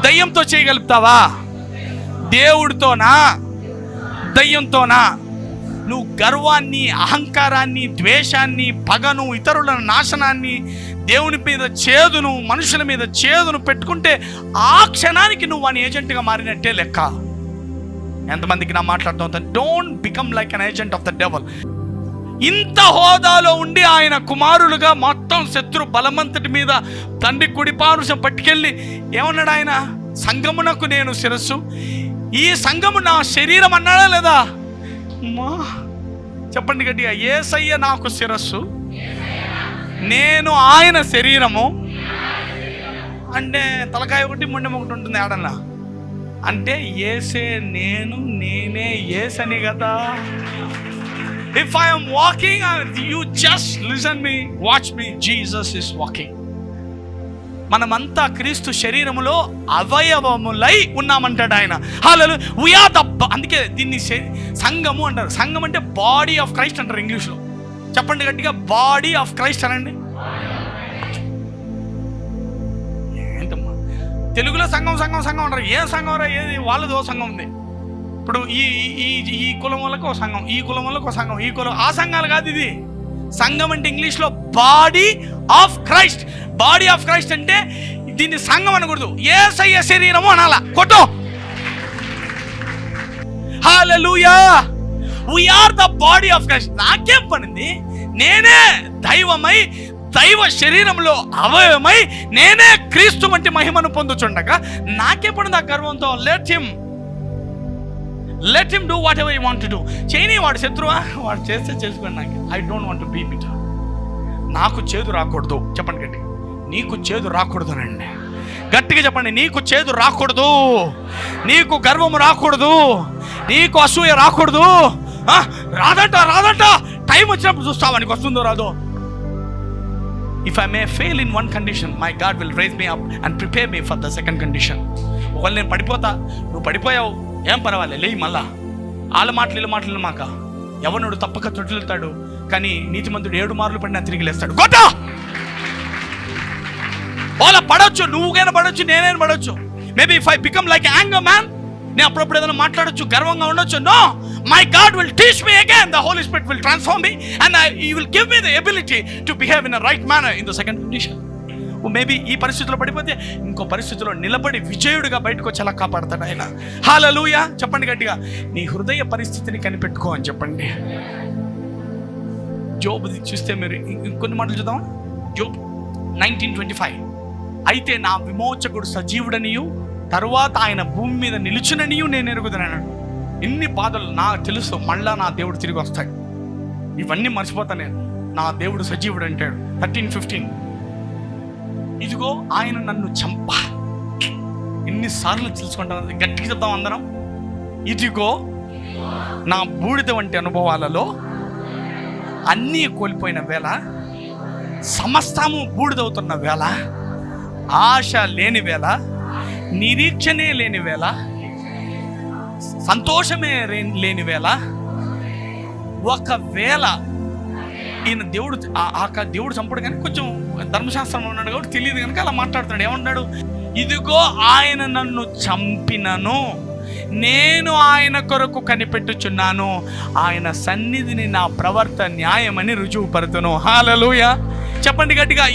A: దయ్యంతో చేయగలుగుతావా? దేవుడితోనా దయ్యంతోనా? నువ్వు గర్వాన్ని, అహంకారాన్ని, ద్వేషాన్ని, పగను, ఇతరుల నాశనాన్ని, దేవుని మీద చేదును, మనుషుల మీద చేదును పెట్టుకుంటే ఆ క్షణానికి నువ్వు వాని ఏజెంట్గా మారినట్టే లెక్క. ఎంతమందికి నా మాట్లాడుతూ, don't become like an agent of the devil. ఇంత హోదాలో ఉండి ఆయన కుమారులుగా మొత్తం శత్రు బలమంతటి మీద తండ్రి కుడి పారుషం పట్టుకెళ్ళి ఏమన్నాడు ఆయన? సంఘమునకు నేను శిరస్సు, ఈ సంఘము నా శరీరం అన్నాడా లేదా? చెప్పండి గట్టిగా, యేసయ్య నాకు శిరస్సు, నేను ఆయన శరీరము. అంటే తలకాయ ఒకటి మొండెం ఒకటి ఉంటుంది ఆడన్నా. అంటే యేసే నేను, నేనే యేసని కదా. If I am walking, you just listen me, watch me. Jesus is walking. మనమంతా క్రీస్తు శరీరములో అవయవములై ఉన్నామంటాడు ఆయన. హల్లెలూయా. we are the, అందుకే దీన్ని సంఘము అంటారు. సంఘం అంటే బాడీ ఆఫ్ క్రైస్ట్ అంటారు ఇంగ్లీష్లో. చెప్పండి గట్టిగా, బాడీ ఆఫ్ క్రైస్ట్ అనండి. ఏంటమ్మా తెలుగులో సంఘం అంటారు. ఏ సంఘం రా? ఏది వాళ్ళదో సంఘం ఉంది. ఇప్పుడు ఈ కులం వాళ్ళకు ఒక సంఘం, ఈ కులం వాళ్ళకు ఒక సంఘం, ఈ కులం, ఆ సంఘాలు కాదు ఇది. సంఘం అంటే ఇంగ్లీష్లో body of Christ. Body of Christ అంటే దీన్ని సంఘం అనకూడదు, యేసయ్య శరీరము అనాలా. కొట్టు. హల్లెలూయా. we are the body of Christ. నాకేం పనింది? నేనే దైవమై, దైవ శరీరంలో అవయవమై, నేనే క్రీస్తు వంటి మహిమను పొందుచుండగా నాకే పడింది ఆ గర్వంతో? let him do whatever he want to do. చేయని, వాడు శత్రువా, వాడు చేస్తే చేసుకోండి. నాకు I don't want to be bitter. నాకు చేదు రాకూడదు. చెప్పండి గట్టి, నీకు చేదు రాకూడదు అనండి. గట్టిగా చెప్పండి, నీకు చేదు రాకూడదు, నీకు గర్వము రాకూడదు, నీకు అసూయ రాకూడదు. రాదంట టైం వచ్చినప్పుడు చూస్తావా నీకు వస్తుందో రాదో. If I may fail in one condition, my God will raise me up and prepare me for the second condition. ఒకవేళ నేను పడిపోతా, నువ్వు పడిపోయావు, ఏం పర్వాలేదు, లేయి. మళ్ళా వాళ్ళ మాటలు మాక. యవనుడు తప్పక తొట్టిల్తాడు, కానీ నీతిమంతుడు 7 మార్లు పడినా తిరిగి లేస్తాడు. గొట్ట. వాళ్ళ పడవచ్చు, నువ్వుగైనా పడవచ్చు, నేనైనా పడవచ్చు. Maybe if I become like anger man, నేను అప్పుడప్పుడు ఏదైనా మాట్లాడచ్చు, గర్వంగా ఉండొచ్చు. No, my God will teach me again. The Holy Spirit will transform me and he will give me the ability to behave in a right manner in the second condition. Maybe ఈ పరిస్థితిలో పడిపోతే ఇంకో పరిస్థితిలో నిలబడి విజయుడిగా బయటకు వచ్చేలా కాపాడతాడు ఆయన. హల్లెలూయా. చెప్పండి గట్టిగా, నీ హృదయ పరిస్థితిని కనిపెట్టుకో అని చెప్పండి. జోబ్ చూస్తే మీరు ఇంకొన్ని మాటలు చూద్దాం. జోబ్ 19:25. అయితే నా విమోచకుడు సజీవుడనియు తరువాత ఆయన భూమి మీద నిలుచుననియు నేను ఎరుగుతున్నాను. ఇన్ని బాధలు నాకు తెలుసు, మళ్ళా నా దేవుడు తిరిగి వస్తాడు, ఇవన్నీ మర్చిపోతాను నేను. నా దేవుడు సజీవుడు అంటాడు. 13:15. ఇదిగో ఆయన నన్ను చంపా. ఎన్నిసార్లు తెలుసుకుంటాను, గట్టిగా చెప్తాం అందరం. ఇదిగో నా బూడిద వంటి అనుభవాలలో అన్నీ కోల్పోయిన వేళ, సమస్తము బూడిదవుతున్న వేళ, ఆశ లేని వేళ, నిరీక్షణే లేని వేళ, సంతోషమే లేని వేళ, ఒకవేళ ఈయన దేవుడు చంపడు కానీ కొంచెం ధర్మశాస్త్రం ఉన్నాడు కాబట్టి తెలియదు కనుక అలా మాట్లాడుతున్నాడు. ఏమన్నాడు? ఇదిగో ఆయన నన్ను చంపినను, నేను ఆయన కొరకు కనిపెట్టుచున్నాను, ఆయన సన్నిధిని నా ప్రవర్త న్యాయమని రుజువుపరుతును. హల్లెలూయా. చెప్పండి గట్టిగా.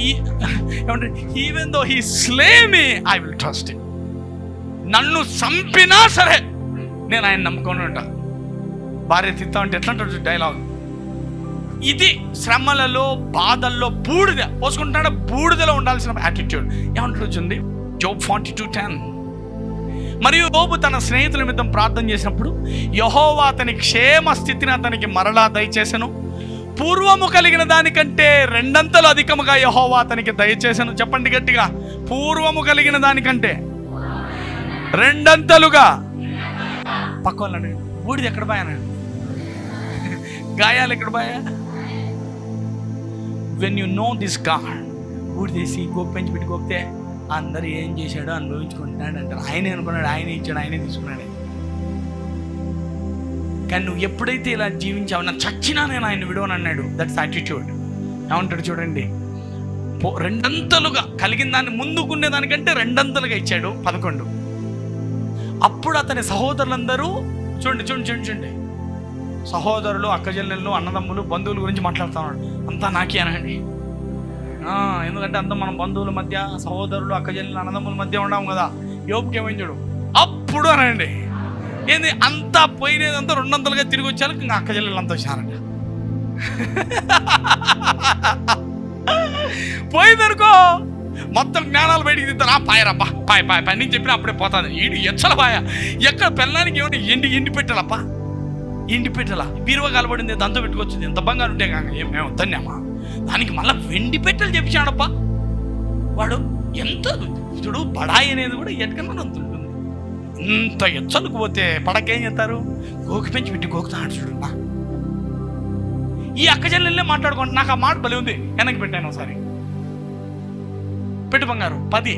A: ఏమంటే, even though he slay me I will trust him. నన్ను చంపినా సరే నేను ఆయన నమ్ముకొని ఉంటా. భార్య తిత్తా అంటే ఎట్లా అంటాడు డైలాగ్ ఇది. శ్రమలలో బాధల్లో బూడిద పోసుకుంటున్నాడు. బూడిదలో ఉండాల్సిన యాటిట్యూడ్ ఏమంటుంది? జోబ్ 42:10. మరియు యోబు తన స్నేహితుల నిమిత్తం ప్రార్థన చేసినప్పుడు యెహోవా అతని క్షేమ స్థితిని అతనికి మరలా దయచేసెను. పూర్వము కలిగిన దానికంటే 2 అంతలు అధికముగా యెహోవా అతనికి దయచేసెను. చెప్పండి గట్టిగా. పూర్వము కలిగిన దానికంటే 2 అంతలుగా. పక్క వాళ్ళని బూడిది ఎక్కడ బాయన, గాయాలు ఎక్కడ బాయా? When you know this God, బూడిదేసి గోపు పెంచి పెట్టి గోపితే అందరు ఏం చేశాడో అనుభవించుకుంటున్నాడు అంటారు. ఆయనే అనుకున్నాడు, ఆయనే ఇచ్చాడు, ఆయనే తీసుకున్నాడు. కానీ నువ్వు ఎప్పుడైతే ఇలా జీవించావు, నా చచ్చినా నేను ఆయన విడవను అన్నాడు. That's attitude. ఏమంటాడు చూడండి, 2 అంతలుగా కలిగిన దాన్ని ముందుకునే దానికంటే 2 అంతలుగా ఇచ్చాడు. 11. అప్పుడు అతని సహోదరులందరూ చూడండి సహోదరులు, అక్కచెల్లెళ్ళు, అన్నదమ్ములు, బంధువుల గురించి మాట్లాడుతున్నాడు. అంతా నాకే అనండి. ఎందుకంటే అంతా మనం బంధువుల మధ్య, సహోదరులు, అక్కచెల్లెళ్ళు, అన్నదమ్ముల మధ్య ఉన్నాం కదా. యోబుకి ఏమైంది చూడు. అప్పుడు అనండి ఏంది, అంతా పోయినదంతా 2 అంతలుగా తిరిగి వచ్చారు. ఇంకా అక్కచెల్లెళ్ళు అంతా వచ్చారంట. పోయిందనుకో మొత్తం జ్ఞానాలు బయటికి తింటారు. పాయరబ్బా పాయ పాయ పాయ నేను చెప్పిన అప్పుడే పోతుంది. ఎచ్చల పాయ ఎక్కడ పెళ్ళానికి ఏమంటే ఎండి పెట్టాలప్పా, ఎండి పెట్టాలా. బీరువా కలబడింది, దాంతో పెట్టుకొచ్చింది. ఎంత బంగారు ఉంటే కాక మేము వద్దన్నామా, దానికి మళ్ళీ వెండి పెట్టెలు చెప్పించాడప్పా. వాడు ఎంత చూడు, బడాయి అనేది కూడా ఎటుకన్నా అంత ఉంటుంది. ఇంత ఎచ్చలకు పోతే పడకేం చేస్తారు, గోకి పెంచి పెట్టి గోకుతాడు చూడన్నా. ఈ అక్కచెల్లెళ్ళే మాట్లాడుకుంటా. నాకు ఆ మాట బలి ఉంది, వెనక్కి పెట్టాను ఒకసారి. పెట్టు బంగారు. 10.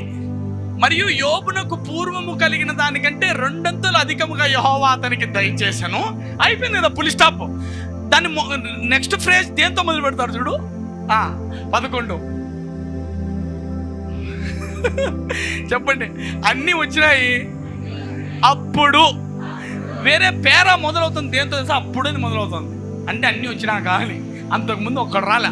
A: మరియు యోబునకు పూర్వము కలిగిన దానికంటే 2 అంతలు అధికముగా యెహోవా అతనికి దయచేసెను. అయిపోయింది కదా, పులి స్టాప్. దాన్ని నెక్స్ట్ ఫ్రేజ్ దేంతో మొదలు పెడతారు చూడు. 11. చెప్పండి. అన్నీ వచ్చినాయి. అప్పుడు వేరే పేర మొదలవుతుంది. దేంతో తెలుసా? అప్పుడని మొదలవుతుంది. అంటే అన్నీ వచ్చినా కానీ అంతకుముందు ఒక్కడు రాలే.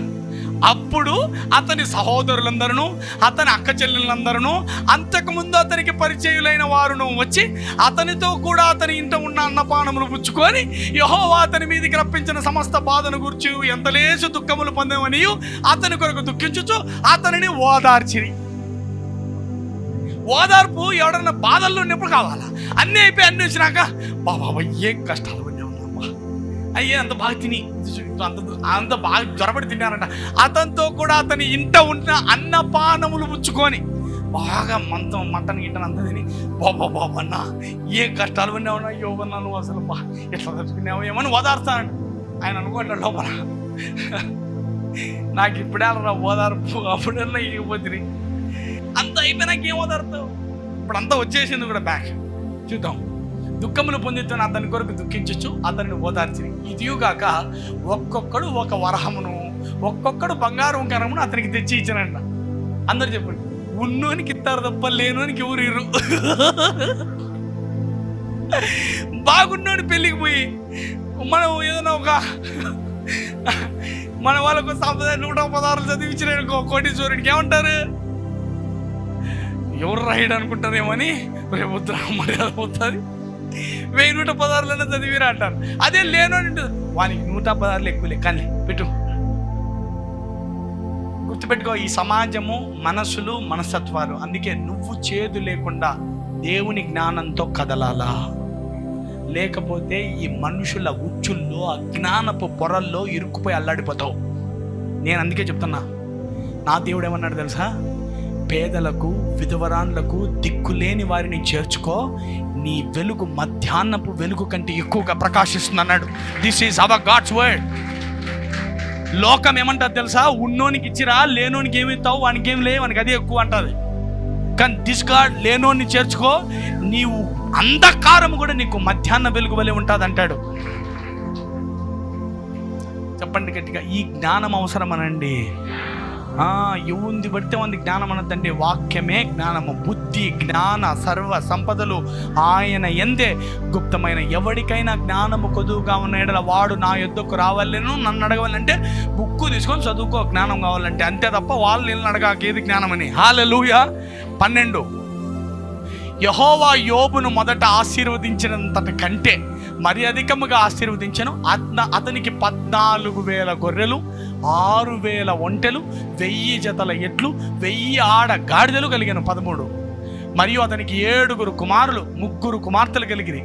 A: అప్పుడు అతని సహోదరులందరూ, అతని అక్క చెల్లెలందరూ, అంతకుముందు అతనికి పరిచయులైన వారును వచ్చి అతనితో కూడా అతని ఇంట ఉన్న అన్నపానములు పుచ్చుకొని యెహోవా అతని మీదికి రప్పించిన సమస్త బాధను గుర్చి ఎంతలేసు దుఃఖములు పొందేమనియు అతని కొరకు దుఃఖించుచు అతనిని ఓదార్చిరి. ఓదార్పు ఎవడన్నా బాధల్లో ఉన్నప్పుడు కావాలా? అన్నీ అయిపోయి అన్నీ వచ్చినాక బాబా ఏం కష్టాలు పడినా ఉన్నామ్మా, అయ్యే అంత బాగా తిని అంత బాగా జ్వరపడి తిన్నారంట. అతనితో కూడా అతని ఇంట ఉన్న అన్నపానములు పుచ్చుకొని బాగా మటన్ గిట్టని అంత తిని బాబా అన్నా ఏ కష్టాలు పడినా ఉన్నా, యోగన్నా నువ్వు అసలు బా ఎట్లా తట్టుకున్నావు ఏమని ఓదార్స్తానంట. ఆయన అనుకుంటాడు లోపల, నాకు ఇప్పుడే రా ఓదార్పు, అప్పుడన్నా ఇకపోతుంది. అంత అయిపోయినాక ఏం ఓదార్తావు? ఇప్పుడు అంతా వచ్చేసింది కూడా బ్యాక్. చూద్దాం. దుఃఖములు పొందుతున్న అతని కొరకు దుఃఖించచ్చు, అతనిని ఓదార్చి. ఇదిగాక ఒక్కొక్కడు ఒక వరహమును, ఒక్కొక్కడు బంగారం కరమును అతనికి తెచ్చి ఇచ్చానంట. అందరు చెప్పండి. ఉన్నోనికి ఇస్తారు తప్ప లేనోనికి ఎవరు ఇరు. బాగున్నోని పెళ్ళికి పోయి మనం ఏదైనా ఒక మన వాళ్ళకు సంపద 116 చదివించిన కోటీశ్వరుడికి ఏమంటారు? ఎవరు రాయడు అనుకుంటారేమని రేపు వద్దు మర్యాద అవుతుంది. 1116 చదివిరా అంటారు. అదే లేనోని వానికి 116 ఎక్కువ కానీ పెట్టు గుర్తుపెట్టుకో, ఈ సమాజము, మనసులు, మనస్తత్వాలు. అందుకే నువ్వు చేదు లేకుండా దేవుని జ్ఞానంతో కదలాలా, లేకపోతే ఈ మనుషుల ఉచ్చుల్లో, అజ్ఞానపు పొరల్లో ఇరుక్కుపోయి అల్లాడిపోతావు. నేను అందుకే చెప్తున్నా, నా దేవుడు ఏమన్నాడు తెలుసా? పేదలకు, విధవరాన్లకు, దిక్కులేని వారిని చేర్చుకో, నీ వెలుగు మధ్యాహ్నపు వెలుగు కంటే ఎక్కువగా ప్రకాశిస్తుంది అన్నాడు. This is our God's word. లోకం ఏమంటుంది తెలుసా? ఉన్నోనికి ఇచ్చిరా, లేనోనికి ఏమి ఇస్తావు, వానికి ఏమి లేవు, వానికి అదే ఎక్కువ అంటుంది. కానీ దిస్ గాడ్, లేనోని చేర్చుకో, నీవు అంధకారం కూడా నీకు మధ్యాహ్న వెలుగు వలె ఉంటుంది అంటాడు. చెప్పండి గట్టిగా, ఈ జ్ఞానం అవసరమనండి. ఏముంది పడితే ఉంది జ్ఞానం అనద్దండి. వాక్యమే జ్ఞానము. బుద్ధి, జ్ఞాన, సర్వ సంపదలు ఆయన ఎందే గుప్తమైన. ఎవరికైనా జ్ఞానము కొదువుగా ఉన్న ఎడల వాడు నా యొద్దకు రావాలను, నన్ను అడగవాలంటే బుక్కు తీసుకొని చదువుకో జ్ఞానం కావాలంటే, అంతే తప్ప వాళ్ళు నేను అడగాక ఏది జ్ఞానమని. హల్లెలూయా. 12, యెహోవా యోబును మొదట ఆశీర్వదించినంతటి కంటే మరి అధికముగా ఆశీర్వదించెను. అతనికి 14,000 గొర్రెలు, 6,000 ఒంటెలు, 1,000 జతల ఎడ్లు, 1,000 ఆడ గాడిదలు కలిగాను. 13, మరియు అతనికి 7 కుమారులు, 3 కుమార్తెలు కలిగిరి.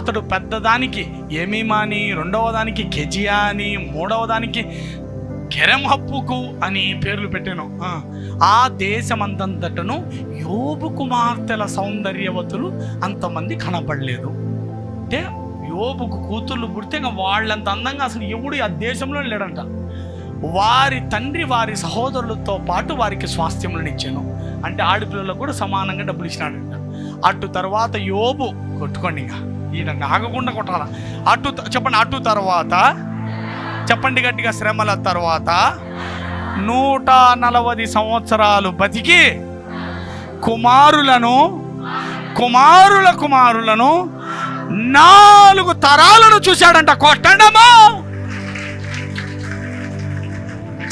A: అతడు పెద్దదానికి ఎమీమాని, రెండవ దానికి కెజియా అని, మూడవ దానికి కెరెంహప్పుకు అని పేర్లు పెట్టాను. ఆ దేశమంతటను యోబు కుమార్తెల సౌందర్యవతులు అంతమంది కనపడలేదు. అంటే యోబుకు కూతుర్లు పుడితే వాళ్ళంత అందంగా అసలు ఎవడు ఆ దేశంలో లేడంట. వారి తండ్రి వారి సహోదరులతో పాటు వారికి స్వాస్థ్యములను ఇచ్చాను. అంటే ఆడపిల్లలకు కూడా సమానంగా డబ్బులు ఇచ్చినాడంట. అటు తర్వాత యోబు, కొట్టుకోండి ఇక ఈ విధంగా ఆగకుండా కొట్టాల. చెప్పండి, అటు తర్వాత, చెప్పండి గట్టిగా, శ్రమల తర్వాత 140 సంవత్సరాలు బతికి కుమారులను, కుమారుల కుమారులను, 4 తరాలను చూశాడంట. కొట్టండమా,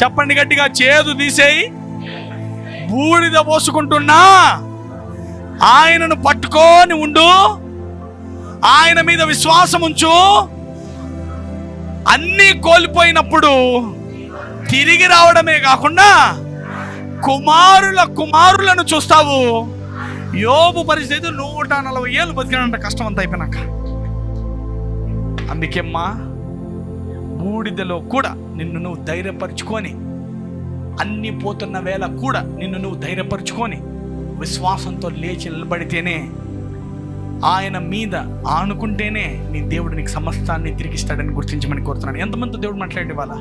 A: చెప్పండి గట్టిగా, చేదు తీసేయి, బూడిద పోసుకుంటున్నా ఆయనను పట్టుకొని ఉండు, ఆయన మీద విశ్వాసం ఉంచు. అన్నీ కోల్పోయినప్పుడు తిరిగి రావడమే కాకుండా కుమారులను చూస్తావు. యోబు పరిస్థితి 140 ఏళ్ళు బతికాడంట కష్టం అంతా అయిపోయినాక. అందుకేమ్మా, బూడిదలో కూడా నిన్ను నువ్వు ధైర్యపరుచుకొని, అన్నీ పోతున్న వేళ కూడా నిన్ను నువ్వు ధైర్యపరుచుకొని విశ్వాసంతో లేచి నిలబడితేనే, ఆయన మీద ఆనుకుంటేనే నీ దేవుడు నీకు సమస్తాన్ని తిరిగిస్తాడని గుర్తించమని కోరుతున్నాను. ఎంతమంది దేవుడు మాట్లాడే వాళ్ళ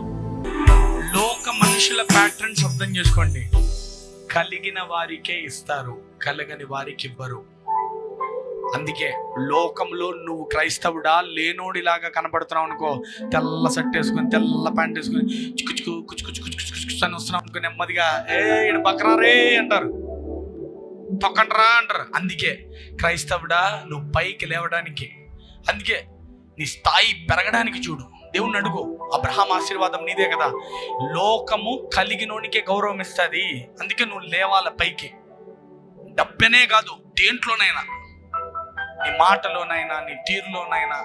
A: లోక మనుషుల ప్యాటర్న్స్ అర్థం చేసుకోండి. కలిగిన వారికే ఇస్తారు, కలగని వారికి ఇవ్వరు. అందుకే లోకంలో నువ్వు క్రైస్తవుడా లేనోడిలాగా కనపడుతున్నావు అనుకో, తెల్ల షర్ట్ వేసుకొని, తెల్ల ప్యాంట్ వేసుకొని, అని వస్తున్నావు అనుకో, నెమ్మదిగా ఈడు బక్రారే అంటారు, తొక్కండ్రా అంటారు. అందుకే క్రైస్తవుడా నువ్వు పైకి లేవడానికి, అందుకే నీ స్థాయి పెరగడానికి చూడు, దేవుణ్ణి అడుగు. అబ్రహాం ఆశీర్వాదం నీదే కదా. లోకము కలిగినోనికే గౌరవం ఇస్తుంది. అందుకే నువ్వు లేవాల పైకి. డబ్బనే కాదు, దేంట్లోనైనా, నీ మాటలోనైనా, నీ తీరులోనైనా,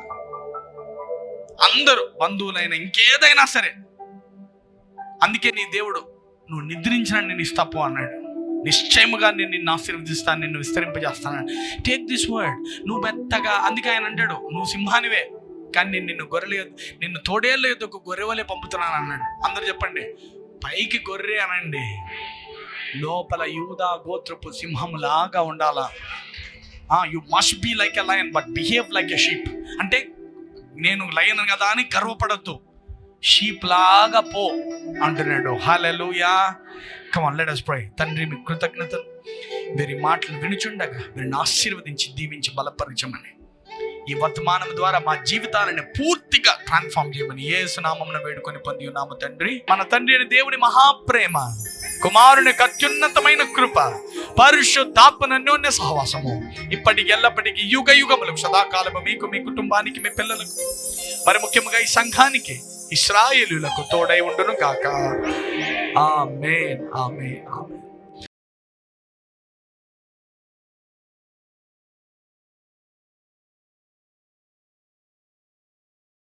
A: అందరూ బంధువులైనా, ఇంకేదైనా సరే. అందుకే నీ దేవుడు నువ్వు నిద్రించిన నేను ఇస్తాపు అన్నాడు. నిశ్చయముగా నేను నిన్ను ఆశీర్వదిస్తాను, నిన్ను విస్తరింపజేస్తాను. Take this word. నువ్వు మెత్తగా, అందుకే ఆయన అంటాడు, నువ్వు సింహానివే కానీ నేను నిన్ను తోడేళ్ళ యొక్క గొర్రెవలే పంపుతున్నాను అన్నాడు. అందరూ చెప్పండి, పైకి గొర్రె అనండి, లోపల యూదా గోత్రపు సింహంలాగా ఉండాలా. You must be like a lion but behave like a sheep. అంటే నేను లయన్ కదా అని గర్వపడద్దు, షీప్ లాగా పో అంటున్నాడు. Hallelujah. Come on, let us pray. తండ్రి, మీ కృతజ్ఞతలు, వీరి మాటలు వినుచుండగా వీరిని ఆశీర్వదించి దీవించి బలపరచమని, ఈ వర్తమానం ద్వారా మా జీవితాలను పూర్తిగా ట్రాన్స్ఫార్మ్ చేయమని యేసు నామమున వేడుకొని పొంది ఉన్నాము తండ్రి. మన తండ్రి అయిన దేవుని మహాప్రేమ, కుమారుని అత్యున్నతమైన కృప, పరిశుద్ధాత్మ అన్యోన్య సహవాసము ఇప్పటికి ఎల్లప్పటికీ యుగ యుగములకు సదాకాలము మీకు, మీ కుటుంబానికి, మీ పిల్లలకు, మరి ముఖ్యంగా ఈ సంఘానికి, ఇశ్రాయేలులకు తోడై ఉండును గాక. ఆమేన్, ఆమేన్, ఆమేన్.